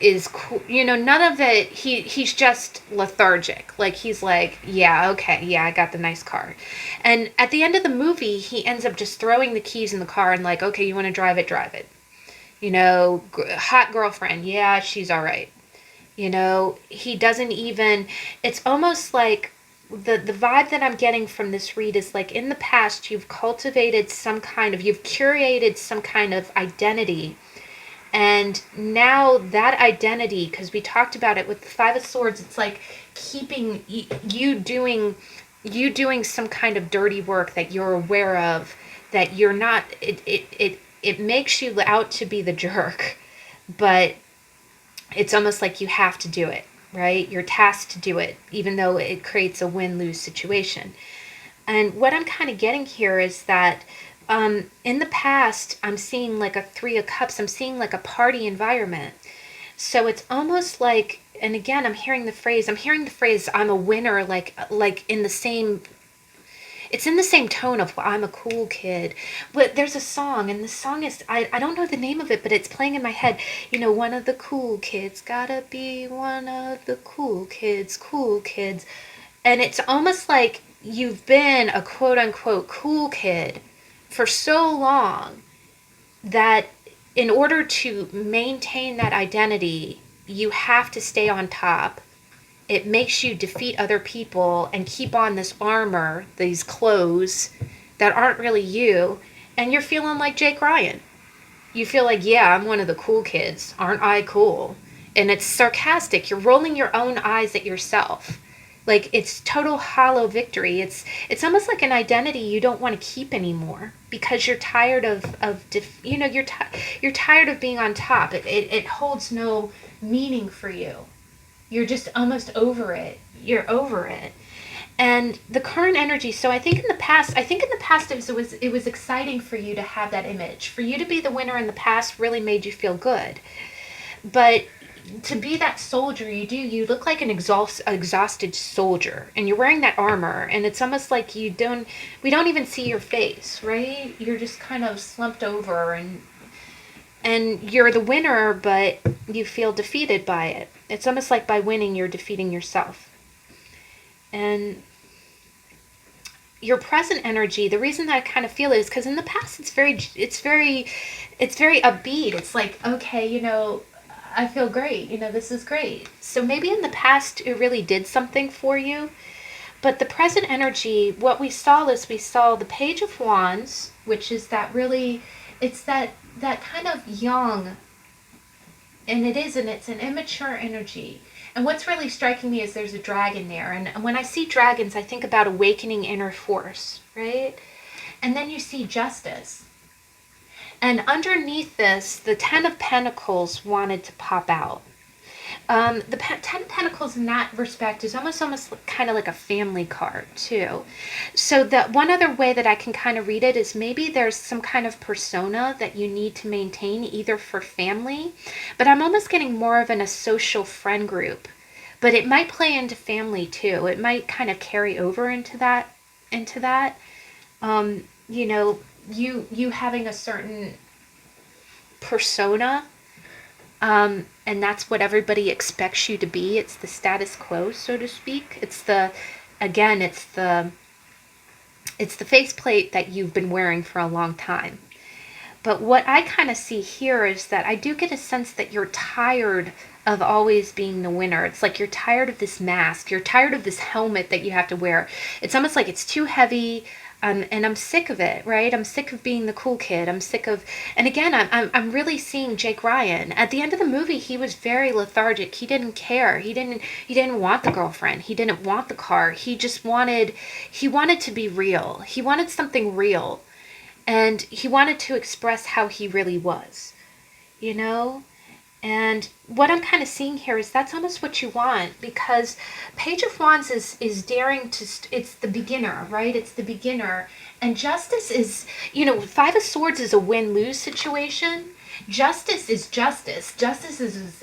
is cool. None of it, he's just lethargic. Like, he's like, yeah, okay, yeah, I got the nice car. And at the end of the movie, he ends up just throwing the keys in the car and like, okay, you want to drive it, drive it. Hot girlfriend, yeah, she's all right. He doesn't even, it's almost like the vibe that I'm getting from this read is like, in the past, you've curated some kind of identity. And now that identity, because we talked about it with the Five of Swords, it's like keeping you doing some kind of dirty work that you're aware of, that you're not, it makes you out to be the jerk, but it's almost like you have to do it, right? You're tasked to do it, even though it creates a win-lose situation. And what I'm kind of getting here is that in the past, I'm seeing like a Three of Cups. I'm seeing like a party environment. So it's almost like, and again, I'm hearing the phrase, I'm a winner, like in the same, it's in the same tone of, I'm a cool kid. But there's a song, and the song is, I don't know the name of it, but it's playing in my head. One of the cool kids, gotta be one of the cool kids. And it's almost like you've been a quote unquote cool kid for so long that in order to maintain that identity, you have to stay on top. It makes you defeat other people and keep on this armor, these clothes that aren't really you, and you're feeling like Jake Ryan. You feel like, yeah, I'm one of the cool kids. Aren't I cool? And it's sarcastic. You're rolling your own eyes at yourself. Like it's total hollow victory. It's almost like an identity you don't want to keep anymore because you're tired you're tired of being on top. It holds no meaning for you. You're just almost over it. You're over it. And the current energy, so I think in the past it was exciting for you to have that image. For you to be the winner in the past really made you feel good. But to be that soldier, you look like an exhausted soldier, and you're wearing that armor, and it's almost like we don't even see your face, right? You're just kind of slumped over, and you're the winner, but you feel defeated by it. It's almost like by winning you're defeating yourself. And your present energy, the reason that I kind of feel it is because in the past it's very upbeat. It's like, okay, I feel great. This is great. So maybe in the past it really did something for you. But the present energy, what we saw the Page of Wands, which is it's that kind of young, and it's an immature energy. And what's really striking me is there's a dragon there. And when I see dragons, I think about awakening inner force, right? And then you see justice. And underneath this, the Ten of Pentacles wanted to pop out. The Ten of Pentacles in that respect is almost kind of like a family card too. So that one other way that I can kind of read it is maybe there's some kind of persona that you need to maintain either for family, but I'm almost getting more of a social friend group. But it might play into family too. It might kind of carry over into that. You having a certain persona, and that's what everybody expects you to be. It's the status quo, so to speak. It's the faceplate that you've been wearing for a long time. But what I kind of see here is that I do get a sense that you're tired of always being the winner. It's like you're tired of this mask. You're tired of this helmet that you have to wear. It's almost like it's too heavy. And I'm sick of it, right? I'm sick of being the cool kid. I'm sick of, and again, I'm really seeing Jake Ryan. At the end of the movie, he was very lethargic. He didn't care. He didn't want the girlfriend. He didn't want the car. He wanted to be real. He wanted something real. And he wanted to express how he really was, And what I'm kind of seeing here is that's almost what you want, because Page of Wands is daring to, it's the beginner, right? It's the beginner. And justice is, Five of Swords is a win-lose situation. Justice is justice. Justice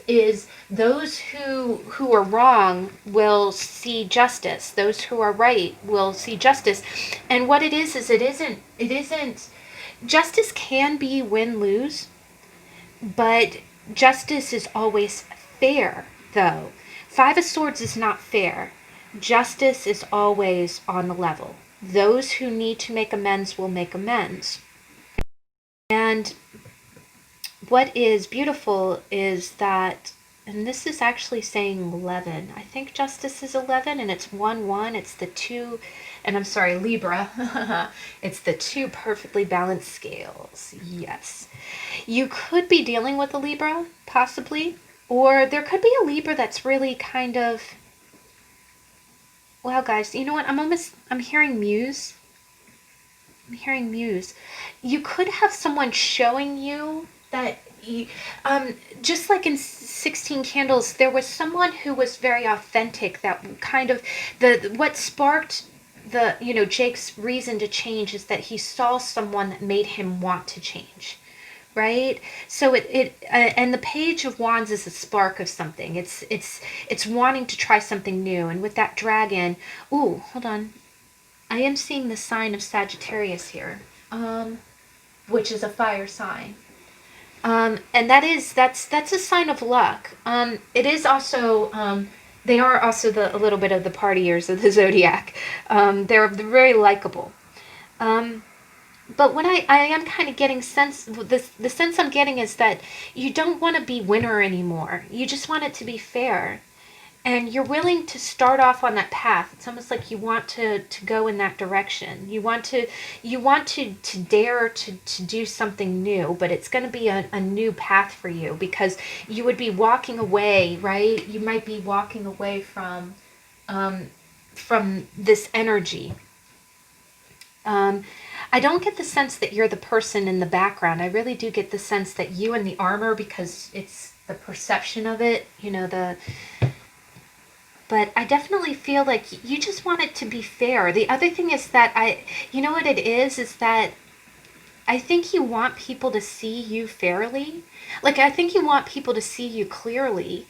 is those who are wrong will see justice. Those who are right will see justice. And what it is it isn't, justice can be win-lose, but justice is always fair, though. Five of Swords is not fair. Justice is always on the level. Those who need to make amends will make amends. And what is beautiful is that, and this is actually saying 11. I think justice is 11, and it's 1-1. It's the two, and I'm sorry, Libra. It's the two perfectly balanced scales. Yes. You could be dealing with a Libra, possibly. Or there could be a Libra that's really kind of, wow, guys, you know what? I'm hearing Muse. I'm hearing Muse. You could have someone showing you that, just like in 16 Candles, there was someone who was very authentic, that kind of, what sparked Jake's reason to change is that he saw someone that made him want to change. Right? So and the Page of Wands is a spark of something. It's wanting to try something new. And with that dragon, ooh, hold on. I am seeing the sign of Sagittarius here, which is a fire sign. And that's a sign of luck. It is also, they are also a little bit of the partiers of the zodiac. They're very likable. But what I am kind of getting the sense I'm getting is that you don't want to be winner anymore. You just want it to be fair. And you're willing to start off on that path. It's almost like you want to go in that direction. You want to dare to do something new, but it's going to be a new path for you, because you would be walking away, right? You might be walking away from this energy. I don't get the sense that you're the person in the background. I really do get the sense that you in the armor, because it's the perception of it, but I definitely feel like you just want it to be fair. The other thing is that you know what it is that I think you want people to see you fairly. Like, I think you want people to see you clearly.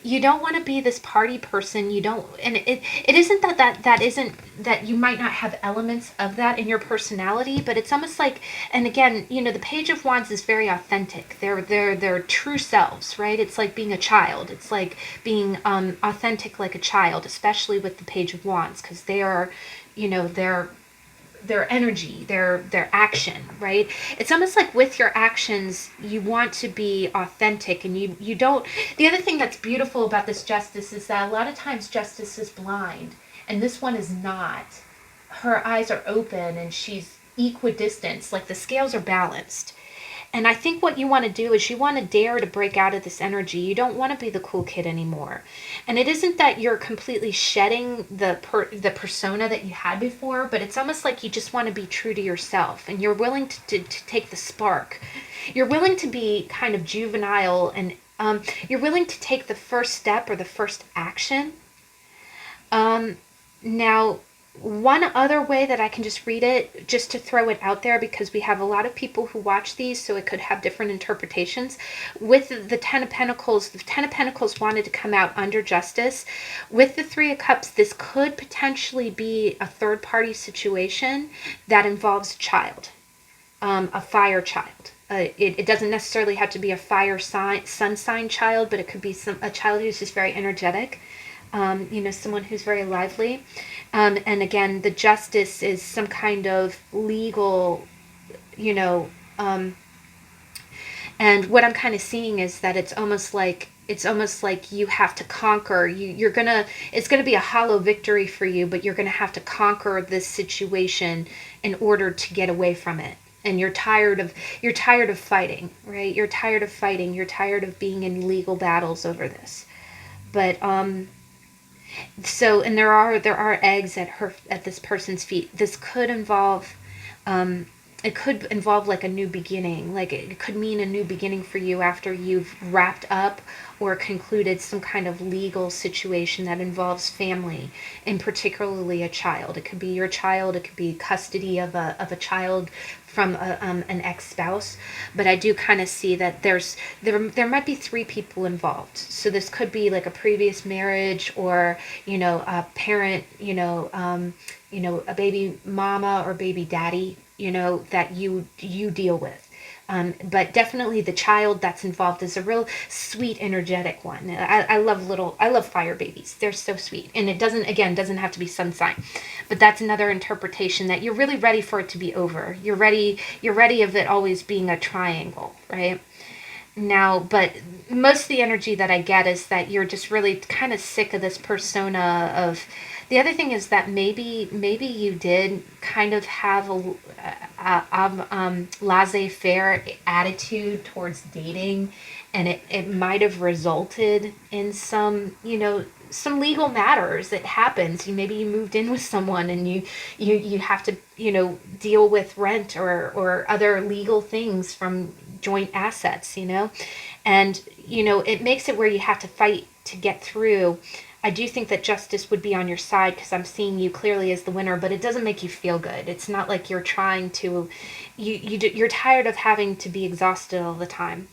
You don't want to be this party person. You don't, and it isn't that isn't that you might not have elements of that in your personality, but it's almost like, and again, the Page of Wands is very authentic. They're true selves, right? It's like being a child. It's like being authentic like a child, especially with the Page of Wands, because they are, their energy, their action, right? It's almost like with your actions, you want to be authentic, and you don't. The other thing that's beautiful about this Justice is that a lot of times Justice is blind, and this one is not. Her eyes are open, and she's equidistant, like the scales are balanced. And I think what you want to do is you want to dare to break out of this energy. You don't want to be the cool kid anymore. And it isn't that you're completely shedding the persona that you had before, but it's almost like you just want to be true to yourself. And you're willing to take the spark. You're willing to be kind of juvenile, and you're willing to take the first step or the first action. Now, one other way that I can just read it, just to throw it out there, because we have a lot of people who watch these, so it could have different interpretations. With the Ten of Pentacles wanted to come out under Justice. With the Three of Cups, this could potentially be a third-party situation that involves a child, a fire child. It doesn't necessarily have to be a fire sun sign child, but it could be a child who's just very energetic. Someone who's very lively. And again, the Justice is some kind of legal, and what I'm kind of seeing is that it's almost like you have to conquer. It's gonna be a hollow victory for you, but you're gonna have to conquer this situation in order to get away from it. And you're tired of fighting, right? You're tired of fighting. You're tired of being in legal battles over this. But so, and there are eggs at this person's feet. This could involve, it could involve like a new beginning. Like it could mean a new beginning for you after you've wrapped up or concluded some kind of legal situation that involves family, and particularly a child. It could be your child. It could be custody of a child from an ex-spouse. But I do kind of see that there might be three people involved. So this could be like a previous marriage, or a parent, a baby mama or baby daddy, that you deal with. But definitely the child that's involved is a real sweet, energetic one. I love fire babies. They're so sweet. And it doesn't have to be sun sign. But that's another interpretation, that you're really ready for it to be over. You're ready of it always being a triangle, right? Now, but most of the energy that I get is that you're just really kind of sick of this persona of. The other thing is that maybe you did kind of have a laissez-faire attitude towards dating, and it might have resulted in some legal matters. It happens. Maybe you moved in with someone, and you have to deal with rent or other legal things from joint assets, and it makes it where you have to fight to get through. I do think that Justice would be on your side, because I'm seeing you clearly as the winner, but it doesn't make you feel good. It's not like you're trying to, you're tired of having to be exhausted all the time.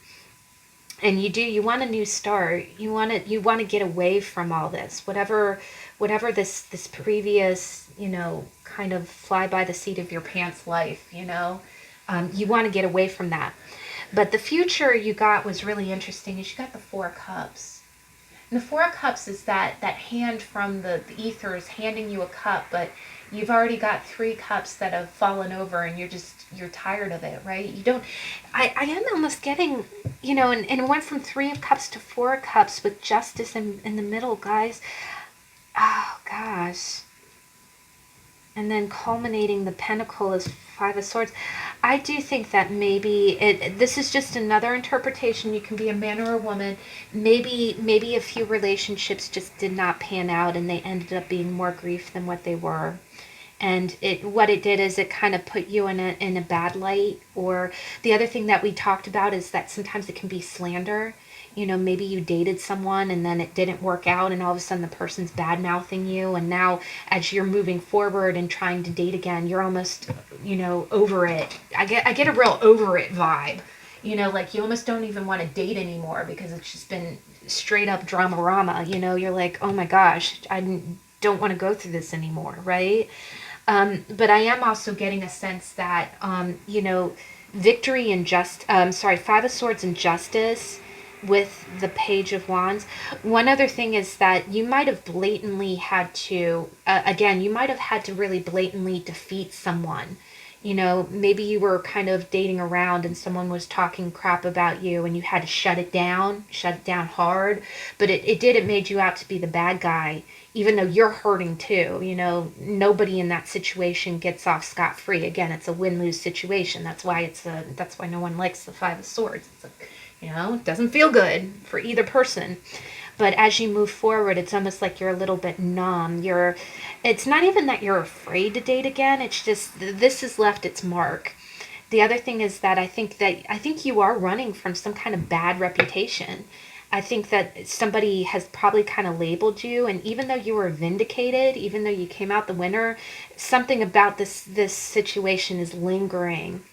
And you want a new start. You want to get away from all this, whatever this previous, kind of fly by the seat of your pants life, you want to get away from that. But the future you got was really interesting. You got the Four of Cups. And the Four of Cups is that hand from the ethers handing you a cup, but you've already got 3 cups that have fallen over, and you're tired of it, right? I am almost getting, and it went from 3 of Cups to 4 of Cups with Justice in the middle, guys. Oh, gosh. And then culminating the pentacle is Five of Swords. I do think that maybe this is just another interpretation. You can be a man or a woman. Maybe a few relationships just did not pan out and they ended up being more grief than what they were. And what it did is it kind of put you in a bad light. Or the other thing that we talked about is that sometimes it can be slander. You know, maybe you dated someone and then it didn't work out and all of a sudden the person's bad mouthing you, and now as you're moving forward and trying to date again, you're almost, over it. I get a real over it vibe. Like you almost don't even want to date anymore because it's just been straight up drama-rama. You're like, oh my gosh, I don't want to go through this anymore, right? But I am also getting a sense that, victory and Five of Swords and justice with the Page of Wands. One other thing is that you might have blatantly had to, you might have had to really blatantly defeat someone. Maybe you were kind of dating around and someone was talking crap about you and you had to shut it down hard. But it made you out to be the bad guy, even though you're hurting too. Nobody in that situation gets off scot-free. Again, it's a win-lose situation. That's why no one likes the Five of Swords. It's it doesn't feel good for either person. But as you move forward, it's almost like you're a little bit numb. It's not even that you're afraid to date again. It's just this has left its mark. The other thing is that I think you are running from some kind of bad reputation. I think that somebody has probably kind of labeled you, and even though you were vindicated, even though you came out the winner, something about this situation is lingering.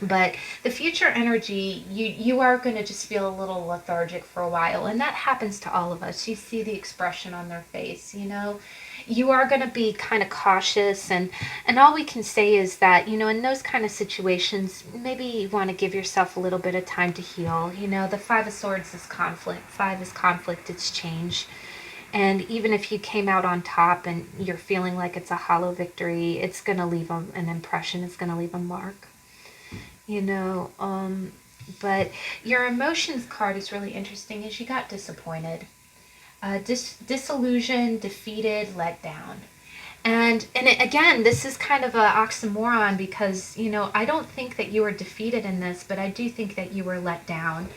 But the future energy, you are going to just feel a little lethargic for a while. And that happens to all of us. You see the expression on their face, You are going to be kind of cautious. And all we can say is that, in those kind of situations, maybe you want to give yourself a little bit of time to heal. The Five of Swords is conflict. Five is conflict. It's change. And even if you came out on top and you're feeling like it's a hollow victory, it's going to leave an impression. It's going to leave a mark. But your emotions card is really interesting as you got disappointed, disillusioned, defeated, let down. And again, this is kind of an oxymoron because, I don't think that you were defeated in this, but I do think that you were let down.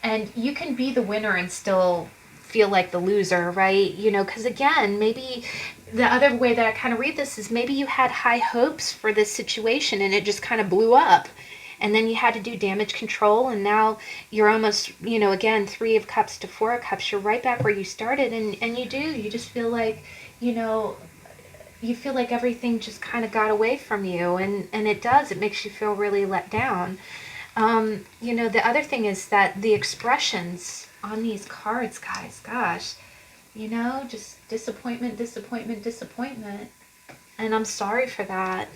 And you can be the winner and still feel like the loser, right? Because again, maybe the other way that I kind of read this is maybe you had high hopes for this situation and it just kind of blew up. And then you had to do damage control, and now you're almost, again, 3 of Cups to 4 of Cups. You're right back where you started, and you just feel like, you feel like everything just kind of got away from you, and it does. It makes you feel really let down. The other thing is that the expressions on these cards, guys, gosh, just disappointment, disappointment, disappointment. And I'm sorry for that,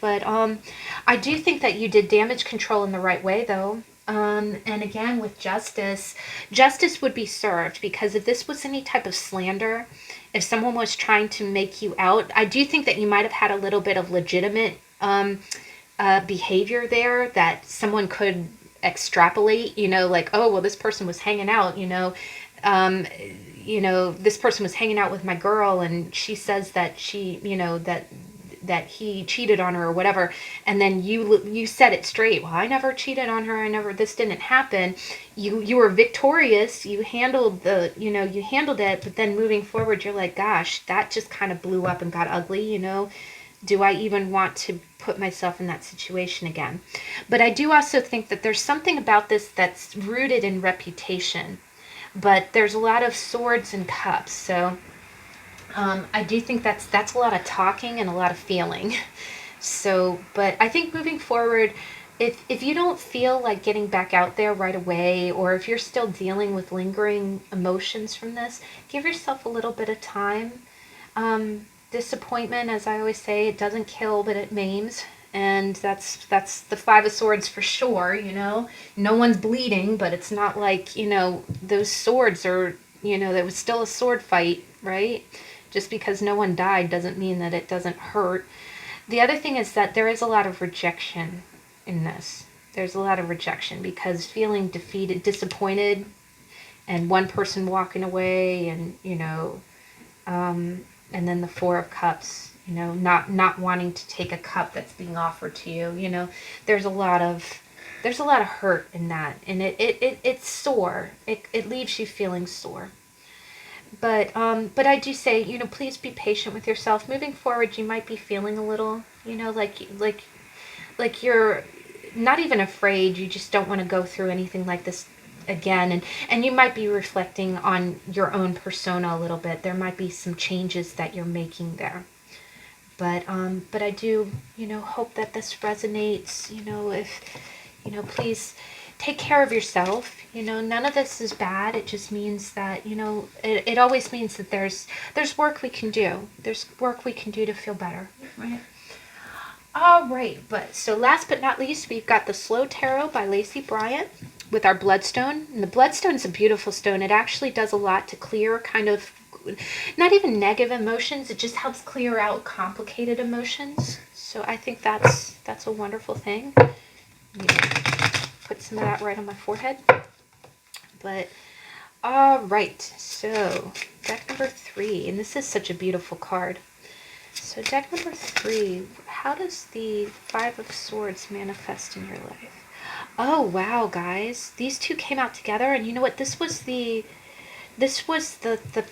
but I do think that you did damage control in the right way, though. And again, with justice would be served, because if this was any type of slander, if someone was trying to make you out, I do think that you might have had a little bit of legitimate behavior there that someone could extrapolate, like, oh, well, this person was hanging out, this person was hanging out with my girl and she says that she, that he cheated on her or whatever. And then you set it straight. Well, I never cheated on her. This didn't happen. You were victorious. You handled it. But then moving forward, you're like, gosh, that just kind of blew up and got ugly. Do I even want to put myself in that situation again? But I do also think that there's something about this that's rooted in reputation. But there's a lot of swords and cups, so I do think that's a lot of talking and a lot of feeling. So, but I think moving forward, if you don't feel like getting back out there right away, or if you're still dealing with lingering emotions from this, give yourself a little bit of time. Disappointment, as I always say, it doesn't kill, but it maims. And that's the Five of Swords for sure, No one's bleeding, but it's not like, those swords are, there was still a sword fight, right? Just because no one died doesn't mean that it doesn't hurt. The other thing is that there is a lot of rejection in this. There's a lot of rejection because feeling defeated, disappointed, and one person walking away and, and then the Four of Cups. you know, not wanting to take a cup that's being offered to you. You know, there's a lot of hurt in that, and it's sore. It leaves you feeling sore. But I do say, you know, please be patient with yourself. Moving forward, you might be feeling a little, you know, like you're not even afraid. You just don't want to go through anything like this again, and you might be reflecting on your own persona a little bit. There might be some changes that you're making there. But I do, you know, hope that this resonates. You know, if, you know, please take care of yourself. You know, none of this is bad. It just means that, you know, it always means that there's work we can do. There's work we can do to feel better, right? All right, but so last but not least, we've got the Slow Tarot by Lacey Bryant with our bloodstone. And the bloodstone is a beautiful stone. It actually does a lot to clear kind of, not even negative emotions. It just helps clear out complicated emotions. So I think that's a wonderful thing. Put some of that right on my forehead. But all right, so deck number 3, and this is such a beautiful card. So deck number 3, how does the 5 of Swords manifest in your life? Oh wow, guys, these two came out together, and you know what? This was the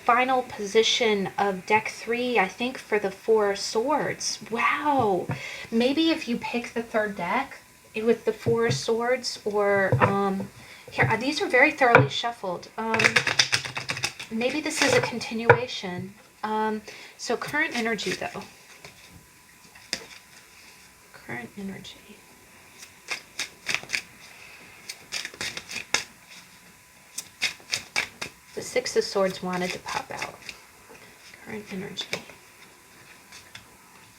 final position of deck 3, I think, for the 4 Swords. Wow, maybe if you pick the third deck with the 4 Swords, or here, these are very thoroughly shuffled. Maybe this is a continuation. So current energy, though. Current energy. The 6 of Swords wanted to pop out. Current energy.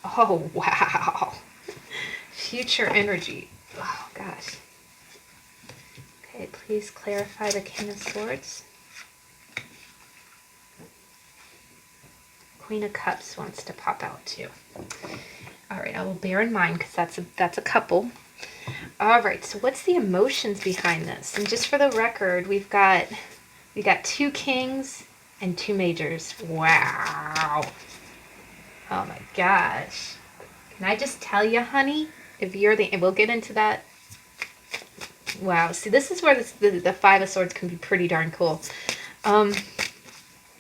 Oh, wow. Future energy. Oh, gosh. Okay, please clarify the King of Swords. Queen of Cups wants to pop out too. All right, I will bear in mind because that's a couple. All right, so what's the emotions behind this? And just for the record, we got 2 kings and 2 majors. Wow. Oh my gosh. Can I just tell you, honey, if you're and we'll get into that. Wow. See, this is where the 5 of Swords can be pretty darn cool. All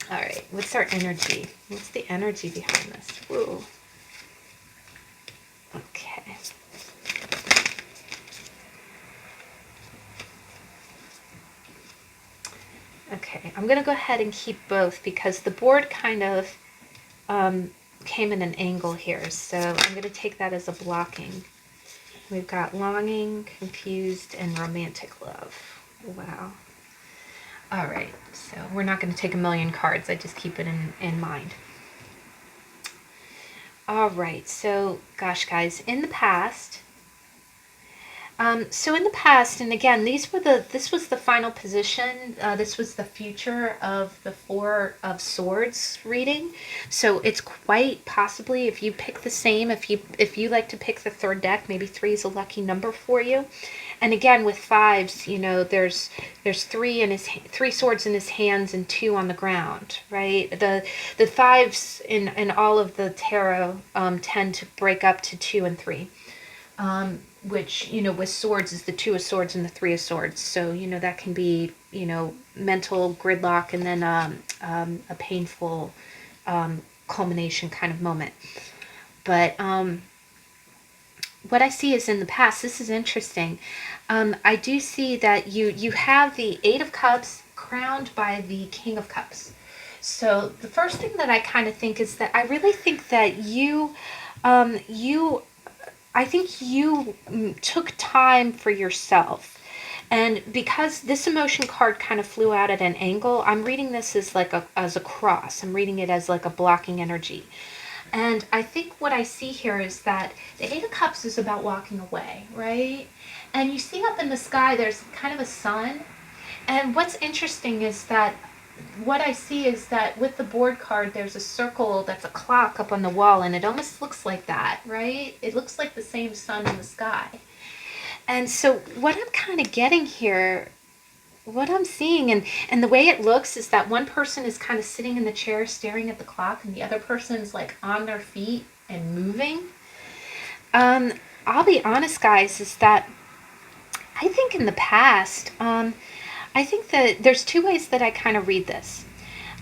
right. What's our energy? What's the energy behind this? Whoa. Okay. Okay. I'm going to go ahead and keep both because the board kind of came in an angle here. So I'm going to take that as a blocking. We've got longing, confused, and romantic love. Wow. All right, so we're not going to take a million cards. I just keep it in mind. All right, so gosh, guys, in the past, and again, this was the final position. This was the future of the 4 of Swords reading. So it's quite possibly, if you pick the same, if you like to pick the third deck, maybe 3 is a lucky number for you. And again, with 5s, you know, there's 3 swords in his hands and 2 on the ground, right? The 5s in all of the tarot tend to break up to 2 and 3. Which, you know, with swords is the 2 of Swords and the 3 of Swords. So, you know, that can be, you know, mental gridlock and then a painful culmination kind of moment. But what I see is in the past, this is interesting. I do see that you have the 8 of Cups crowned by the King of Cups. So the first thing that I kind of think is that I really think that you took time for yourself. And because this emotion card kind of flew out at an angle, I'm reading this as a cross. I'm reading it as like a blocking energy. And I think what I see here is that the 8 of Cups is about walking away, right? And you see up in the sky, there's kind of a sun. And what's interesting is that what I see is that with the board card, there's a circle that's a clock up on the wall, and it almost looks like that, right? It looks like the same sun in the sky. And so what I'm kind of getting here what I'm seeing, and the way it looks is that one person is kind of sitting in the chair staring at the clock, and the other person's like on their feet and moving. I'll be honest, guys, is that I think in the past, I think that there's two ways that I kind of read this.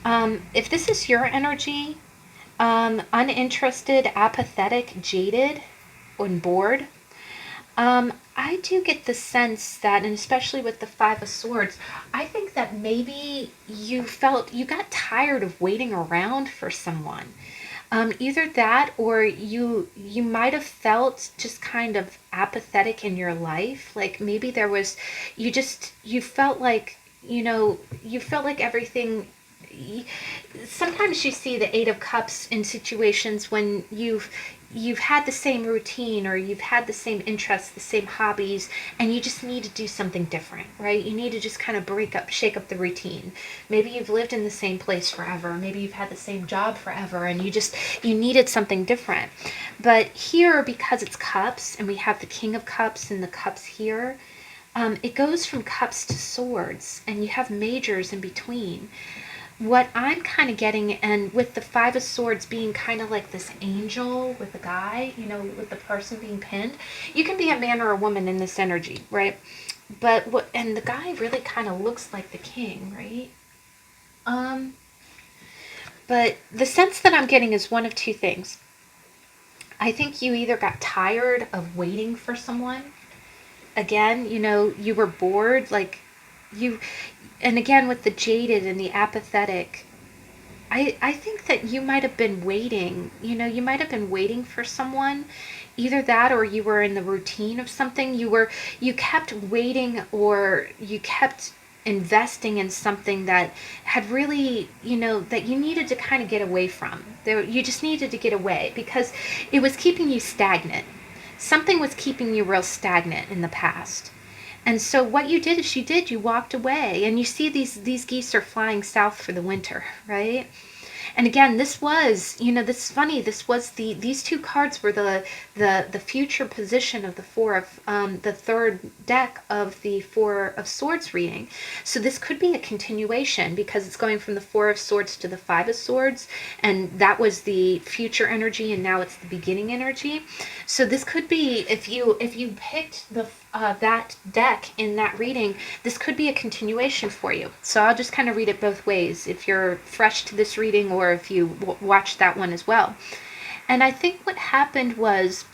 If this is your energy, uninterested, apathetic, jaded, and bored, I do get the sense that, and especially with the Five of Swords, I think that maybe you got tired of waiting around for someone. Either that, or you might have felt just kind of apathetic in your life. Like maybe there was, you felt like, you felt like everything. Sometimes you see the Eight of Cups in situations when you've had the same routine, or you've had the same interests, the same hobbies, and you just need to do something different, right? You need to just kind of shake up the routine. Maybe you've lived in the same place forever. Maybe you've had the same job forever, and you needed something different. But here, because it's cups, and we have the King of Cups and the cups here, it goes from cups to swords, and you have majors in between. What I'm kind of getting, and with the Five of Swords being kind of like this angel with the guy, with the person being pinned, you can be a man or a woman in this energy, right? And the guy really kind of looks like the king, right? But the sense that I'm getting is one of two things. I think you either got tired of waiting for someone. Again, you were bored, like and again with the jaded and the apathetic, I think that you might have been waiting, you might have been waiting for someone. Either that, or you were in the routine of something. You kept waiting, or you kept investing in something that had really, that you needed to kind of get away from. You just needed to get away because it was keeping you stagnant. Something was keeping you real stagnant in the past. And so what you did is you walked away, and you see these geese are flying south for the winter, right? And again, this was, this is funny, these two cards were the future position of the the third deck of the Four of Swords reading. So this could be a continuation because it's going from the Four of Swords to the Five of Swords, and that was the future energy, and now it's the beginning energy. So this could be, if you picked that deck in that reading, this could be a continuation for you. So I'll just kind of read it both ways, if you're fresh to this reading or if you watched that one as well. And I think what happened was,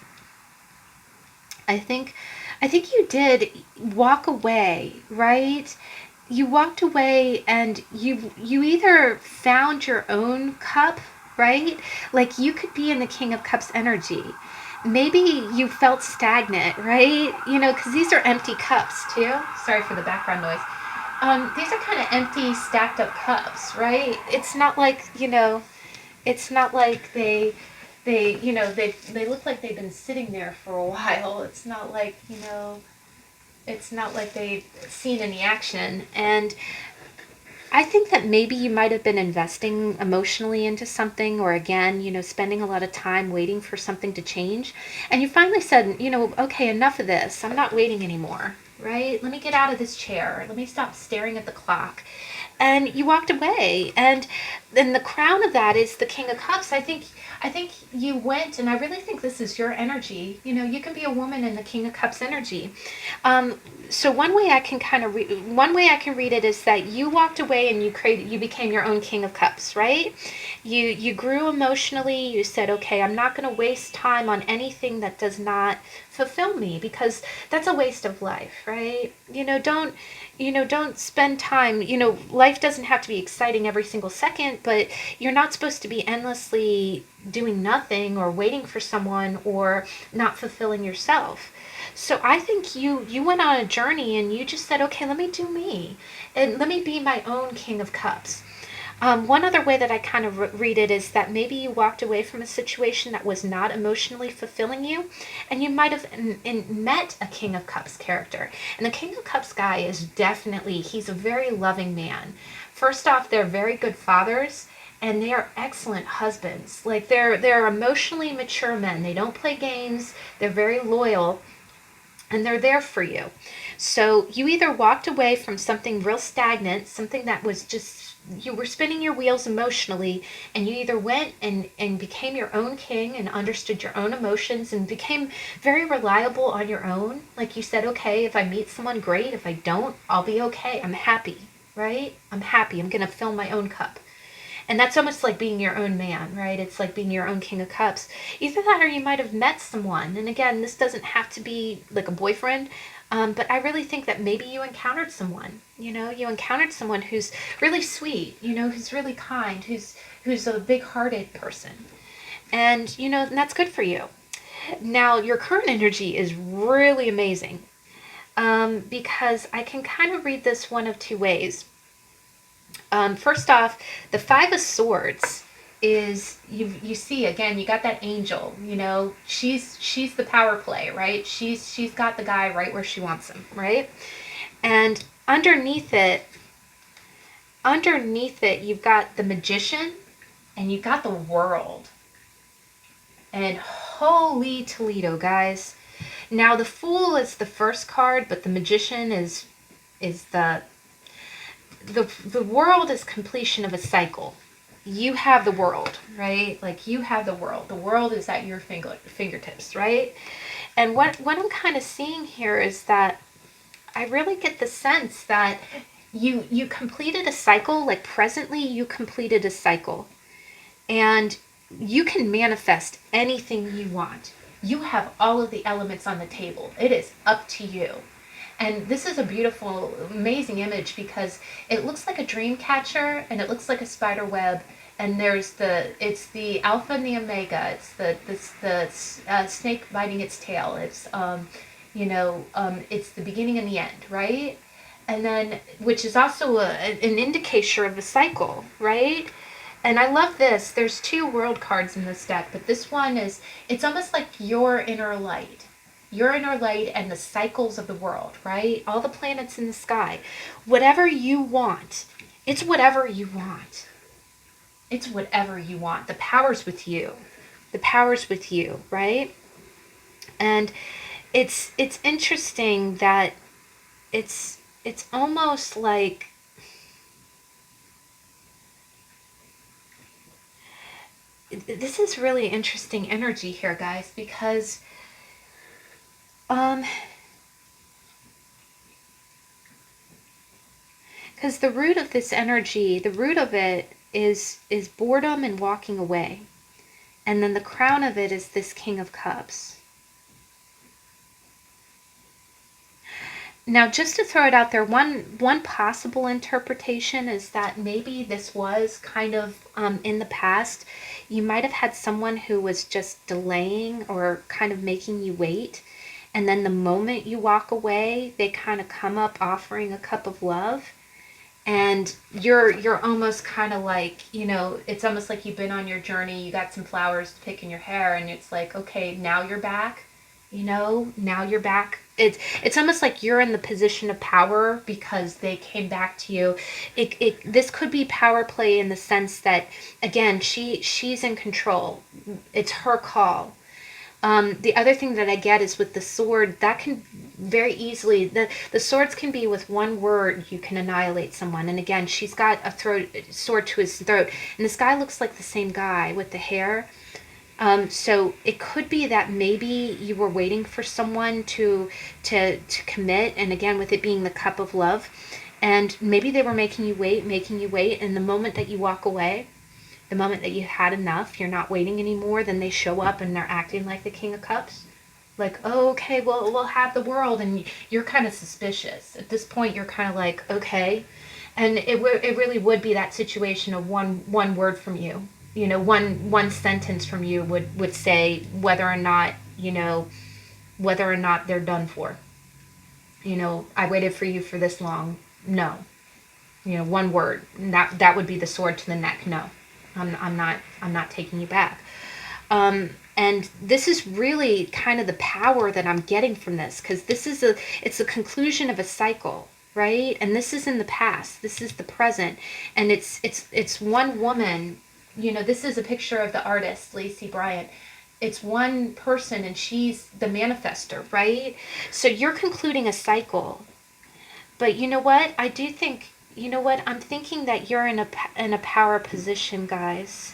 I think you did walk away, right? You walked away, and you either found your own cup, right? Like you could be in the King of Cups energy. Maybe you felt stagnant, right? Because these are empty cups too. Sorry for the background noise. These are kind of empty, stacked up cups, right? It's not like, it's not like they look like they've been sitting there for a while. It's not like, it's not like they've seen any action. And I think that maybe you might have been investing emotionally into something, or again, spending a lot of time waiting for something to change. And you finally said, okay, enough of this. I'm not waiting anymore, right? Let me get out of this chair. Let me stop staring at the clock. And you walked away. And then the crown of that is the King of Cups. I think you went, and I really think this is your energy. You can be a woman in the King of Cups energy. So one way I can read it is that you walked away and you became your own King of Cups, right? You grew emotionally. You said, okay, I'm not going to waste time on anything that does not fulfill me, because that's a waste of life, right? Don't spend time, life doesn't have to be exciting every single second, but you're not supposed to be endlessly doing nothing or waiting for someone or not fulfilling yourself. So I think you went on a journey, and you just said, okay, let me do me, and let me be my own King of Cups. One other way that I kind of read it is that maybe you walked away from a situation that was not emotionally fulfilling you, and you might have met a King of Cups character. And the King of Cups guy is definitely, he's a very loving man. First off, they're very good fathers, and they are excellent husbands. Like they're emotionally mature men. They don't play games. They're very loyal, and they're there for you. So you either walked away from something real stagnant, something that was just, you were spinning your wheels emotionally, and you either went and became your own king and understood your own emotions and became very reliable on your own. Like you said, okay, if I meet someone, great. If I don't, I'll be okay. I'm happy, right? I'm happy. I'm going to fill my own cup. And that's almost like being your own man, right? It's like being your own king of cups. Either that or you might have met someone. And again, this doesn't have to be like a boyfriend, but I really think that maybe you encountered someone, you encountered someone who's really sweet, who's really kind, who's a big-hearted person. And, and that's good for you. Now, your current energy is really amazing, because I can kind of read this one of two ways. First off, the Five of Swords is, you see, again, you got that angel, she's the power play, right? She's got the guy right where she wants him, right? And underneath it, you've got the Magician and you've got the World. And holy Toledo, guys. Now, the Fool is the first card, but the Magician is the World is completion of a cycle. You have the world, right? Like, you have the world. The world is at your fingertips, right? And what I'm kind of seeing here is that I really get the sense that you completed a cycle, like presently you completed a cycle. And you can manifest anything you want. You have all of the elements on the table. It is up to you. And this is a beautiful, amazing image because it looks like a dream catcher and it looks like a spider web. And it's the alpha and the omega. It's the snake biting its tail. It's, it's the beginning and the end, right? And then, which is also an indicator of a cycle, right? And I love this. There's two world cards in this deck, but this one it's almost like your inner light. Your inner light and the cycles of the world, right? All the planets in the sky. Whatever you want. It's whatever you want. It's whatever you want. The power's with you. The power's with you, right? And it's interesting that it's almost like this is really interesting energy here, guys, because the root of this energy, the root of it is boredom and walking away. And then the crown of it is this King of Cups. Now, just to throw it out there, one possible interpretation is that maybe this was kind of in the past. You might have had someone who was just delaying or kind of making you wait. And then the moment you walk away, they kind of come up offering a cup of love. And you're almost kind of like, it's almost like you've been on your journey. You got some flowers to pick in your hair. And it's like, okay, now you're back. Now you're back. It's almost like you're in the position of power because they came back to you. This could be power play in the sense that, again, she's in control. It's her call. The other thing that I get is with the sword, that can very easily, the swords can be with one word, you can annihilate someone. And again, she's got a sword to his throat. And this guy looks like the same guy with the hair. So it could be that maybe you were waiting for someone to commit, and again, with it being the cup of love, and maybe they were making you wait, and the moment that you walk away, the moment that you had enough, you're not waiting anymore, then they show up and they're acting like the King of Cups. Like, oh, okay, well, we'll have the world, and you're kind of suspicious. At this point, you're kind of like, okay. And it really would be that situation of one word from you. One sentence from you would say whether or not they're done for. I waited for you for this long. No. One word. And that would be the sword to the neck. No. I'm not taking you back. And this is really kind of the power that I'm getting from this, because it's the conclusion of a cycle, right? And this is in the past. This is the present. And it's one woman. This is a picture of the artist, Lacey Bryant. it's one person and she's the manifester, right? So you're concluding a cycle. But you know what? I do think, you know what? I'm thinking that you're in a power position, guys.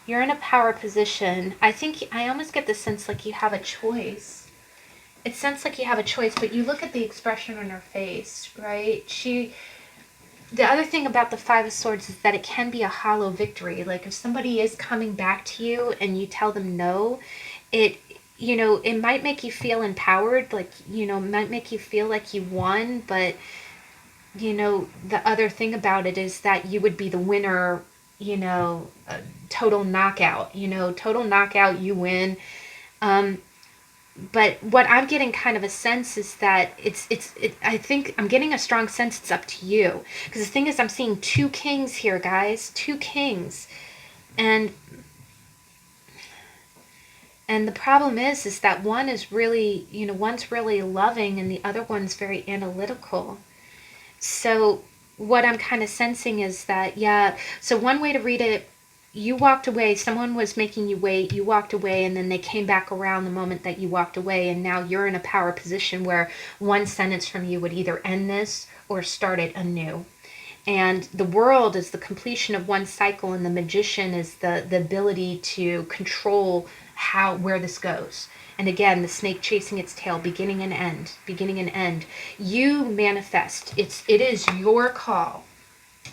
You're in a power position. I think I almost get the sense like you have a choice. It sounds like you have a choice, but you look at the expression on her face, right? The other thing about the Five of Swords is that it can be a hollow victory. Like if somebody is coming back to you and you tell them no, it, it might make you feel empowered, like, it might make you feel like you won, but, the other thing about it is that you would be the winner, total knockout, total knockout, you win. But what I'm getting kind of a sense is that I think I'm getting a strong sense it's up to you. Because the thing is, I'm seeing two kings here, guys. Two kings. And the problem is that one is really, one's really loving and the other one's very analytical. So what I'm kind of sensing is that, yeah, so one way to read it, you walked away, someone was making you wait, you walked away, and then they came back around the moment that you walked away, and now you're in a power position where one sentence from you would either end this or start it anew. And the world is the completion of one cycle, and the magician is the ability to control where this goes. And again, the snake chasing its tail, beginning and end, beginning and end. You manifest. It is your call.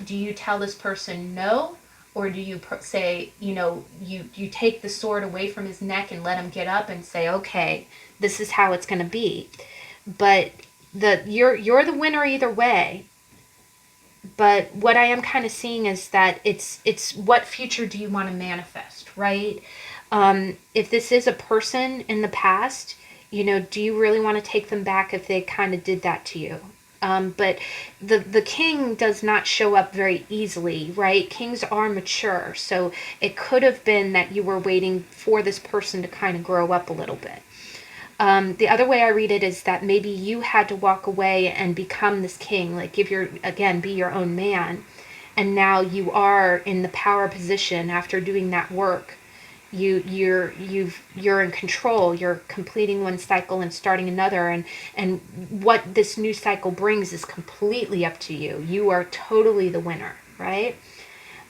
Do you tell this person no? Or do you say, you take the sword away from his neck and let him get up and say, okay, this is how it's going to be. But you're the winner either way. But what I am kind of seeing is that it's what future do you want to manifest, right? If this is a person in the past, do you really want to take them back if they kind of did that to you? But the king does not show up very easily, right? Kings are mature, so it could have been that you were waiting for this person to kind of grow up a little bit. The other way I read it is that maybe you had to walk away and become this king, like be your own man, and now you are in the power position after doing that work. You're in control. You're completing one cycle and starting another, and what this new cycle brings is completely up to you. You are totally the winner, right?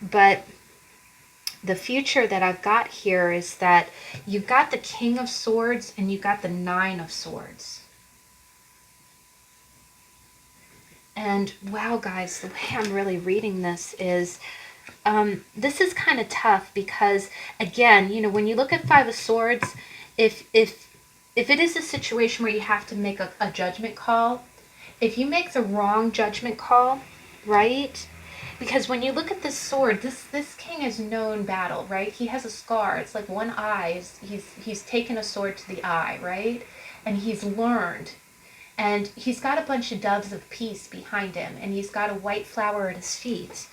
But the future that I've got here is that you've got the King of Swords and you've got the Nine of Swords. And wow, guys, the way I'm really reading this is this is kind of tough because, again, when you look at Five of Swords, if it is a situation where you have to make a judgment call, if you make the wrong judgment call, right? Because when you look at this sword, this king has known battle, right? He has a scar. It's like one eye. He's taken a sword to the eye, right? And he's learned. And he's got a bunch of doves of peace behind him, and he's got a white flower at his feet.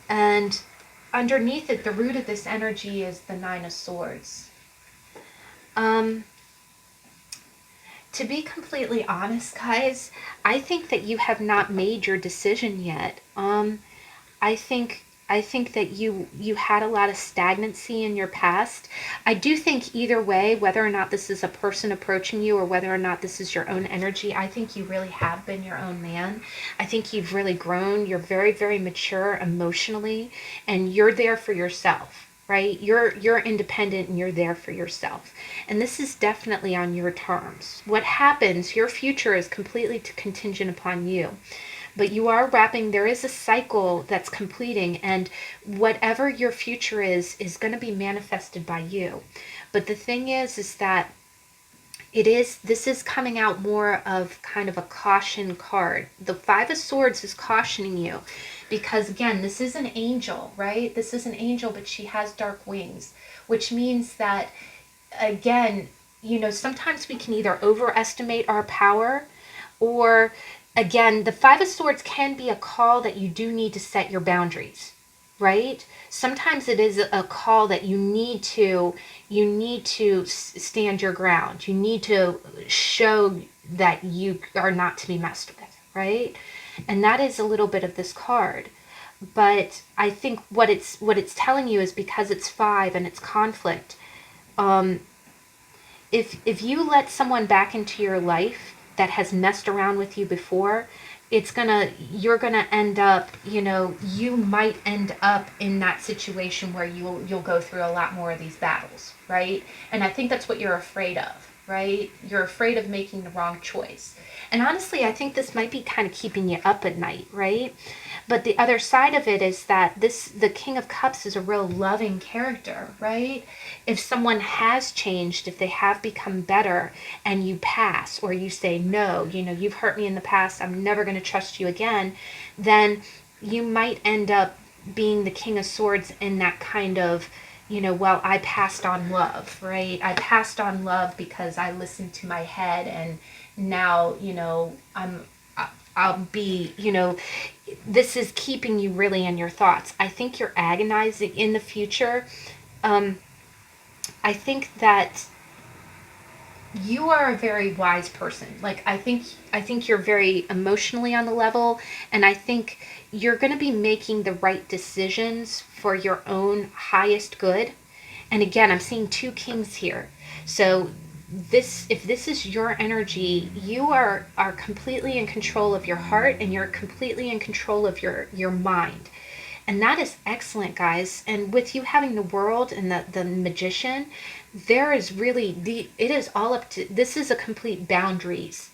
And underneath it, the root of this energy is the Nine of Swords. To be completely honest, guys, I think that you have not made your decision yet. I think that you had a lot of stagnancy in your past. I do think either way, whether or not this is a person approaching you or whether or not this is your own energy, I think you really have been your own man. I think you've really grown. You're very, very mature emotionally, and you're there for yourself, right? You're independent and you're there for yourself. And this is definitely on your terms. What happens, your future is completely contingent upon you. But you are wrapping, there is a cycle that's completing, and whatever your future is going to be manifested by you. But the thing is that this is coming out more of kind of a caution card. The Five of Swords is cautioning you because, again, this is an angel, right? This is an angel, but she has dark wings, which means that, again, sometimes we can either overestimate our power or, again, the Five of Swords can be a call that you do need to set your boundaries, right? Sometimes it is a call that you need to stand your ground. You need to show that you are not to be messed with, right? And that is a little bit of this card. But I think what it's telling you is because it's 5 and it's conflict, if you let someone back into your life that has messed around with you before, you're gonna end up, you might end up in that situation where you'll go through a lot more of these battles, right? And I think that's what you're afraid of, right? You're afraid of making the wrong choice. And honestly, I think this might be kind of keeping you up at night, right? But the other side of it is that the King of Cups is a real loving character, right? If someone has changed, if they have become better, and you pass or you say, no, you've hurt me in the past, I'm never going to trust you again, then you might end up being the King of Swords in that kind of, well, I passed on love, right? I passed on love because I listened to my head, and now, I'll be, this is keeping you really in your thoughts. I think you're agonizing in the future. I think that you are a very wise person. Like, I think you're very emotionally on the level, and I think you're going to be making the right decisions for your own highest good. And again, I'm seeing two kings here. So if this is your energy, you are completely in control of your heart, and you're completely in control of your mind. And that is excellent, guys. And with you having the World and the Magician, there is really it is all up to, this is a complete boundaries.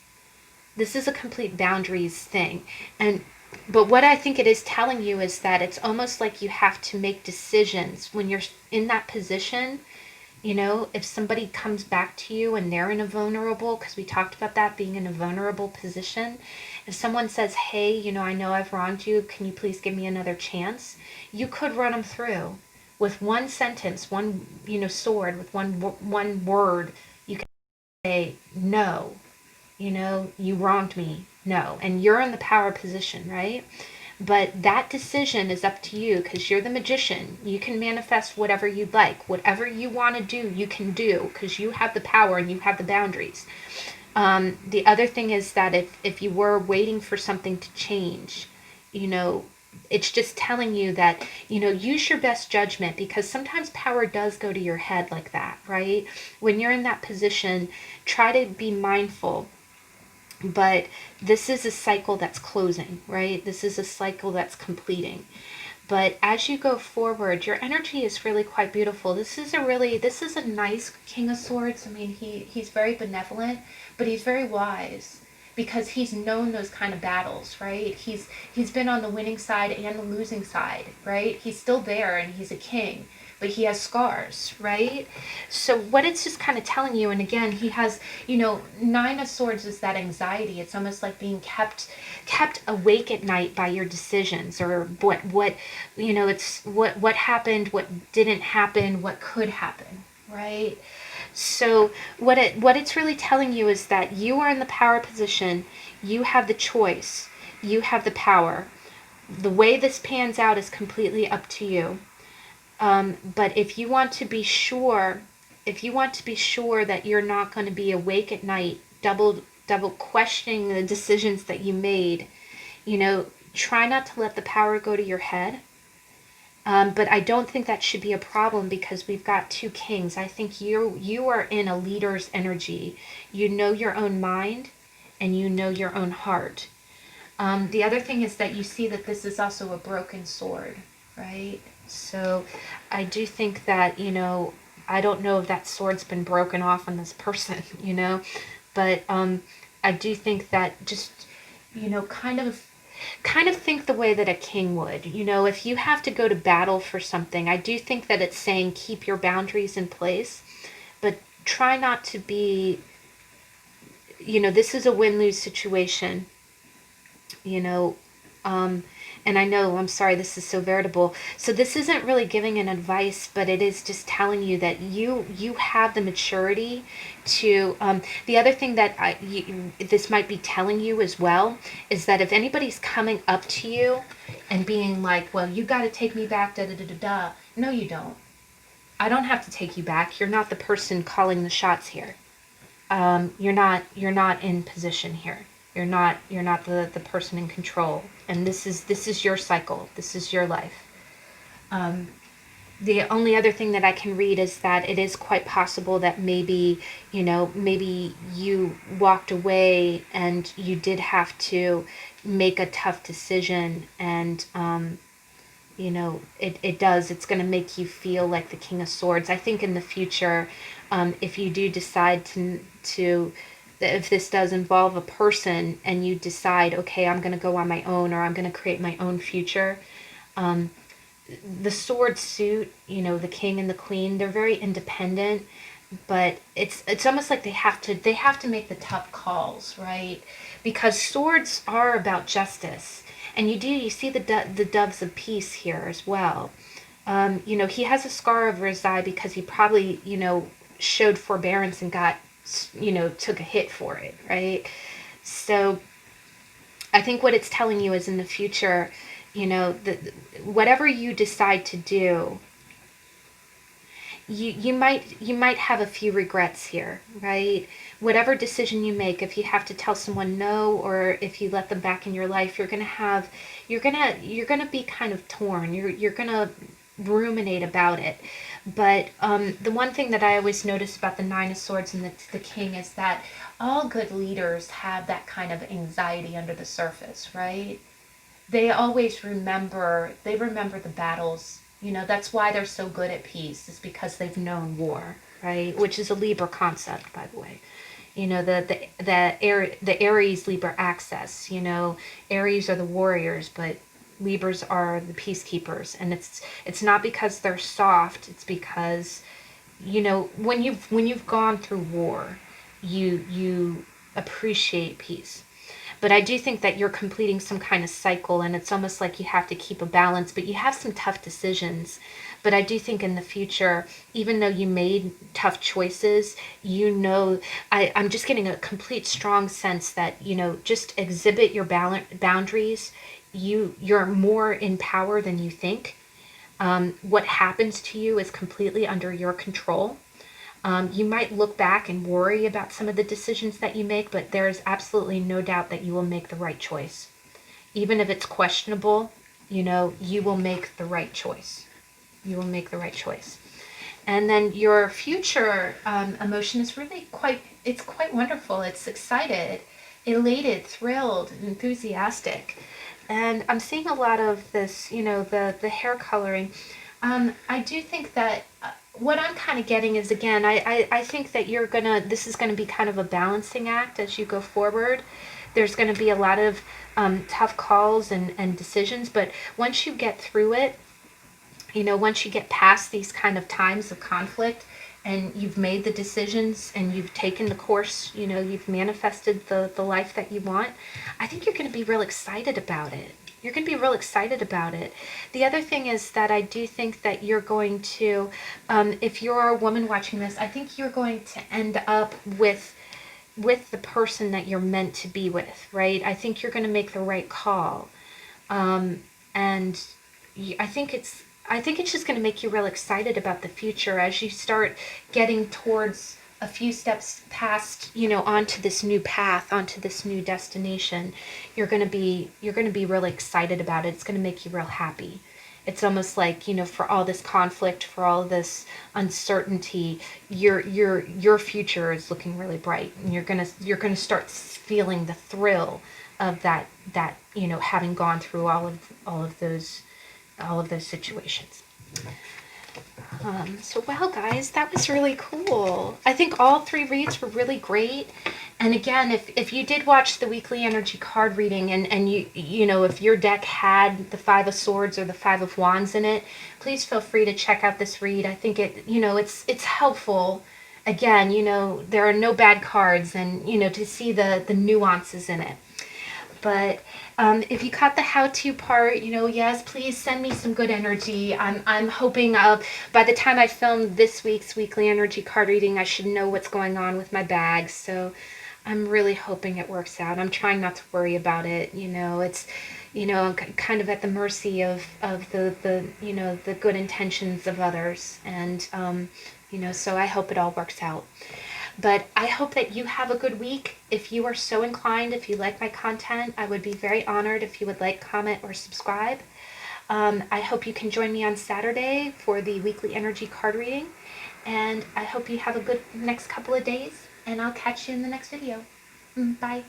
This is a complete boundaries thing. But what I think it is telling you is that it's almost like you have to make decisions when you're in that position. If somebody comes back to you and they're in a vulnerable, because we talked about that, being in a vulnerable position. If someone says, hey, I know I've wronged you, can you please give me another chance? You could run them through with one sentence, one, sword, with one word. You can say, no, you wronged me. No. And you're in the power position, right? But that decision is up to you, because you're the Magician. You can manifest whatever you'd like. Whatever you want to do, you can do, because you have the power and you have the boundaries. The other thing is that if you were waiting for something to change, it's just telling you that, use your best judgment, because sometimes power does go to your head like that, right? When you're in that position, try to be mindful. But this is a cycle that's closing, right? This is a cycle that's completing. But as you go forward, your energy is really quite beautiful. This is a nice King of Swords. I mean, he's very benevolent, but he's very wise, because he's known those kind of battles, right? He's been on the winning side and the losing side, right? He's still there, and he's a king, but he has scars, right? So what it's just kind of telling you, and again, he has, Nine of Swords is that anxiety. It's almost like being kept awake at night by your decisions, or it's what happened, what didn't happen, what could happen, right? So what it's really telling you is that you are in the power position. You have the choice. You have the power. The way this pans out is completely up to you. But if you want to be sure that you're not going to be awake at night, double questioning the decisions that you made, try not to let the power go to your head. But I don't think that should be a problem, because we've got two kings. I think you are in a leader's energy. You know your own mind, and you know your own heart. The other thing is that you see that this is also a broken sword, right? So I do think that, I don't know if that sword's been broken off on this person, but I do think that just, kind of think the way that a king would. If you have to go to battle for something, I do think that it's saying keep your boundaries in place, but try not to be, this is a win-lose situation, and I know, I'm sorry, this is so veritable. So this isn't really giving an advice, but it is just telling you that you have the maturity to, the other thing that this might be telling you as well, is that if anybody's coming up to you and being like, well, you got to take me back, da-da-da-da-da. No, you don't. I don't have to take you back. You're not the person calling the shots here. You're not in position here. You're not the person in control. And this is your cycle. This is your life. The only other thing that I can read is that it is quite possible that maybe, maybe you walked away and you did have to make a tough decision, and it's going to make you feel like the King of Swords. I think in the future, if you do decide to if this does involve a person and you decide, okay, I'm going to go on my own, or I'm going to create my own future, the sword suit, the king and the queen, they're very independent, but it's almost like they have to make the tough calls, right? Because swords are about justice, and you see the doves of peace here as well. He has a scar over his eye because he probably showed forbearance and got took a hit for it, right? So I think what it's telling you is in the future, whatever you decide to do, you might have a few regrets here, right? Whatever decision you make, if you have to tell someone no, or if you let them back in your life, you're gonna be kind of torn. You're gonna ruminate about it. But the one thing that I always notice about the Nine of Swords and the King is that all good leaders have that kind of anxiety under the surface, right? They always remember the battles. That's why they're so good at peace, is because they've known war, right? Which is a Libra concept, by the way. The Aries Libra axis. Aries are the warriors, but Libras are the peacekeepers, and it's not because they're soft. It's because when you've gone through war, you appreciate peace. But I do think that you're completing some kind of cycle, and it's almost like you have to keep a balance, but you have some tough decisions. But I do think in the future, even though you made tough choices, I'm just getting a complete strong sense that, just exhibit your boundaries. You're more in power than you think. What happens to you is completely under your control. You might look back and worry about some of the decisions that you make, but there's absolutely no doubt that you will make the right choice. Even if it's questionable, you will make the right choice. You will make the right choice. And then your future emotion is really it's quite wonderful. It's excited, elated, thrilled, enthusiastic. And I'm seeing a lot of this, the hair coloring. I do think that what I'm kind of getting is, again, I think that this is going to be kind of a balancing act as you go forward. There's going to be a lot of tough calls and decisions, but once you get through it, once you get past these kind of times of conflict, and you've made the decisions and you've taken the course, you've manifested the life that you want, I think you're going to be real excited about it. You're going to be real excited about it. The other thing is that I do think that you're going to, if you're a woman watching this, I think you're going to end up with the person that you're meant to be with, right? I think you're going to make the right call. And I think it's just going to make you real excited about the future as you start getting towards a few steps past, onto this new path, onto this new destination. You're going to be really excited about it. It's going to make you real happy. It's almost like, for all this conflict, for all this uncertainty, your future is looking really bright, and you're going to start feeling the thrill of that having gone through all of those situations. So, well, guys, that was really cool. I think all three reads were really great. And again, if you did watch the weekly energy card reading, and if your deck had the Five of Swords or the Five of Wands in it, please feel free to check out this read. I think it's helpful. Again, there are no bad cards, and to see the nuances in it. But if you caught the how-to part, yes, please send me some good energy. I'm hoping by the time I film this week's weekly energy card reading, I should know what's going on with my bags. So I'm really hoping it works out. I'm trying not to worry about it. It's, I'm kind of at the mercy of the good intentions of others. And, so I hope it all works out. But I hope that you have a good week. If you are so inclined, if you like my content, I would be very honored if you would like, comment, or subscribe. I hope you can join me on Saturday for the weekly energy card reading. And I hope you have a good next couple of days. And I'll catch you in the next video. Bye.